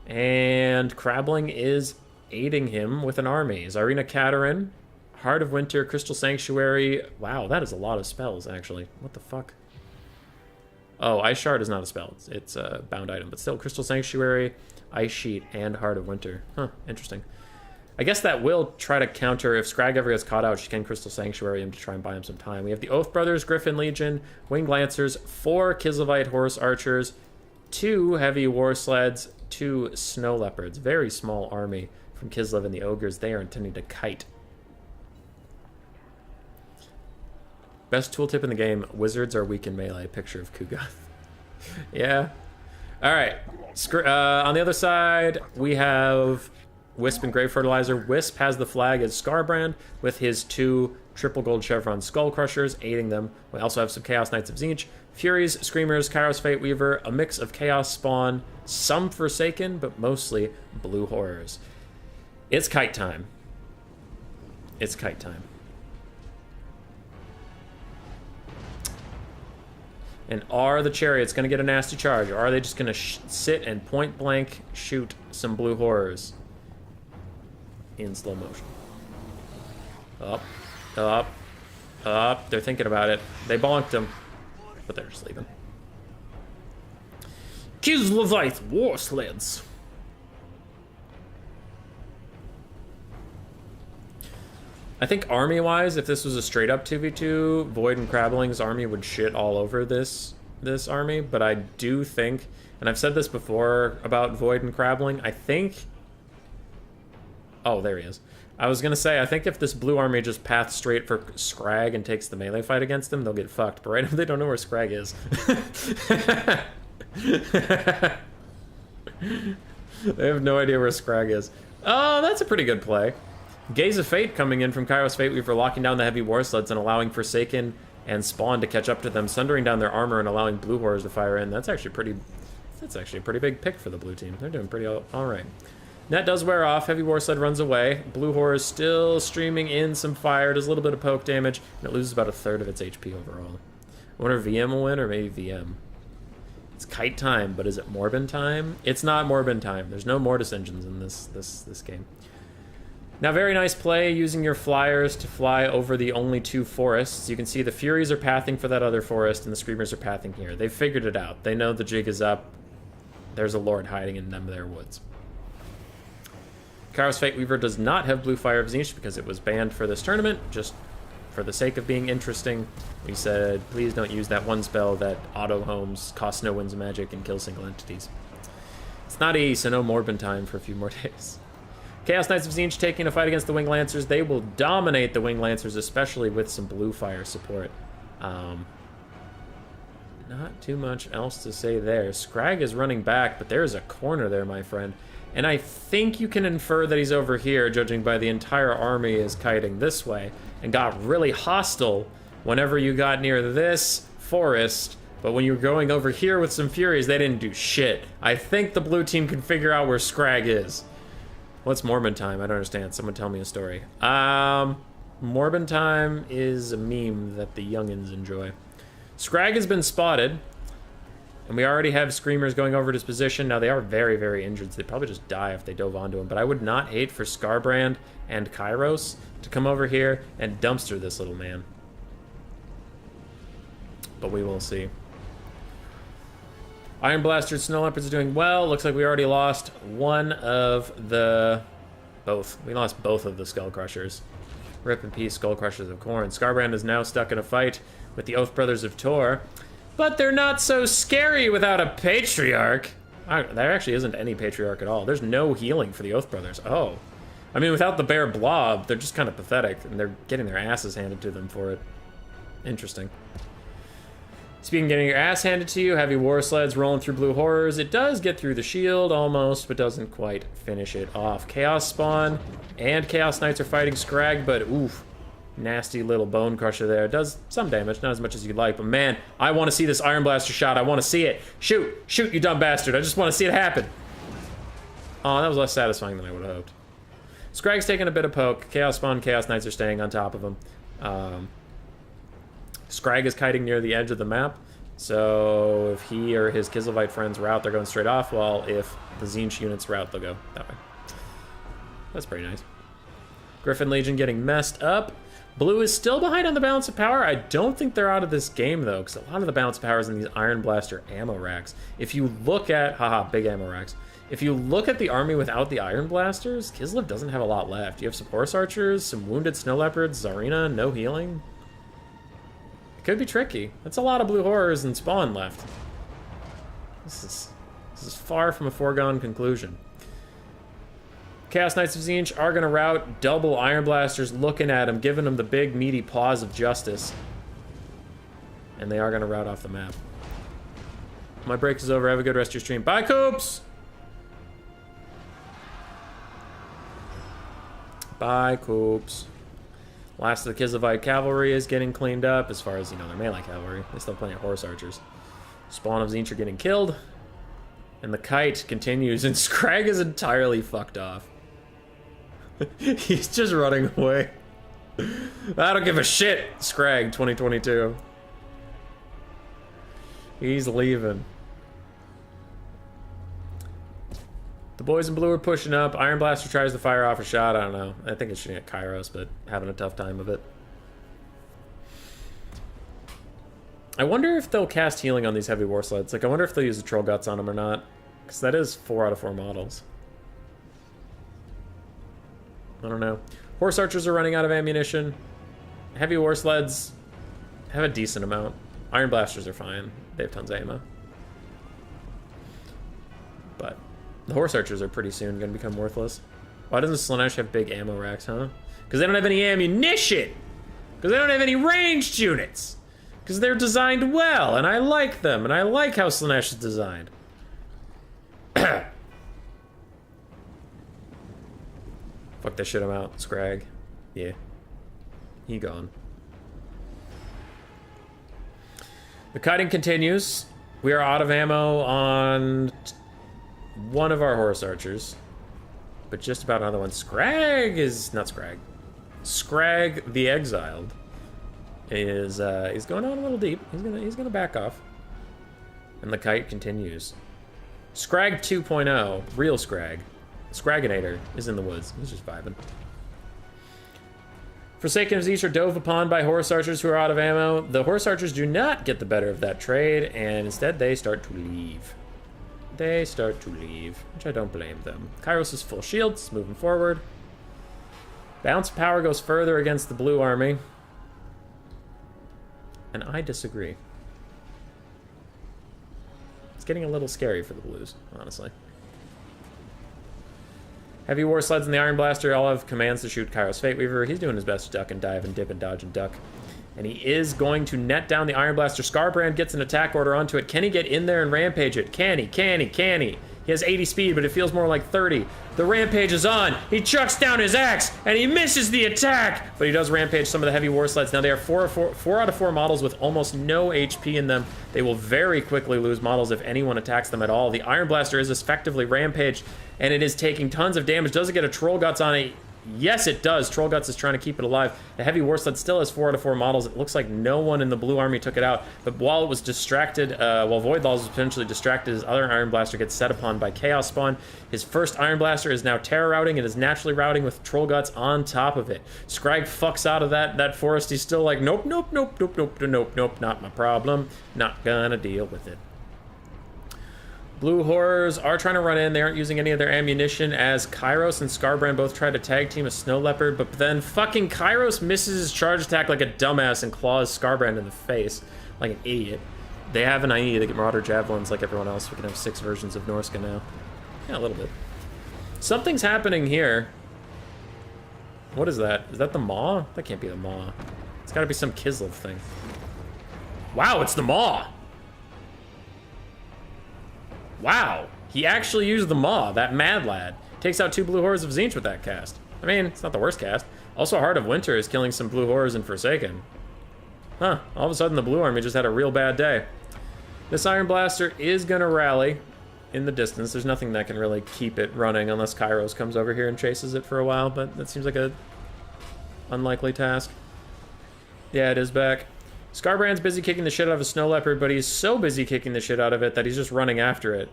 And Crabbling is aiding him with an army. Zarina Katerin, Heart of Winter, Crystal Sanctuary. Wow, that is a lot of spells, actually. What the fuck? Oh, Ice Shard is not a spell. It's a bound item, but still, Crystal Sanctuary, Ice Sheet, and Heart of Winter. Huh, interesting. I guess that will try to counter, if Scrag ever gets caught out, she can Crystal Sanctuary him to try and buy him some time. We have the Oath Brothers, Griffin Legion, Winged Lancers, 4 Kislevites Horse Archers, 2 Heavy War Sleds, 2 Snow Leopards. Very small army from Kislev and the Ogres. They are intending to kite. Best tooltip in the game, wizards are weak in melee. Picture of Kugath. Yeah. Alright. On the other side, we have Wisp and Grave Fertilizer. Wisp has the flag as Scarbrand with his 2 triple gold chevron Skull Crushers aiding them. We also have some Chaos Knights of Tzeentch, Furies, Screamers, Kairos Fate Weaver, a mix of Chaos Spawn, some Forsaken, but mostly Blue Horrors. It's kite time. It's kite time. And are the Chariots going to get a nasty charge, or are they just going to sit and point blank shoot some Blue Horrors in slow motion? Up. They're thinking about it. They bonked him, but they're just leaving. Kislevites War Sleds. I think army-wise, if this was a straight-up 2v2, Void and Crabbling's army would shit all over this army, but I do think, and I've said this before about Void and Crabbling, I think... Oh, there he is. I was gonna say, I think if this blue army just paths straight for Scrag and takes the melee fight against them, they'll get fucked, but right now they don't know where Scrag is. They have no idea where Scrag is. Oh, that's a pretty good play. Gaze of Fate coming in from Kairos Fate Weaver, locking down the heavy war sleds and allowing Forsaken and Spawn to catch up to them, sundering down their armor and allowing Blue Horrors to fire in. That's actually a pretty big pick for the blue team. They're doing pretty all right. That does wear off. Heavy War Sled runs away. Blue Horror is still streaming in some fire, does a little bit of poke damage, and it loses about 1/3 of its HP overall. I wonder if VM will win or maybe VM. It's kite time, but is it Morbin time? It's not Morbin time. There's no Mortis engines in this game. Now, very nice play using your flyers to fly over the only 2 forests. You can see the Furies are pathing for that other forest, and the Screamers are pathing here. They've figured it out. They know the jig is up. There's a lord hiding in them their woods. Kairos Fate Weaver does not have Blue Fire of Tzeentch because it was banned for this tournament, just for the sake of being interesting. We said, please don't use that one spell that auto-homes, costs no winds of magic, and kills single entities. It's not E, so no Morbin time for a few more days. Chaos Knights of Tzeentch taking a fight against the Winged Lancers. They will dominate the Winged Lancers, especially with some Blue Fire support. Not too much else to say there. Scrag is running back, but there's a corner there, my friend. And I think you can infer that he's over here, judging by the entire army is kiting this way, and got really hostile whenever you got near this forest. But when you were going over here with some Furies, they didn't do shit. I think the blue team can figure out where Scrag is. What's Morbin time? I don't understand. Someone tell me a story. Morbin time is a meme that the youngins enjoy. Scrag has been spotted. And we already have Screamers going over to his position. Now, they are very, very injured, so they'd probably just die if they dove onto him. But I would not hate for Scarbrand and Kairos to come over here and dumpster this little man. But we will see. Iron Blaster Snow Leopards are doing well. Looks like we already lost one of the... both. We lost both of the Skull Crushers. Rip in peace, Skull Crushers of Khorne. Scarbrand is now stuck in a fight with the Oath Brothers of Tor. But they're not so scary without a Patriarch. There actually isn't any Patriarch at all. There's no healing for the Oath Brothers. Oh. I mean, without the Bear Blob, they're just kind of pathetic, and they're getting their asses handed to them for it. Interesting. Speaking of getting your ass handed to you, heavy war sleds rolling through blue horrors. It does get through the shield almost, but doesn't quite finish it off. Chaos Spawn and Chaos Knights are fighting Scrag, but oof. Nasty little bone crusher there. It does some damage, not as much as you'd like, but man, I want to see this Iron Blaster shot. I want to see it. Shoot! Shoot, you dumb bastard. I just want to see it happen. Oh, that was less satisfying than I would have hoped. Scrag's taking a bit of poke. Chaos Spawn, Chaos Knights are staying on top of him. Scrag is kiting near the edge of the map, so if he or his Kizelvite friends route, they're going straight off, while if the Tzeentch units route, they'll go that way. That's pretty nice. Griffin Legion getting messed up. Blue is still behind on the balance of power. I don't think they're out of this game, though, because a lot of the balance of power is in these Iron Blaster ammo racks. If you look at... haha, big ammo racks. If you look at the army without the Iron Blasters, Kislev doesn't have a lot left. You have some Horse Archers, some Wounded Snow Leopards, Zarina, no healing. It could be tricky. That's a lot of Blue Horrors and Spawn left. This is far from a foregone conclusion. Chaos Knights of Tzeentch are going to route. Double Iron Blasters looking at him, giving him the big meaty paws of justice. And they are going to route off the map. My break is over. Have a good rest of your stream. Bye, Coops! Bye, Coops. Last of the Kizelvite cavalry is getting cleaned up, as far as, you know, their melee cavalry. They still have plenty of Horse Archers. Spawn of Tzeentch are getting killed. And the kite continues, and Scrag is entirely fucked off. He's just running away. I don't give a shit, Scrag 2022. He's leaving. The boys in blue are pushing up. Iron Blaster tries to fire off a shot. I don't know. I think it's shooting at Kairos, but having a tough time of it. I wonder if they'll cast healing on these heavy war sleds. Like, I wonder if they'll use the Troll Guts on them or not. Because that is 4 out of 4 models. I don't know. Horse Archers are running out of ammunition. Heavy war sleds have a decent amount. Iron Blasters are fine. They have tons of ammo. But the Horse Archers are pretty soon going to become worthless. Why doesn't Slaanesh have big ammo racks, huh? Because they don't have any ammunition! Because they don't have any ranged units! Because they're designed well, and I like them, and I like how Slaanesh is designed. Fuck that shit, I'm out. Scrag. Yeah. He gone. The kiting continues. We are out of ammo on one of our Horse Archers. But just about another one. Scrag is... not Scrag. Scrag the Exiled is he's going on a little deep. He's gonna back off. And the kite continues. Scrag 2.0, real Scrag. Scraginator is in the woods. He's just vibing. Forsaken of Tzeentch are dove upon by Horse Archers who are out of ammo. The Horse Archers do not get the better of that trade, and instead they start to leave. They start to leave, which I don't blame them. Kairos is full shields, moving forward. Bounce power goes further against the blue army. And I disagree. It's getting a little scary for the blues, honestly. Heavy war sleds and the Iron Blaster all have commands to shoot Kairos Fateweaver. He's doing his best to duck and dive and dip and dodge and duck. And he is going to net down the Iron Blaster. Scarbrand gets an attack order onto it. Can he get in there and rampage it? Can he? Can he? Can he? He has 80 speed, but it feels more like 30. The rampage is on. He chucks down his axe, and he misses the attack. But he does rampage some of the heavy war sleds. Now they are 4 out of 4 models with almost no HP in them. They will very quickly lose models if anyone attacks them at all. The Iron Blaster is effectively rampaged, and it is taking tons of damage. Does it get a Troll Guts on it? Yes, it does. Troll Guts is trying to keep it alive. The heavy war sled still has 4 out of 4 models. It looks like no one in the blue army took it out. But while it was distracted, while Void Laws was potentially distracted, his other Iron Blaster gets set upon by Chaos Spawn. His first Iron Blaster is now terror routing and is naturally routing with Troll Guts on top of it. Scrag fucks out of that forest. He's still like, nope, nope, nope, nope, nope, nope, nope, not my problem. Not gonna deal with it. Blue Horrors are trying to run in. They aren't using any of their ammunition as Kairos and Scarbrand both try to tag team a Snow Leopard, but then fucking Kairos misses his charge attack like a dumbass and claws Scarbrand in the face like an idiot. They have an IE. They get Marauder Javelins like everyone else. We can have 6 versions of Norska now. Yeah, a little bit. Something's happening here. What is that? Is that the Maw? That can't be the Maw. It's gotta be some Kislev thing. Wow, it's the Maw! Wow, he actually used the Maw, that mad lad. Takes out 2 blue horrors of Tzeentch with that cast. I mean, it's not the worst cast. Also, Heart of Winter is killing some blue horrors in Forsaken. Huh, all of a sudden the blue army just had a real bad day. This Iron Blaster is gonna rally in the distance. There's nothing that can really keep it running unless Kairos comes over here and chases it for a while, but that seems like a unlikely task. Yeah, it is back. Scarbrand's busy kicking the shit out of a Snow Leopard, but he's so busy kicking the shit out of it that he's just running after it.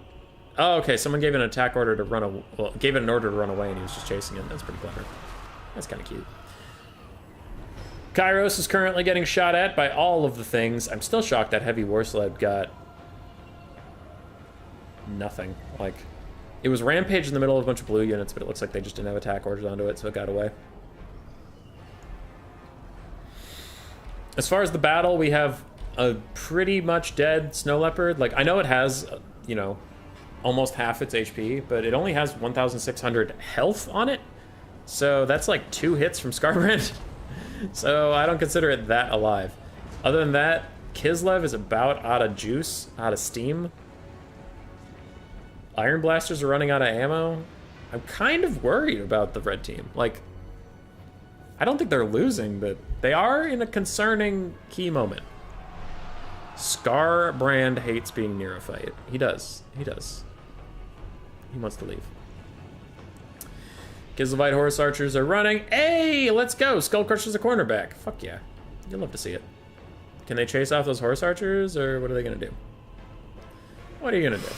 Oh, okay, someone gave it an attack order to run away. Well, gave it an order to run away, and he was just chasing it. That's pretty clever. That's kind of cute. Kairos is currently getting shot at by all of the things. I'm still shocked that Heavy War Sled got nothing. Like, it was rampage in the middle of a bunch of blue units, but it looks like they just didn't have attack orders onto it, so it got away. As far as the battle, we have a pretty much dead Snow Leopard. Like, I know it has, you know, almost half its HP, but it only has 1,600 health on it. So that's like 2 hits from Scarbrand. So I don't consider it that alive. Other than that, Kislev is about out of juice, out of steam. Iron Blasters are running out of ammo. I'm kind of worried about the red team. Like, I don't think they're losing, but they are in a concerning key moment. Scarbrand hates being near a fight. He does. He does. He wants to leave. Kislevite Horse Archers are running. Hey, let's go. Skull Crusher's a cornerback. Fuck yeah. You'll love to see it. Can they chase off those Horse Archers, or what are they going to do? What are you going to do?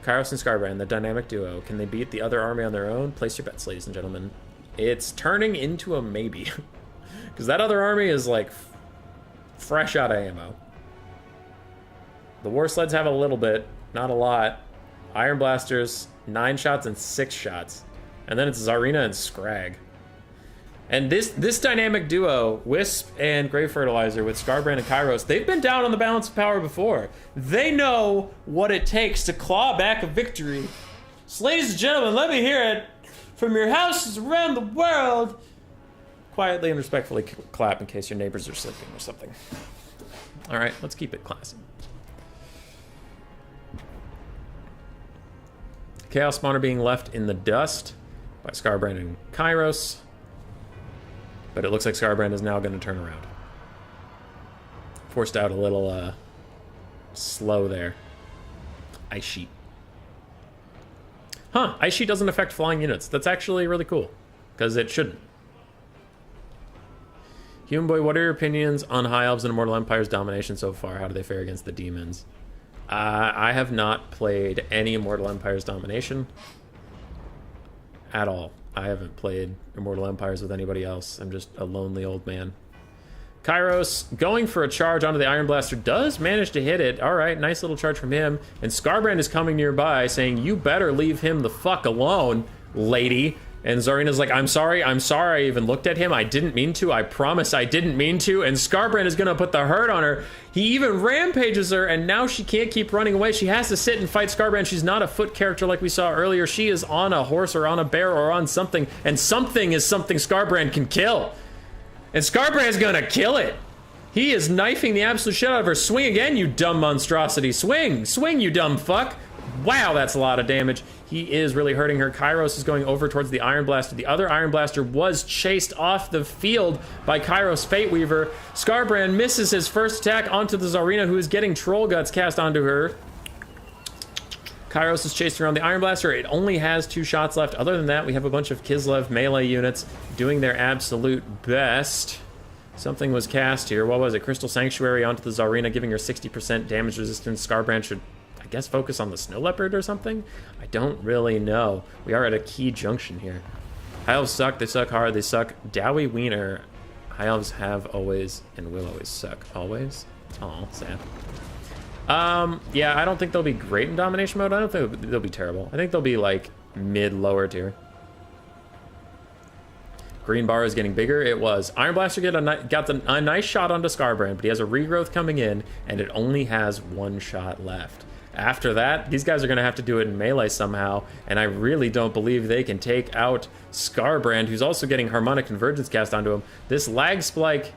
Kairos and Scarbrand, the dynamic duo. Can they beat the other army on their own? Place your bets, ladies and gentlemen. It's turning into a maybe. Because that other army is, like, fresh out of ammo. The War Sleds have a little bit, not a lot. Iron Blasters, 9 shots and 6 shots. And then it's Tsarina and Scrag. And this dynamic duo, Wisp and Grave Fertilizer with Scarbrand and Kairos, they've been down on the balance of power before. They know what it takes to claw back a victory. So ladies and gentlemen, let me hear it from your houses around the world. Quietly and respectfully clap in case your neighbors are sleeping or something. All right, let's keep it classy. Chaos Spawner being left in the dust by Scarbrand and Kairos. But it looks like Scarbrand is now going to turn around. Forced out a little slow there. Ice Sheet. Huh, Ice Sheet doesn't affect flying units. That's actually really cool, because it shouldn't. Human Boy, what are your opinions on High Elves and Immortal Empire's domination so far? How do they fare against the demons? I have not played any Immortal Empire's domination at all. I haven't played Immortal Empires with anybody else. I'm just a lonely old man. Kairos going for a charge onto the Iron Blaster does manage to hit it. All right, nice little charge from him. And Scarbrand is coming nearby saying, you better leave him the fuck alone, lady. And Tsarina's like, I'm sorry, I even looked at him. I didn't mean to. I promise I didn't mean to. And Scarbrand is going to put the hurt on her. He even rampages her, and now she can't keep running away. She has to sit and fight Scarbrand. She's not a foot character like we saw earlier. She is on a horse or on a bear or on something, and something is something Scarbrand can kill. And Scarbrand's going to kill it. He is knifing the absolute shit out of her. Swing again, you dumb monstrosity. Swing! Swing, you dumb fuck! Wow, that's a lot of damage. He is really hurting her. Kairos is going over towards the Iron Blaster. The other Iron Blaster was chased off the field by Kairos Fate Weaver. Scarbrand misses his first attack onto the Tsarina, who is getting Troll Guts cast onto her. Kairos is chasing around the Iron Blaster. It only has 2 shots left. Other than that, we have a bunch of Kislev melee units doing their absolute best. Something was cast here. What was it? Crystal Sanctuary onto the Tsarina, giving her 60% damage resistance. Scarbrand should, I guess, focus on the Snow Leopard or something? I don't really know. We are at a key junction here. High Elves suck. They suck hard. They suck. Dowie Wiener. High Elves have always and will always suck. Always? Aw, sad. Yeah, I don't think they'll be great in domination mode. I don't think they'll be terrible. I think they'll be like mid-lower tier. Green bar is getting bigger. It was. Iron Blaster got a nice shot onto Scarbrand, but he has a regrowth coming in, and it only has 1 shot left. After that, these guys are going to have to do it in melee somehow, and I really don't believe they can take out Scarbrand, who's also getting Harmonic Convergence cast onto him. This lag spike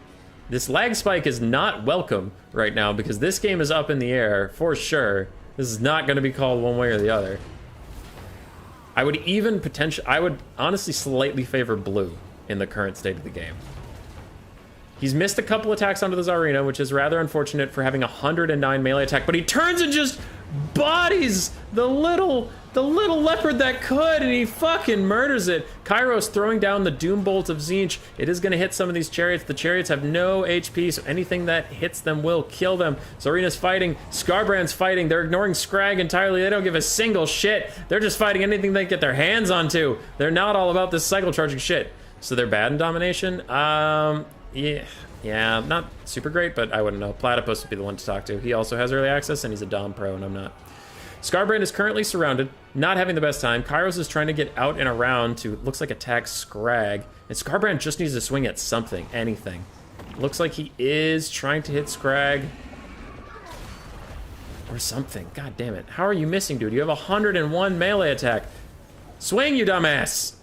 is not welcome right now, because this game is up in the air for sure. This is not going to be called one way or the other. I would honestly slightly favor blue in the current state of the game. He's missed a couple attacks onto the Tsarina, which is rather unfortunate for having 109 melee attack, but he turns and just bodies the little leopard that could, and he fucking murders it. Kairos throwing down the Doom Bolt of Tzeentch. It is going to hit some of these chariots. The chariots have no HP, so anything that hits them will kill them. Tsarina's fighting. Scarbrand's fighting. They're ignoring Scrag entirely. They don't give a single shit. They're just fighting anything they get their hands onto. They're not all about this cycle charging shit. So they're bad in domination? Yeah, not super great, but I wouldn't know. Platypus would be the one to talk to. He also has early access, and he's a Dom Pro, and I'm not. Scarbrand is currently surrounded, not having the best time. Kairos is trying to get out and around to, looks like, attack Scrag. And Scarbrand just needs to swing at something, anything. Looks like he is trying to hit Scrag. Or something. God damn it. How are you missing, dude? You have 101 melee attack. Swing, you dumbass!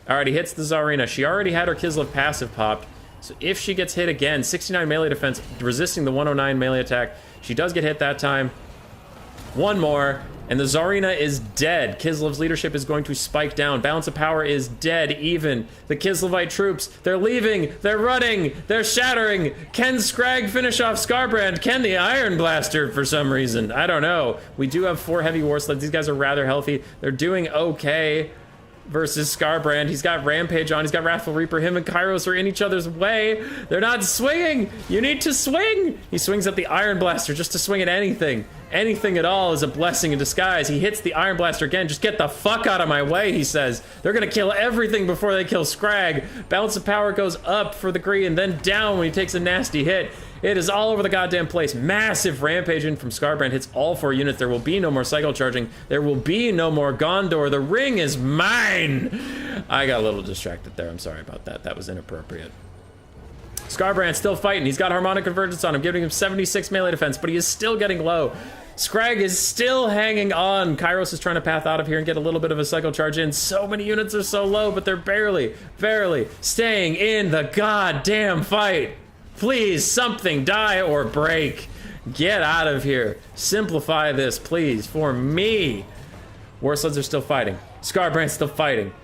Alright, he hits the Tsarina. She already had her Kislev passive popped. So if she gets hit again, 69 melee defense, resisting the 109 melee attack. She does get hit that time. One more, and the Tsarina is dead. Kislev's leadership is going to spike down. Balance of power is dead even. The Kislevite troops, they're leaving, they're running, they're shattering. Can Scrag finish off Scarbrand? Can the Iron Blaster for some reason? I don't know. We do have 4 heavy war sleds. These guys are rather healthy. They're doing okay versus Scarbrand. He's got Rampage on. He's got Wrathful Reaper. Him and Kairos are in each other's way. They're not swinging. You need to swing. He swings at the Iron Blaster just to swing at anything. Anything at all is a blessing in disguise. He hits the Iron Blaster again. Just get the fuck out of my way, he says. They're gonna kill everything before they kill Scrag. Balance of power goes up for the Gree and then down when he takes a nasty hit. It is all over the goddamn place. Massive Rampage in from Scarbrand hits all 4 units. There will be no more cycle charging. There will be no more Gondor. The ring is mine. I got a little distracted there. I'm sorry about that. That was inappropriate. Scarbrand's still fighting. He's got Harmonic Convergence on him, giving him 76 melee defense, but he is still getting low. Scrag is still hanging on. Kairos is trying to path out of here and get a little bit of a cycle charge in. So many units are so low, but they're barely staying in the goddamn fight. Please, something, die or break. Get out of here. Simplify this, please, for me. War sleds are still fighting. Scarbrand's still fighting.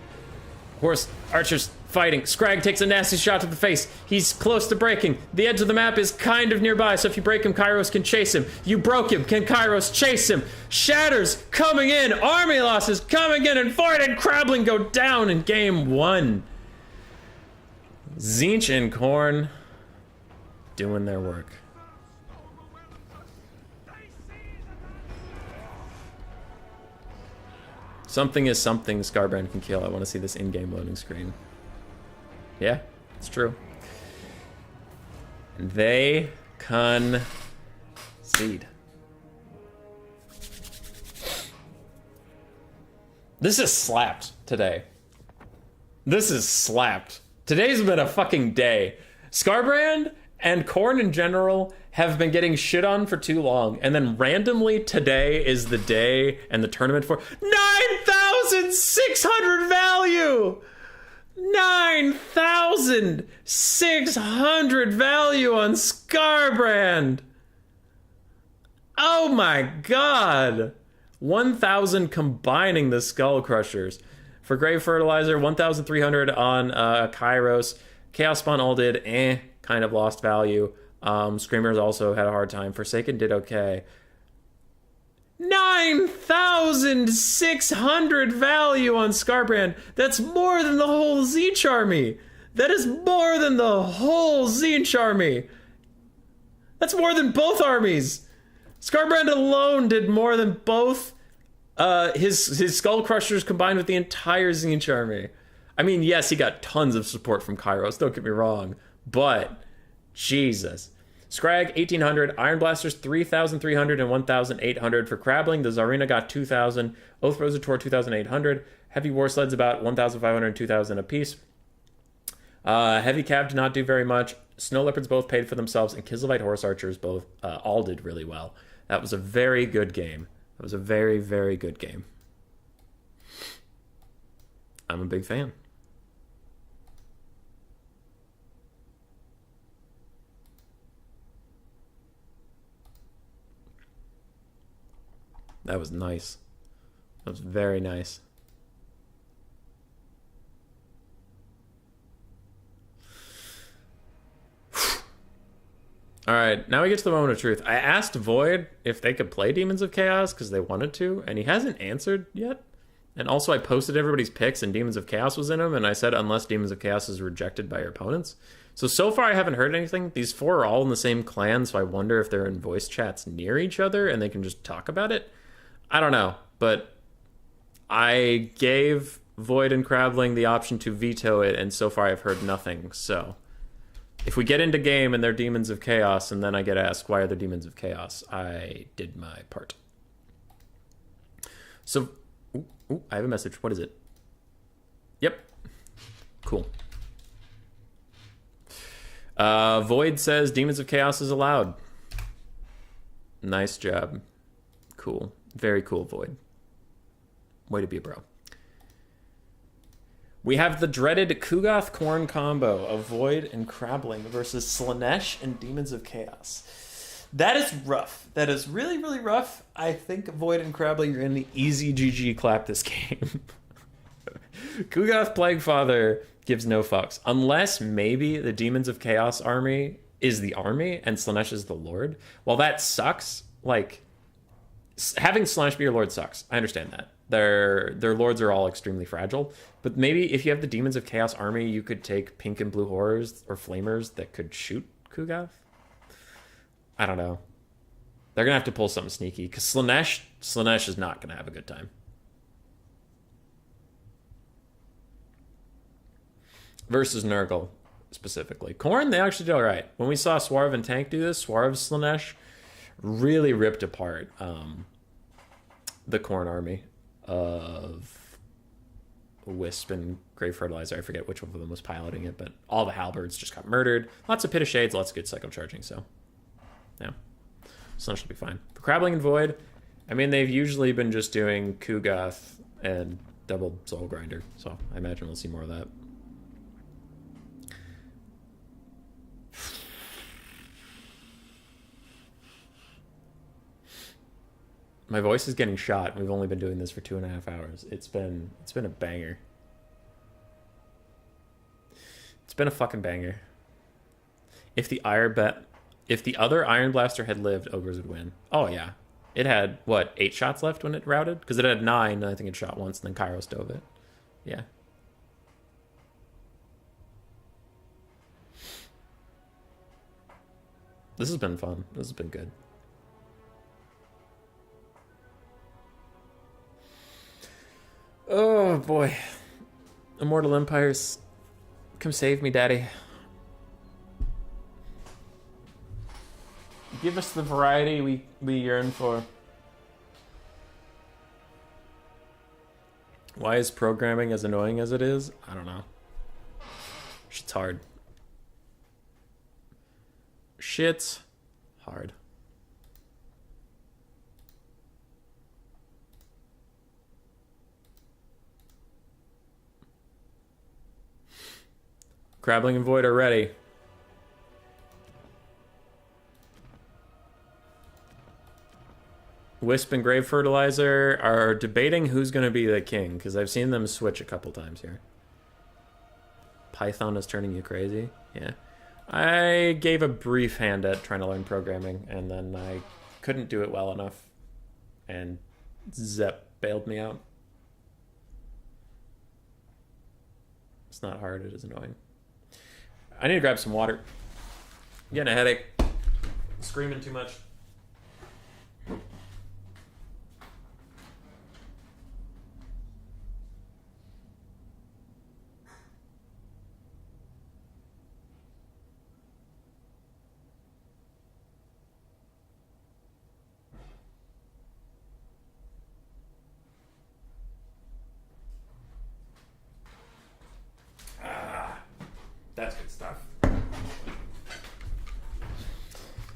Horse archers fighting. Scrag takes a nasty shot to the face. He's close to breaking. The edge of the map is kind of nearby, so if you break him, Kairos can chase him. You broke him. Can Kairos chase him? Shatters coming in. Army losses coming in, and Void and Krablin go down in game 1. Tzeentch and Khorne doing their work. Something is something Scarbrand can kill. I want to see this in-game loading screen. Yeah, it's true. They concede. This is slapped today. This is slapped. Today's been a fucking day. Scarbrand and Khorne in general have been getting shit on for too long, and then randomly today is the day and the tournament for 9,600 value! 9,600 value on Scarbrand. Oh my god. 1,000 combining the Skull Crushers. For Grave Fertilizer, 1,300 on Kairos. Chaos Spawn all did kind of lost value. Screamers also had a hard time. Forsaken did okay. 9,600 value on Scarbrand. That's more than the whole Zeech army. That is more than the whole Zeech army. That's more than both armies. Scarbrand alone did more than both his Skull Crushers combined with the entire Zeech army. I mean, yes, he got tons of support from Kairos, don't get me wrong, but Jesus. Scrag, 1,800. Iron Blasters, 3,300 and 1,800. For Crabbling, the Tsarina got 2,000. Oath Rosator, 2,800. Heavy War Sleds, about 1,500 and 2,000 apiece. Heavy Cav did not do very much. Snow Leopards both paid for themselves, and Kislevite Horse Archers both all did really well. That was a very good game. That was a very, very good game. I'm a big fan. That was nice. That was very nice. Alright, now we get to the moment of truth. I asked Void if they could play Demons of Chaos because they wanted to, and he hasn't answered yet. And also I posted everybody's picks and Demons of Chaos was in them, and I said unless Demons of Chaos is rejected by your opponents. So far I haven't heard anything. These four are all in the same clan, so I wonder if they're in voice chats near each other and they can just talk about it. I don't know, but I gave Void and Crabbling the option to veto it, and so far I've heard nothing, so... If we get into game and they're Demons of Chaos, and then I get asked, why are there Demons of Chaos? I did my part. So, I have a message. What is it? Yep. Cool. Void says Demons of Chaos is allowed. Nice job. Cool. Very cool, Void. Way to be a bro. We have the dreaded Kugoth Korn combo of Void and Crabbling versus Slaanesh and Demons of Chaos. That is rough. That is really, really rough. I think Void and Crabbling are in the easy GG clap this game. Kugoth Plaguefather gives no fucks. Unless maybe the Demons of Chaos army is the army and Slaanesh is the lord. While that sucks, like, having Slaanesh be your lord sucks. I understand that. Their lords are all extremely fragile. But maybe if you have the Demons of Chaos army, you could take pink and blue horrors or flamers that could shoot Kugoth. I don't know. They're going to have to pull something sneaky, because Slaanesh is not going to have a good time. Versus Nurgle, specifically. Khorne, they actually did all right. When we saw Swarv and Tank do this, Swarv's Slaanesh really ripped apart the Khorne army of Wisp and Grave Fertilizer. I forget which one of them was piloting it, but all the halberds just got murdered. Lots of Pit of Shades, lots of good cycle charging, so yeah. Slaanesh should be fine. For Crabbling and Void, I mean, they've usually been just doing Kugoth and double Soul Grinder, so I imagine we'll see more of that. My voice is getting shot. We've only been doing this for 2.5 hours. It's been a banger. It's been a fucking banger. If the other Iron Blaster had lived, Ogres would win. Oh yeah. It had what, 8 shots left when it routed? Because it had 9, and I think it shot once, and then Kairos dove it. Yeah. This has been fun. This has been good. Oh boy. Immortal Empires. Come save me, Daddy. Give us the variety we yearn for. Why is programming as annoying as it is? I don't know. Shit's hard. Shit's hard. Crabbling and Void are ready. Wisp and Grave Fertilizer are debating who's going to be the king, because I've seen them switch a couple times here. Python is turning you crazy? Yeah. I gave a brief hand at trying to learn programming, and then I couldn't do it well enough, and Zep bailed me out. It's not hard, it is annoying. I need to grab some water. I'm getting a headache. Screaming too much. That's good stuff.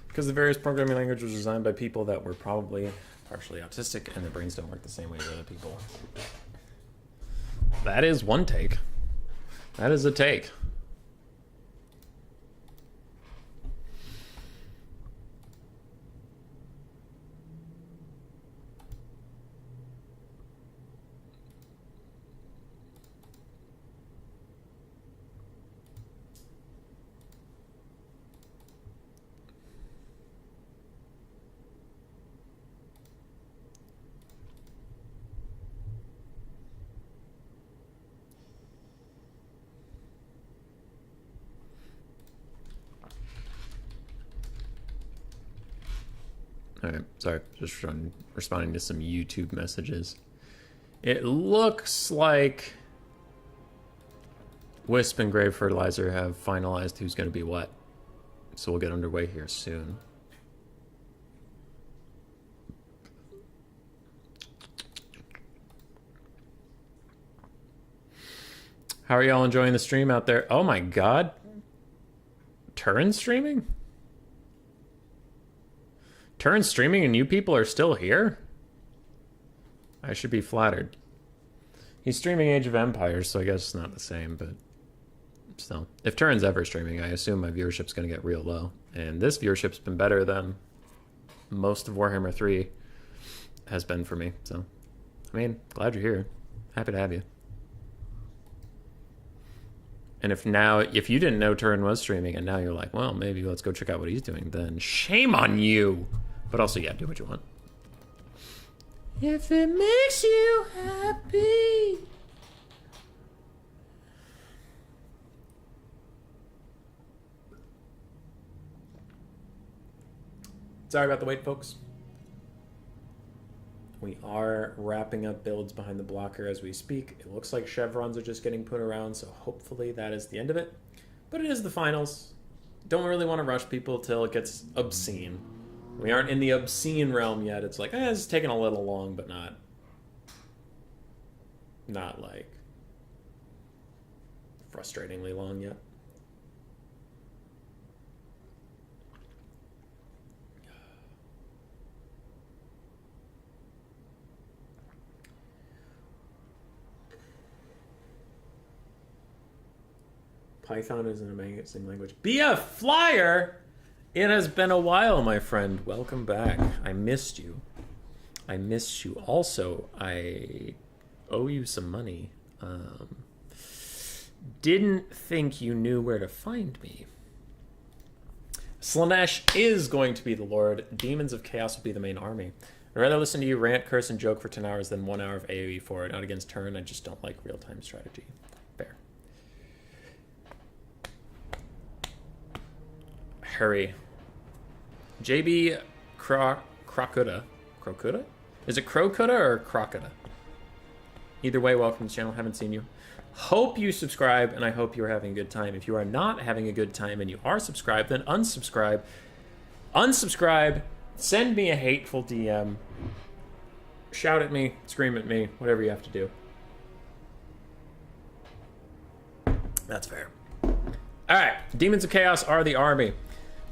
Because the various programming languages were designed by people that were probably partially autistic and their brains don't work the same way as other people. That is one take. That is a take. Alright, sorry, just responding to some YouTube messages. It looks like Wisp and Grave Fertilizer have finalized who's going to be what. So we'll get underway here soon. How are y'all enjoying the stream out there? Oh my god. Turin streaming? Turin streaming and you people are still here? I should be flattered. He's streaming Age of Empires, so I guess it's not the same, but still. If Turin's ever streaming, I assume my viewership's going to get real low. And this viewership's been better than most of Warhammer 3 has been for me. So, I mean, glad you're here. Happy to have you. And if you didn't know Turin was streaming and now you're like, well, maybe let's go check out what he's doing, then shame on you. But also, yeah, do what you want. If it makes you happy. Sorry about the wait, folks. We are wrapping up builds behind the blocker as we speak. It looks like chevrons are just getting put around, so hopefully that is the end of it. But it is the finals. Don't really want to rush people till it gets obscene. We aren't in the obscene realm yet. It's like, it's taking a little long, but not like frustratingly long yet. Python is an amazing language. Be a flyer! It has been a while, my friend. Welcome back. I missed you. I missed you. Also, I owe you some money. Didn't think you knew where to find me. Slanesh is going to be the Lord. Demons of Chaos will be the main army. I'd rather listen to you rant, curse, and joke for 10 hours than 1 hour of AoE for it. Not against turn. I just don't like real-time strategy. Fair. Hurry. JB Crocuta. Crocuta? Is it Crocuta or Crocuta? Either way, welcome to the channel. Haven't seen you. Hope you subscribe, and I hope you are having a good time. If you are not having a good time and you are subscribed, then unsubscribe. Unsubscribe. Send me a hateful DM. Shout at me. Scream at me. Whatever you have to do. That's fair. Alright. Demons of Chaos are the army.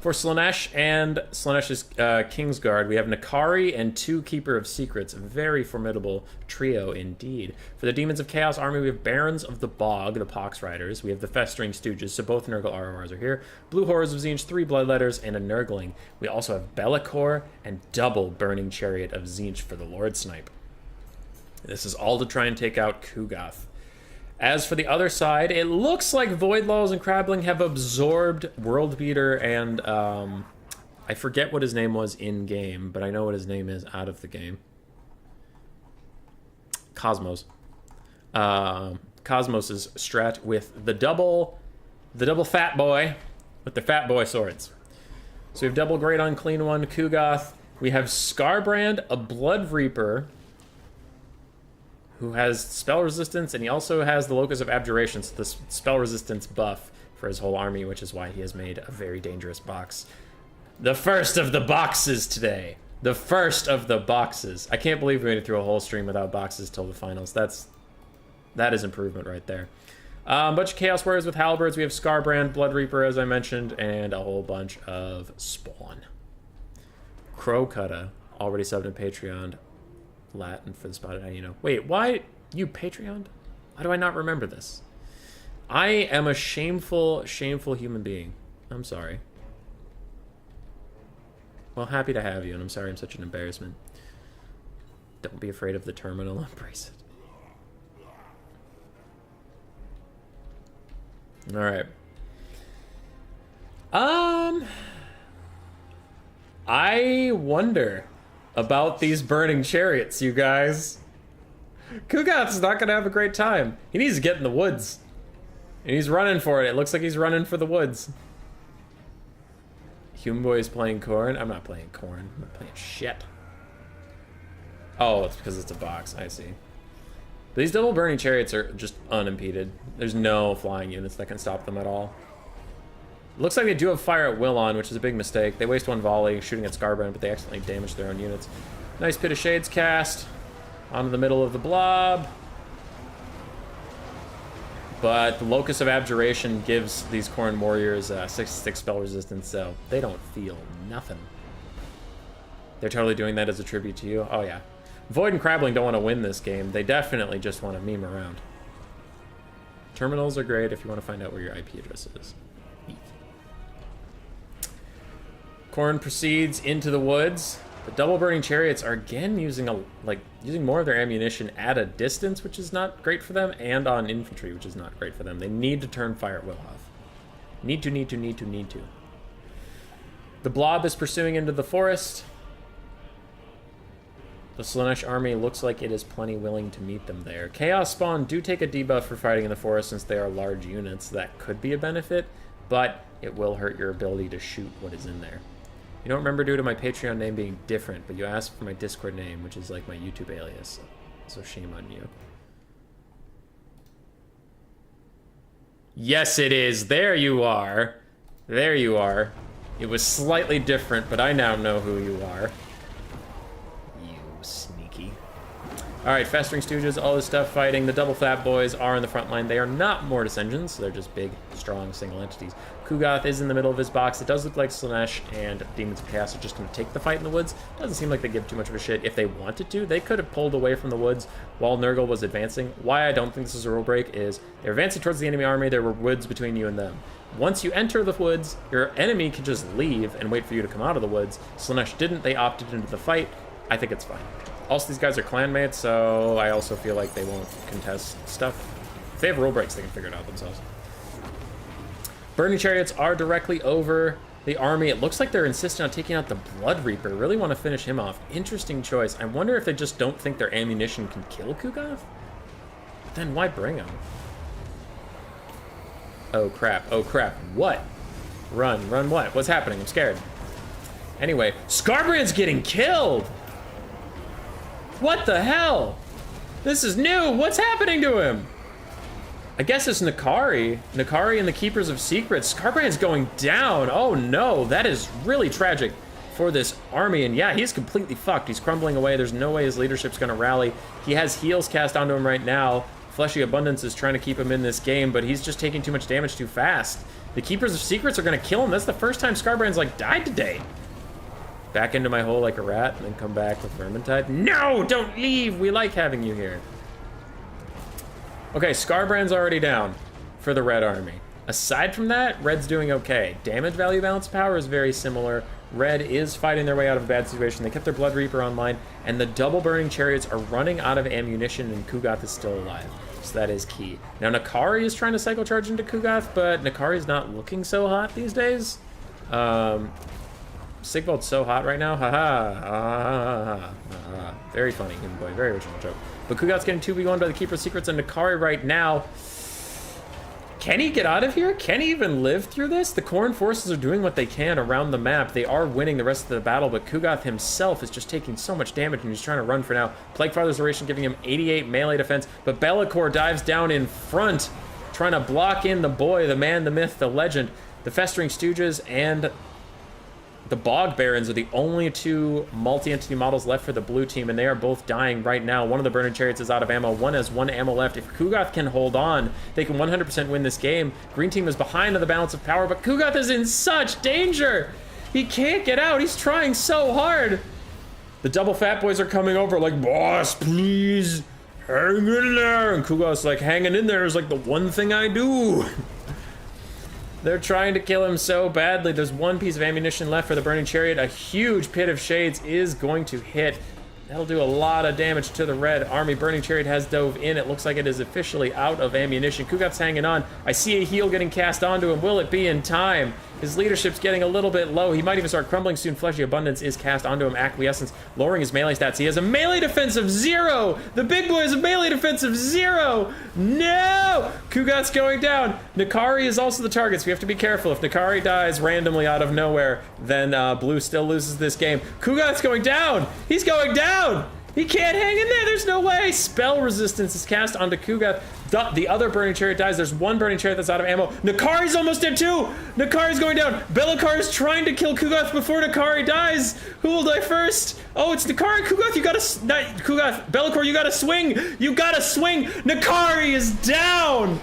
For Slaanesh and Slaanesh's Kingsguard, we have Nakari and 2 Keeper of Secrets. A very formidable trio indeed. For the Demons of Chaos army, we have Barons of the Bog, the Pox Riders. We have the Festering Stooges, so both Nurgle RORs are here. Blue Horrors of Tzeentch, 3 Bloodletters, and a Nurgling. We also have Be'lakor and double Burning Chariot of Tzeentch for the Lord Snipe. This is all to try and take out Kugath. As for the other side, it looks like Voidlaws and Crabbling have absorbed Worldbeater and, I forget what his name was in-game, but I know what his name is out of the game. Cosmos. Cosmos's strat with the double fat boy, with the fat boy swords. So we have double Great Unclean One, Kugath. We have Scarbrand, a Blood Reaper, who has spell resistance, and he also has the Locus of Abjuration, so the spell resistance buff for his whole army, which is why he has made a very dangerous box. The first of the boxes today. The first of the boxes. I can't believe we made it through a whole stream without boxes till the finals. That is improvement right there. Bunch of Chaos Warriors with Halberds. We have Scarbrand, Blood Reaper, as I mentioned, and a whole bunch of Spawn. Crowcutta, already subbed in Patreon. Latin for the spotted hyena. Wait, why you Patreon? Why do I not remember this? I am a shameful human being. I'm sorry. Well, happy to have you, and I'm sorry I'm such an embarrassment. Don't be afraid of the terminal. Embrace it. All right. I wonder about these burning chariots, you guys. Kugath's not gonna have a great time. He needs to get in the woods. And he's running for it. It looks like he's running for the woods. Human Boy is playing Corn. I'm not playing Corn. I'm not playing shit. Oh, it's because it's a box. I see. But these double burning chariots are just unimpeded. There's no flying units that can stop them at all. It looks like they do have Fire at Will on, which is a big mistake. They waste 1 volley shooting at Scarbrand, but they accidentally damage their own units. Nice Pit of Shades cast onto the middle of the blob. But the Locus of Abjuration gives these Khorne Warriors 6/6 spell resistance, so they don't feel nothing. They're totally doing that as a tribute to you. Oh, yeah. Void and Crabbling don't want to win this game. They definitely just want to meme around. Terminals are great if you want to find out where your IP address is. Khorne proceeds into the woods. The double burning chariots are again using more of their ammunition at a distance, which is not great for them, and on infantry, which is not great for them. They need to turn Fire at Will off. Need to. The blob is pursuing into the forest. The Slaanesh army looks like it is plenty willing to meet them there. Chaos Spawn do take a debuff for fighting in the forest since they are large units. That could be a benefit, but it will hurt your ability to shoot what is in there. You don't remember due to my Patreon name being different, but you asked for my Discord name, which is like my YouTube alias. So shame on you. Yes, it is. There you are. There you are. It was slightly different, but I now know who you are. You sneaky. Alright, Festering Stooges, all this stuff fighting. The Double Fat Boys are in the front line. They are not Mortis Engines, so they're just big, strong, single entities. Kugath is in the middle of his box. It does look like Slaanesh and Demons of Chaos are just going to take the fight in the woods. Doesn't seem like they give too much of a shit. If they wanted to, they could have pulled away from the woods while Nurgle was advancing. Why I don't think this is a rule break is they're advancing towards the enemy army. There were woods between you and them. Once you enter the woods, your enemy can just leave and wait for you to come out of the woods. Slaanesh didn't. They opted into the fight. I think it's fine. Also, these guys are clanmates, so I also feel like they won't contest stuff. If they have rule breaks, they can figure it out themselves. Burning Chariots are directly over the army. It looks like they're insisting on taking out the Blood Reaper. Really want to finish him off. Interesting choice. I wonder if they just don't think their ammunition can kill Kugath? But then why bring him? Oh crap, oh crap. What? Run what? What's happening? I'm scared. Anyway, Scarbrand's getting killed! What the hell? This is new! What's happening to him? I guess it's Nakari. Nakari and the Keepers of Secrets. Scarbrand's going down. Oh no, that is really tragic for this army. And yeah, he's completely fucked. He's crumbling away. There's no way his leadership's gonna rally. He has heals cast onto him right now. Fleshy Abundance is trying to keep him in this game, but he's just taking too much damage too fast. The Keepers of Secrets are going to kill him. That's the first time Scarbrand's, like, died today. Back into my hole like a rat, and then come back with Vermintide. No, don't leave. We like having you here. Okay, Scarbrand's already down for the red army. Aside from that, red's doing okay. Damage value balance power is very similar. Red is fighting their way out of a bad situation. They kept their Blood Reaper online, and the double burning chariots are running out of ammunition, and Kugath is still alive. So that is key. Now, Nakari is trying to cycle charge into Kugath, but Nakari's not looking so hot these days. Sigvald's so hot right now. Ha. Very funny, Human Boy. Very original joke. But Kugath's getting 2v1 by the Keeper of Secrets, and Nakari right now. Can he get out of here? Can he even live through this? The Khorne forces are doing what they can around the map. They are winning the rest of the battle, but Kugath himself is just taking so much damage, and he's trying to run for now. Plaguefather's Oration giving him 88 melee defense, but Be'lakor dives down in front, trying to block in the boy, the man, the myth, the legend. The Festering Stooges and the Bog Barons are the only two multi-entity models left for the blue team, and they are both dying right now. One of the Burning Chariots is out of ammo. One has 1 ammo left. If Kugath can hold on, they can 100% win this game. Green team is behind on the balance of power, but Kugath is in such danger. He can't get out. He's trying so hard. The double fat boys are coming over like, boss, please, hang in there. And Kugath's like, hanging in there is like the one thing I do. They're trying to kill him so badly. There's one piece of ammunition left for the Burning Chariot. A huge Pit of Shades is going to hit. That'll do a lot of damage to the red army. Burning Chariot has dove in. It looks like it is officially out of ammunition. Kugath's hanging on. I see a heal getting cast onto him. Will it be in time? His leadership's getting a little bit low. He might even start crumbling soon. Fleshy Abundance is cast onto him. Acquiescence, lowering his melee stats. He has a melee defense of 0. The big boy has a melee defense of 0. No! Kugath's going down. Nakari is also the target, so we have to be careful. If Nakari dies randomly out of nowhere, then blue still loses this game. Kugath's going down. He's going down. He can't hang in there. There's no way. Spell resistance is cast onto Kugath. The other Burning Chariot dies. There's one Burning Chariot that's out of ammo. Nakari's almost dead too. Nakari's going down. Be'lakor is trying to kill Kugath before Nakari dies. Who will die first? Oh, it's Nakari. Kugath, you gotta... Kugath. Be'lakor, you gotta swing. You gotta swing. Nakari is down.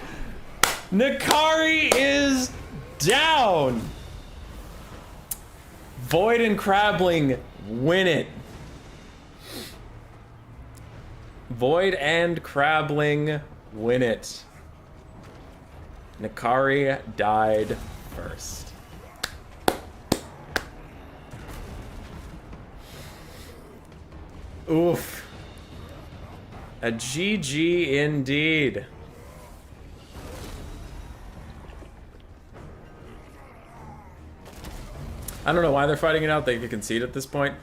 Nakari is down. Void and Crabling win it. Void and Crabling win it. Nakari died first. Oof. A GG indeed. I don't know why they're fighting it out. They could concede at this point.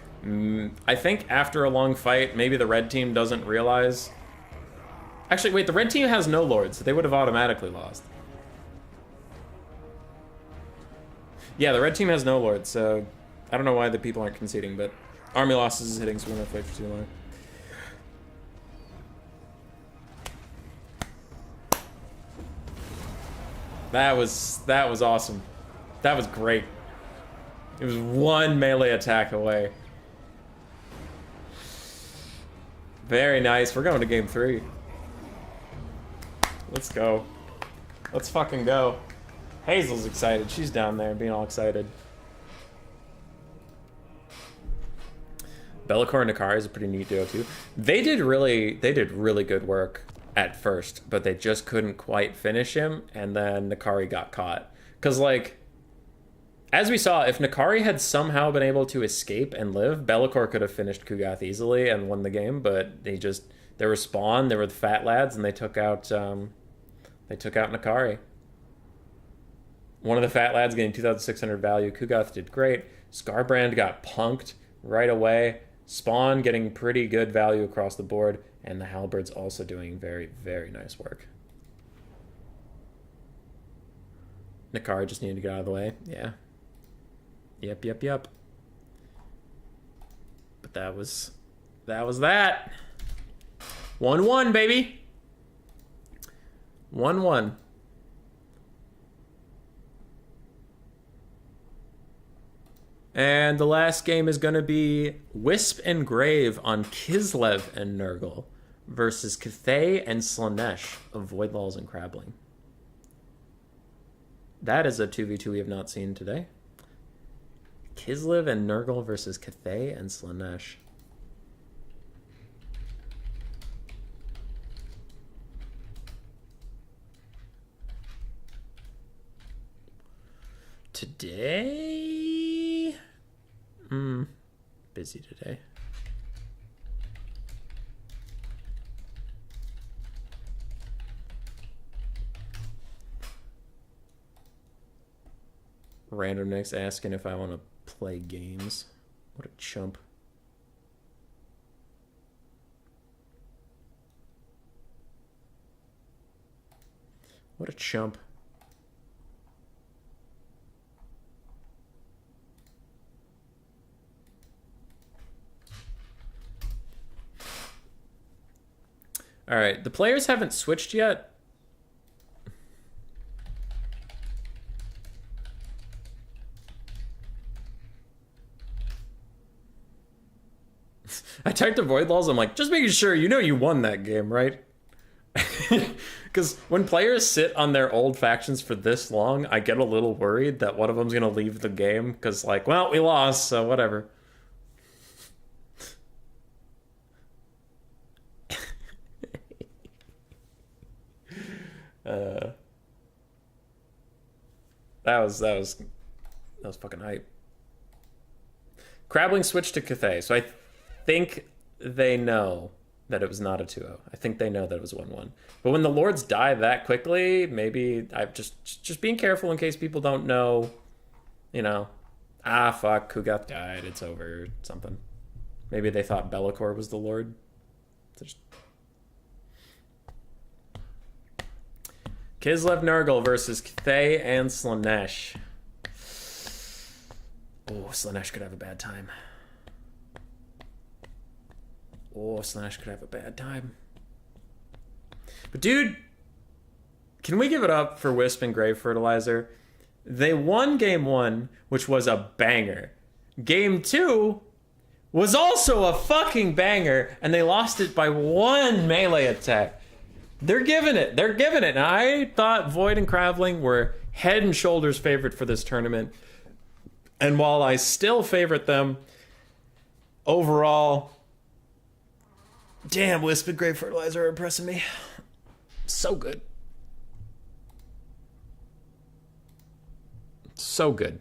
I think after a long fight, maybe the red team doesn't realize. Actually, wait, the red team has no lords, so they would have automatically lost. Yeah, the red team has no lords, so I don't know why the people aren't conceding, but army losses is hitting, so we're gonna fight for too long. That was awesome. That was great. It was one melee attack away. Very nice. We're going to game 3. Let's go. Let's fucking go. Hazel's excited. She's down there being all excited. Be'lakor and Nakari is a pretty neat duo too. They did really good work at first, but they just couldn't quite finish him, and then Nakari got caught. Cause like, as we saw, if Nakari had somehow been able to escape and live, Be'lakor could have finished Kugath easily and won the game, but they were Spawn, they were the fat lads, and they took out Nakari. One of the fat lads getting 2,600 value. Kugath did great. Scarbrand got punked right away. Spawn getting pretty good value across the board, and the Halberds also doing very, very nice work. Nakari just needed to get out of the way. Yeah. Yep. But that was that. 1-1, baby. 1-1. And the last game is going to be Wisp and Grave on Kislev and Nurgle versus Cathay and Slanesh of Voidlulls and Crabling. That is a 2v2 we have not seen today. Kislev and Nurgle versus Cathay and Slaanesh. Today? Busy today. Random Nick's asking if I want to play games. What a chump. What a chump. All right, the players haven't switched yet. I typed avoid laws. I'm like, just making sure you won that game, right? Because when players sit on their old factions for this long, I get a little worried that one of them's going to leave the game because, like, well, we lost, so whatever. That was fucking hype. Crabbling switched to Cathay, so I think they know that it was not a 2-0. I think they know that it was 1-1. But when the Lords die that quickly, maybe I've just being careful in case people don't know, fuck, Kugath died, it's over, something. Maybe they thought Be'lakor was the Lord. Kislev Nurgle versus Cathay and Slaanesh. Oh, Slaanesh could have a bad time. But dude, can we give it up for Wisp and Grave Fertilizer? They won game 1, which was a banger. Game 2 was also a fucking banger, and they lost it by 1 melee attack. They're giving it. And I thought Void and Craveling were head and shoulders favorite for this tournament. And while I still favorite them, overall, damn, Wisp and Grave Fertilizer are impressing me. So good. So good.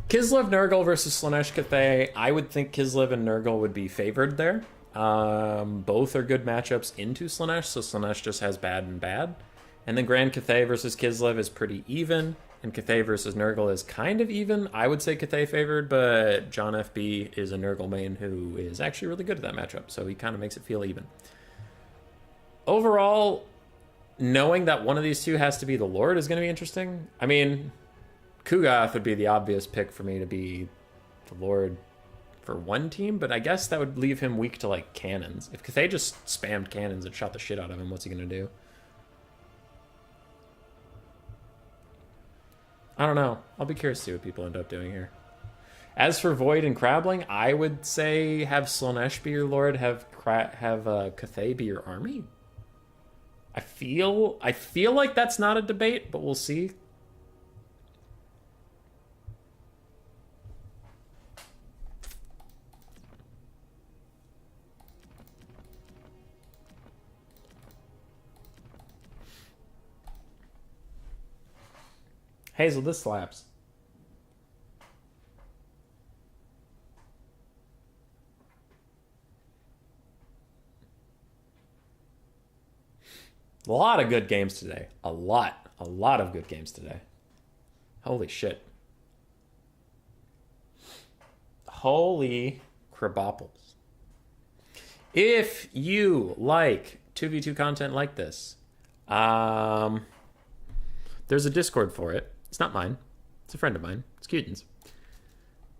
Kislev Nurgle versus Slaanesh Cathay. I would think Kislev and Nurgle would be favored there. Both are good matchups into Slaanesh, so Slaanesh just has bad and bad. And then Grand Cathay versus Kislev is pretty even, and Cathay versus Nurgle is kind of even. I would say Cathay favored, but John FB is a Nurgle main who is actually really good at that matchup, so he kind of makes it feel even. Overall, knowing that one of these two has to be the Lord is going to be interesting. I mean, Kugath would be the obvious pick for me to be the Lord for one team, but I guess that would leave him weak to, like, cannons. If Cathay just spammed cannons and shot the shit out of him, what's he going to do? I don't know. I'll be curious to see what people end up doing here. As for Void and Crabbling, I would say have Slaanesh be your Lord, have Cathay be your army. I feel like that's not a debate, but we'll see. Hazel, this slaps. A lot of good games today. A lot of good games today. Holy shit. Holy crabopples. If you like 2v2 content like this, there's a Discord for it. It's not mine. It's a friend of mine. It's Cuten's.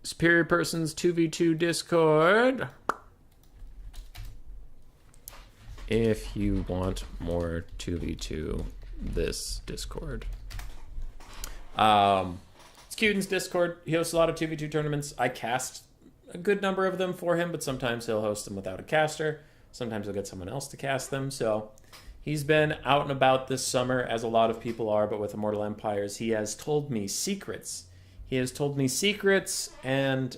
Superior Person's 2v2 Discord. If you want more 2v2, this Discord. It's Cuten's Discord. He hosts a lot of 2v2 tournaments. I cast a good number of them for him, but sometimes he'll host them without a caster. Sometimes he'll get someone else to cast them. So He's been out and about this summer, as a lot of people are, but with Immortal Empires, he has told me secrets. He has told me secrets and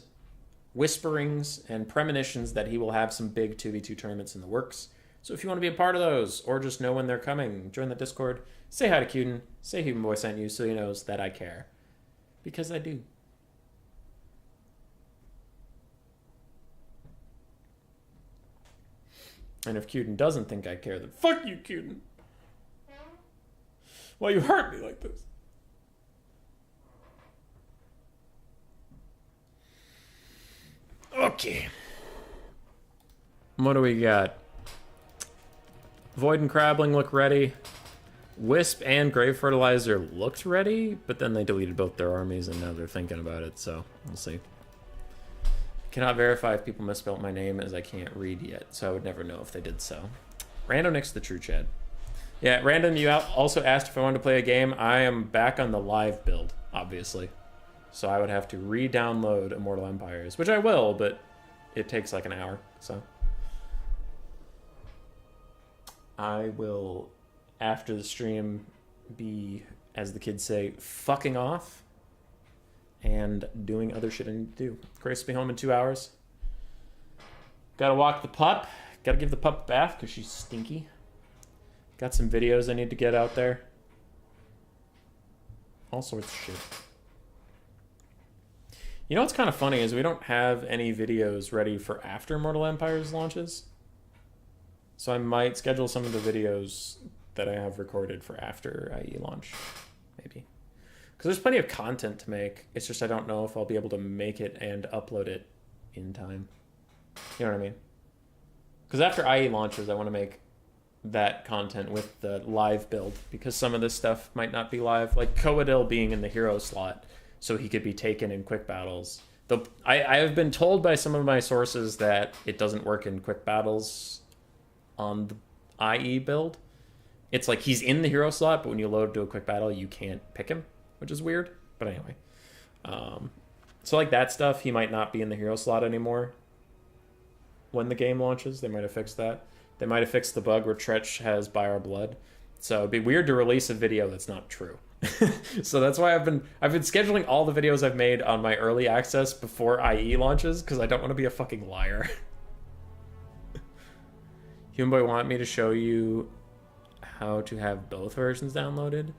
whisperings and premonitions that he will have some big 2v2 tournaments in the works. So if you want to be a part of those, or just know when they're coming, join the Discord, say hi to Cuden, say Human Boy sent you so he knows that I care. Because I do. And if Cuden doesn't think I care, then fuck you, Cuden. Why you hurt me like this? Okay. What do we got? Void and Crabbling look ready. Wisp and Grave Fertilizer looked ready, but then they deleted both their armies and now they're thinking about it, so we'll see. Cannot verify if people misspelled my name as I can't read yet, so I would never know if they did so. Random next to the True Chad. Yeah, Random, you also asked if I wanted to play a game. I am back on the live build, obviously. So I would have to re-download Immortal Empires, which I will, but it takes like an hour, so. I will, after the stream, be, as the kids say, fucking off and doing other shit I need to do. Grace will be home in 2 hours. Gotta walk the pup. Gotta give the pup a bath because she's stinky. Got some videos I need to get out there. All sorts of shit. You know what's kind of funny is we don't have any videos ready for after Immortal Empires launches. So I might schedule some of the videos that I have recorded for after IE launch, maybe. Because there's plenty of content to make. It's just I don't know if I'll be able to make it and upload it in time. You know what I mean? Because after IE launches, I want to make that content with the live build. Because some of this stuff might not be live. Like Coadil being in the hero slot, so he could be taken in quick battles. Though I have been told by some of my sources that it doesn't work in quick battles on the IE build. It's like he's in the hero slot, but when you load to a quick battle, you can't pick him, which is weird. But anyway. So like that stuff, he might not be in the hero slot anymore when the game launches. They might have fixed that. They might have fixed the bug where Tretch has By Our Blood. So it'd be weird to release a video that's not true. So that's why I've been scheduling all the videos I've made on my early access before IE launches, because I don't want to be a fucking liar. Human Boy want me to show you how to have both versions downloaded?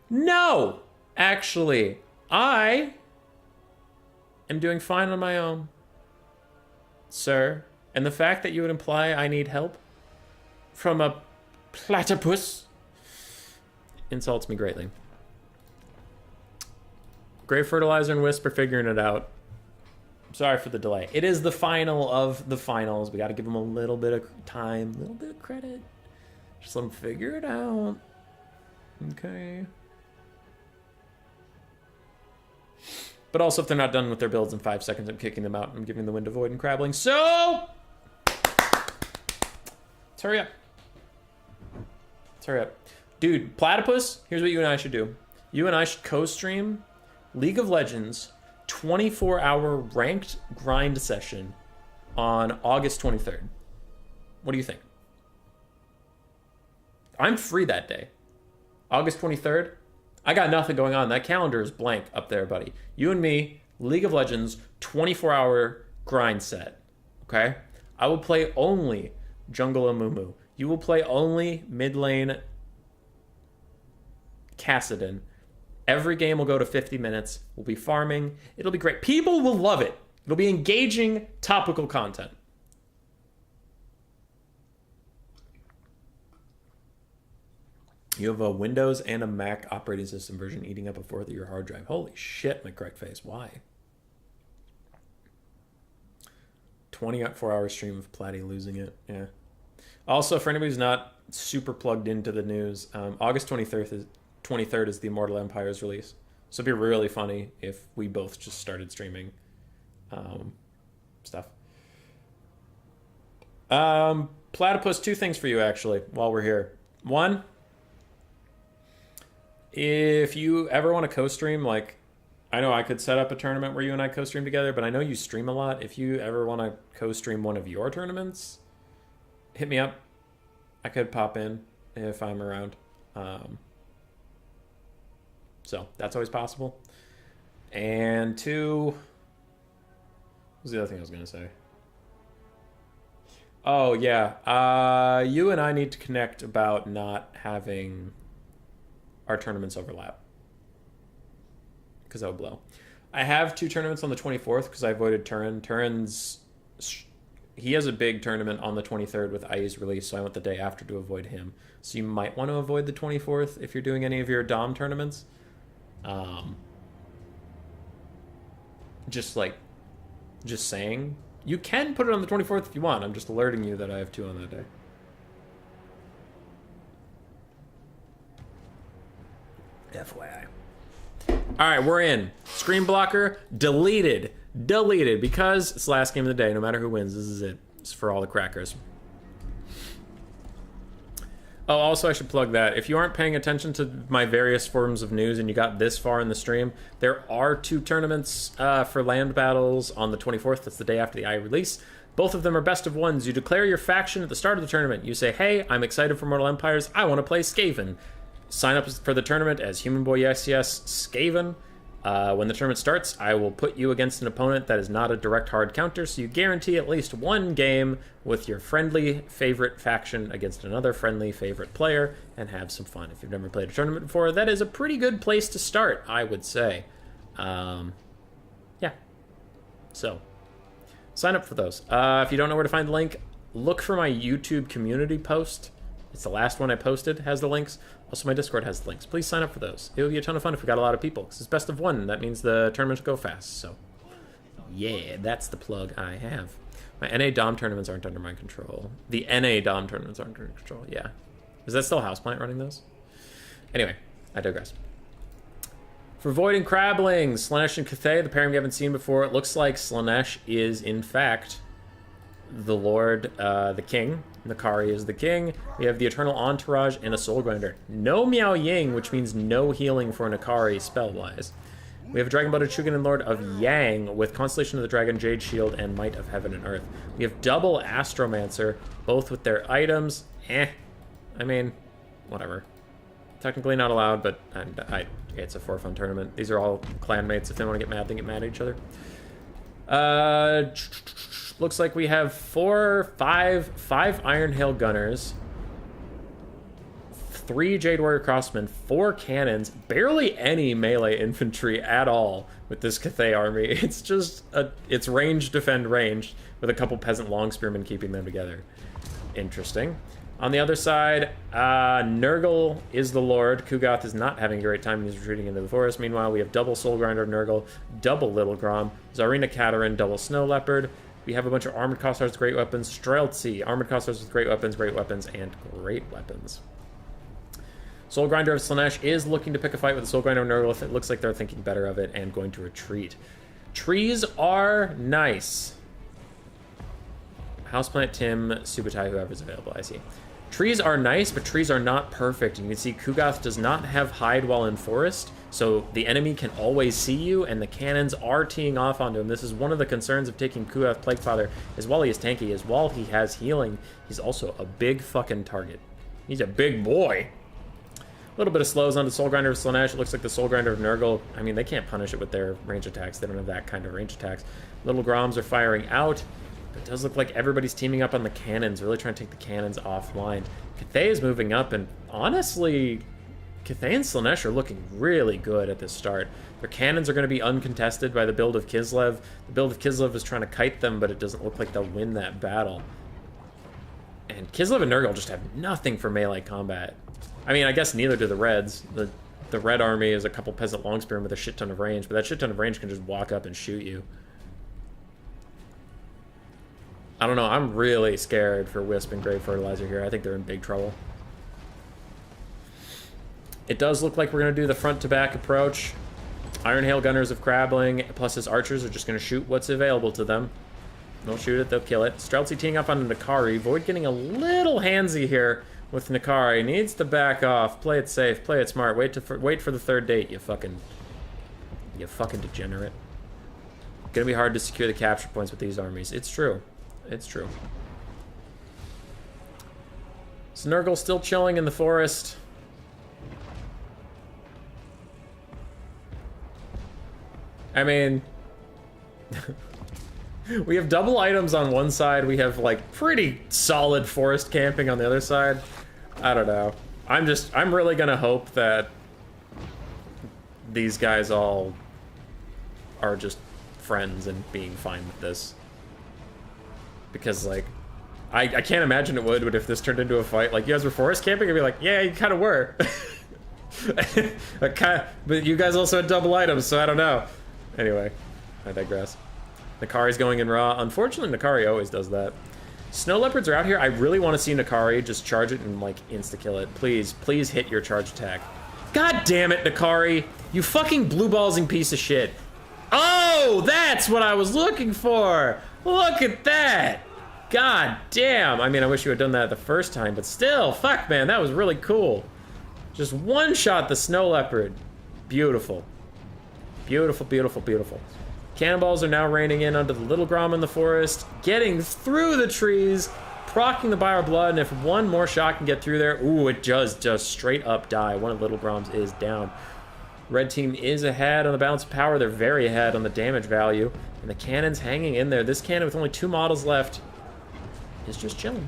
No! Actually, I am doing fine on my own, sir. And the fact that you would imply I need help from a platypus insults me greatly. Grave Fertilizer and Wisp are figuring it out. Sorry for the delay. It is the final of the finals. We got to give them a little bit of time, a little bit of credit. Just let them figure it out. Okay. But also, if they're not done with their builds in 5 seconds, I'm kicking them out. I'm giving the window Void and Crabbling. So, let's hurry up. Let's hurry up. Dude, Platypus, here's what you and I should do. You and I should co-stream League of Legends 24-hour ranked grind session on August 23rd. What do you think? I'm free that day. August 23rd. I got nothing going on. That calendar is blank up there, buddy. You and me, League of Legends, 24-hour grind set. Okay? I will play only Jungle Amumu. You will play only mid lane Kassadin. Every game will go to 50 minutes. We'll be farming. It'll be great. People will love it. It'll be engaging, topical content. You have a Windows and a Mac operating system version eating up a fourth of your hard drive. Holy shit, my correct face. Why? 24-hour stream of Platty losing it. Yeah. Also, for anybody who's not super plugged into the news, August 23rd is the Immortal Empires release. So it'd be really funny if we both just started streaming stuff. Platypus, 2 things for you, actually, while we're here. 1, if you ever want to co-stream, like, I know I could set up a tournament where you and I co-stream together, but I know you stream a lot. If you ever want to co-stream one of your tournaments, hit me up. I could pop in if I'm around. So that's always possible. And 2, what was the other thing I was going to say? Oh, yeah. You and I need to connect about not having our tournaments overlap. Because that would blow. I have 2 tournaments on the 24th because I avoided Turin. Turin's... He has a big tournament on the 23rd with IE's release, so I went the day after to avoid him. So you might want to avoid the 24th if you're doing any of your Dom tournaments. Just saying. You can put it on the 24th if you want. I'm just alerting you that I have 2 on that day. FYI. Alright, we're in. Screen blocker, deleted. Deleted, because it's the last game of the day. No matter who wins, this is it. It's for all the crackers. Oh, also I should plug that. If you aren't paying attention to my various forms of news and you got this far in the stream, there are 2 tournaments for land battles on the 24th. That's the day after the I release. Both of them are best of ones. You declare your faction at the start of the tournament. You say, hey, I'm excited for Mortal Empires. I want to play Skaven. Sign up for the tournament as Human Boy Yes Yes Skaven. When the tournament starts, I will put you against an opponent that is not a direct hard counter, so you guarantee at least 1 game with your friendly favorite faction against another friendly favorite player, and have some fun. If you've never played a tournament before, that is a pretty good place to start, I would say. Yeah. So, sign up for those. If you don't know where to find the link, look for my YouTube community post. It's the last one I posted, has the links. Also, my Discord has the links. Please sign up for those. It'll be a ton of fun if we got a lot of people. Because it's best of 1. That means the tournaments go fast. So, yeah, that's the plug I have. My NA Dom tournaments aren't under my control. The NA Dom tournaments aren't under control. Yeah. Is that still Houseplant running those? Anyway, I digress. For Void and Crablings, Slanesh and Cathay, the pairing we haven't seen before. It looks like Slanesh is, in fact, the Lord, the King. Nakari is the king. We have the Eternal Entourage and a Soul Grinder. No Miao Ying, which means no healing for Nakari spell-wise. We have a Dragon-Blooded Shugen and Lord of Yang with Constellation of the Dragon, Jade Shield, and Might of Heaven and Earth. We have double Astromancer, both with their items. I mean, whatever. Technically not allowed, but it's a for-fun tournament. These are all clanmates. If they want to get mad, they get mad at each other. Looks like we have 5 Iron Hail Gunners, 3 Jade Warrior Crossmen, 4 cannons, barely any melee infantry at all with this Cathay army. It's just, it's range, defend, range, with a couple peasant long spearmen keeping them together. Interesting. On the other side, Nurgle is the Lord. Kugath is not having a great time. He's retreating into the forest. Meanwhile, we have double Soul Grinder Nurgle, double Little Grom, Tsarina Katerin, double Snow Leopard. We have a bunch of Armored Kossars with great weapons, Streltsy, Armored Kossars with great weapons, and great weapons. Soul Grinder of Slanesh is looking to pick a fight with the Soul Grinder of Nurgle. It looks like they're thinking better of it and going to retreat. Trees are nice. Houseplant, Tim, Subutai, whoever's available, I see. Trees are nice, but trees are not perfect. You can see Kugath does not have hide while in forest, so the enemy can always see you, and the cannons are teeing off onto him. This is one of the concerns of taking Kugath Plaguefather, is while he is tanky, is while he has healing, he's also a big fucking target. He's a big boy. A little bit of slows on the Soul Grinder of Slanesh. It looks like the Soul Grinder of Nurgle, I mean, they can't punish it with their range attacks. They don't have that kind of range attacks. Little Groms are firing out. It does look like everybody's teaming up on the cannons, really trying to take the cannons offline. Cathay is moving up, and honestly, Cathay and Slanesh are looking really good at this start. Their cannons are going to be uncontested by the build of Kislev. The build of Kislev is trying to kite them, but it doesn't look like they'll win that battle. And Kislev and Nurgle just have nothing for melee combat. I mean, I guess neither do the Reds. The Red army is a couple peasant longspearmen with a shit ton of range, but that shit ton of range can just walk up and shoot you. I don't know, I'm really scared for Wisp and Grave Fertilizer here. I think they're in big trouble. It does look like we're going to do the front-to-back approach. Iron Hail Gunners of Crabbling, plus his archers are just going to shoot what's available to them. They'll shoot it, they'll kill it. Streltsy teeing up on Nakari. Void getting a little handsy here with Nakari. Needs to back off. Play it safe, play it smart. Wait for the 3rd date, you fucking degenerate. Gonna be hard to secure the capture points with these armies. It's true. It's true. Snurgle still chilling in the forest. I mean, we have double items on one side. We have like pretty solid forest camping on the other side. I don't know. I'm really gonna hope that these guys all are just friends and being fine with this. Because like, I can't imagine it would, but if this turned into a fight, like you guys were forest camping, I'd be like, yeah, you kind of were. But you guys also had double items, so I don't know. Anyway, I digress. Nakari's going in raw. Unfortunately, Nakari always does that. Snow leopards are out here. I really want to see Nakari just charge it and like insta-kill it. Please, please hit your charge attack. God damn it, Nakari. You fucking blue-ballsing piece of shit. Oh, that's what I was looking for. Look at that. God damn. I mean, I wish you had done that the first time, but still, fuck, man, that was really cool. Just one-shot the snow leopard. Beautiful. Beautiful, beautiful, beautiful. Cannonballs are now raining in onto the little Grom in the forest, getting through the trees, proccing the Bio Blood, and if one more shot can get through there, ooh, it does just straight up die. One of the little Groms is down. Red team is ahead on the balance of power. They're very ahead on the damage value. And the cannon's hanging in there. This cannon with only 2 models left is just chilling.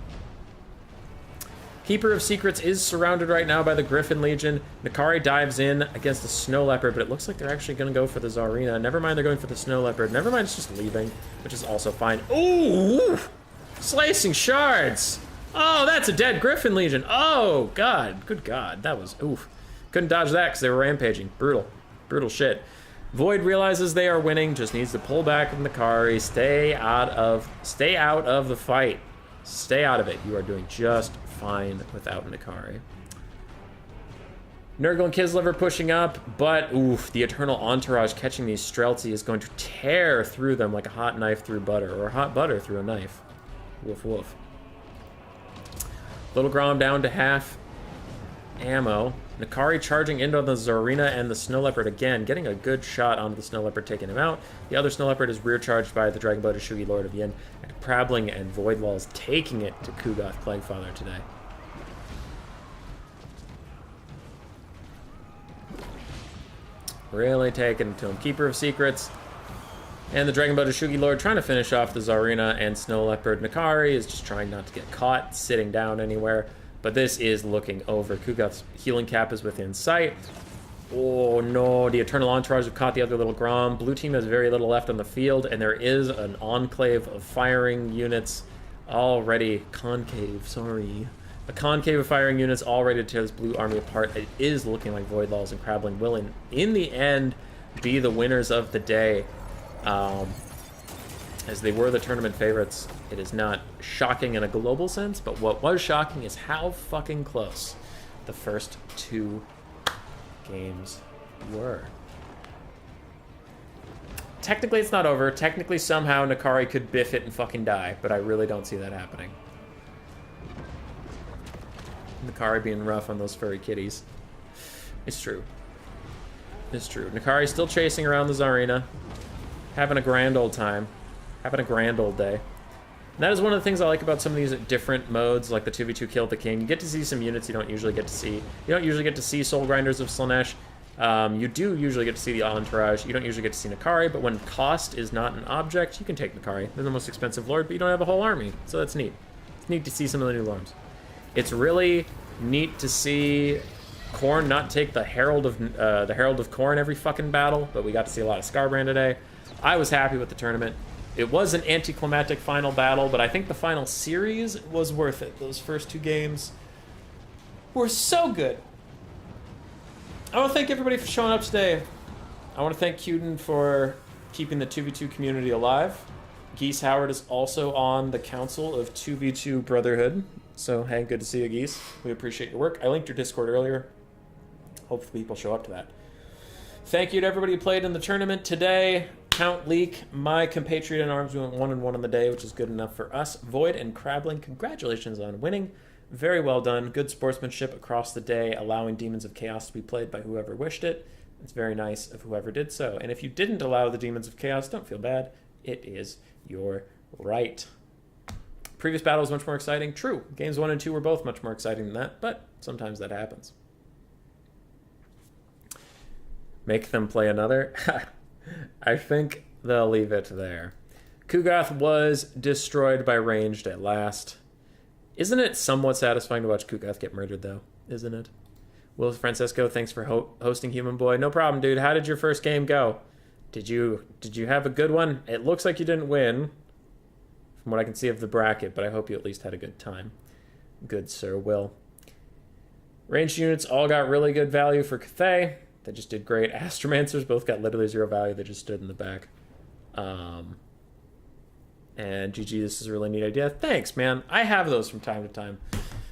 Keeper of Secrets is surrounded right now by the Griffin Legion. Nakari dives in against the Snow Leopard, but it looks like they're actually going to go for the Tsarina. Never mind, they're going for the Snow Leopard. Never mind, it's just leaving, which is also fine. Ooh! Slicing shards! Oh, that's a dead Griffin Legion. Oh, God. Good God. That was... oof. Couldn't dodge that because they were rampaging. Brutal. Brutal shit. Void realizes they are winning, just needs to pull back from Nakari. Stay out of the fight. Stay out of it. You are doing just fine without Nakari. Nurgle and Kislev pushing up, but oof, the Eternal Entourage catching these Streltsy is going to tear through them like a hot knife through butter, or hot butter through a knife. Woof woof. Little Grom down to half ammo. Nakari charging into the Tsarina and the Snow Leopard again, getting a good shot onto the Snow Leopard, taking him out. The other Snow Leopard is rear charged by the Dragonblood Shugi Lord of Yin, and Prabling and Voidwalls taking it to Kugoth Plaguefather today. Really taking it to him. Keeper of Secrets and the Dragonblood Shugi Lord trying to finish off the Tsarina and Snow Leopard. Nakari is just trying not to get caught sitting down anywhere. But this is looking over. Kugoth's healing cap is within sight. Oh no, the Eternal Entourage have caught the other little Grom. Blue team has very little left on the field, and there is an enclave of firing units already. A concave of firing units all ready to tear this blue army apart. It is looking like Voidwalls and Prabling will, in the end, be the winners of the day. As they were the tournament favorites. It is not shocking in a global sense, but what was shocking is how fucking close the first 2 games were. Technically, it's not over. Technically, somehow, Nakari could biff it and fucking die, but I really don't see that happening. Nakari being rough on those furry kitties. It's true. It's true. Nakari's still chasing around the Tsarina, having a grand old time. Having a grand old day. And that is one of the things I like about some of these different modes, like the 2v2 Kill the King. You get to see some units you don't usually get to see. You don't usually get to see Soul Grinders of Slaanesh. You do usually get to see the Entourage. You don't usually get to see Nakari, but when cost is not an object, you can take Nakari. They're the most expensive lord, but you don't have a whole army, so that's neat. It's neat to see some of the new lords. It's really neat to see Khorne not take the Herald of Khorne every fucking battle, but we got to see a lot of Scarbrand today. I was happy with the tournament. It was an anticlimactic final battle, but I think the final series was worth it. Those first 2 games were so good. I want to thank everybody for showing up today. I want to thank Cuden for keeping the 2v2 community alive. Geese Howard is also on the council of 2v2 Brotherhood. So, hey, good to see you, Geese. We appreciate your work. I linked your Discord earlier. Hopefully people show up to that. Thank you to everybody who played in the tournament today. Count Leak, my compatriot in arms, we went 1-1 on the day, which is good enough for us. Void and Crabling, congratulations on winning. Very well done. Good sportsmanship across the day, allowing Demons of Chaos to be played by whoever wished it. It's very nice of whoever did so. And if you didn't allow the Demons of Chaos, don't feel bad. It is your right. previous battle was much more exciting. True. Games 1 and 2 were both much more exciting than that, but sometimes that happens. Make them play another? I think they'll leave it there. Kugath was destroyed by ranged at last. Isn't it somewhat satisfying to watch Kugath get murdered, though? Isn't it? Will Francesco, thanks for hosting, Human Boy. No problem, dude. How did your first game go? Did you have a good one? It looks like you didn't win, from what I can see of the bracket, but I hope you at least had a good time. Good Sir Will. Ranged units all got really good value for Cathay. They just did great. Astromancers both got literally 0 value. They just stood in the back. And GG, this is a really neat idea. Thanks, man. I have those from time to time.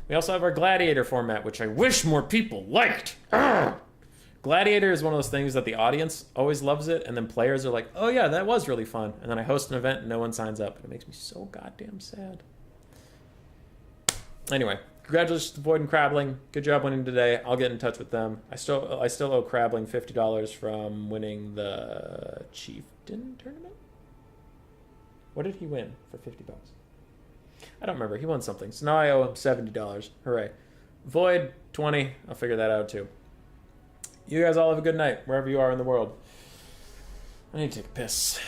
We also have our Gladiator format, which I wish more people liked. Arrgh! Gladiator is one of those things that the audience always loves it, and then players are like, oh yeah, that was really fun. And then I host an event and no one signs up. And it makes me so goddamn sad. Anyway, congratulations to Void and Crabbling. Good job winning today. I'll get in touch with them. I still owe Crabbling $50 from winning the Chieftain tournament. What did he win for $50? I don't remember. He won something. So now I owe him $70. Hooray. Void, 20. I'll figure that out too. You guys all have a good night, wherever you are in the world. I need to take a piss.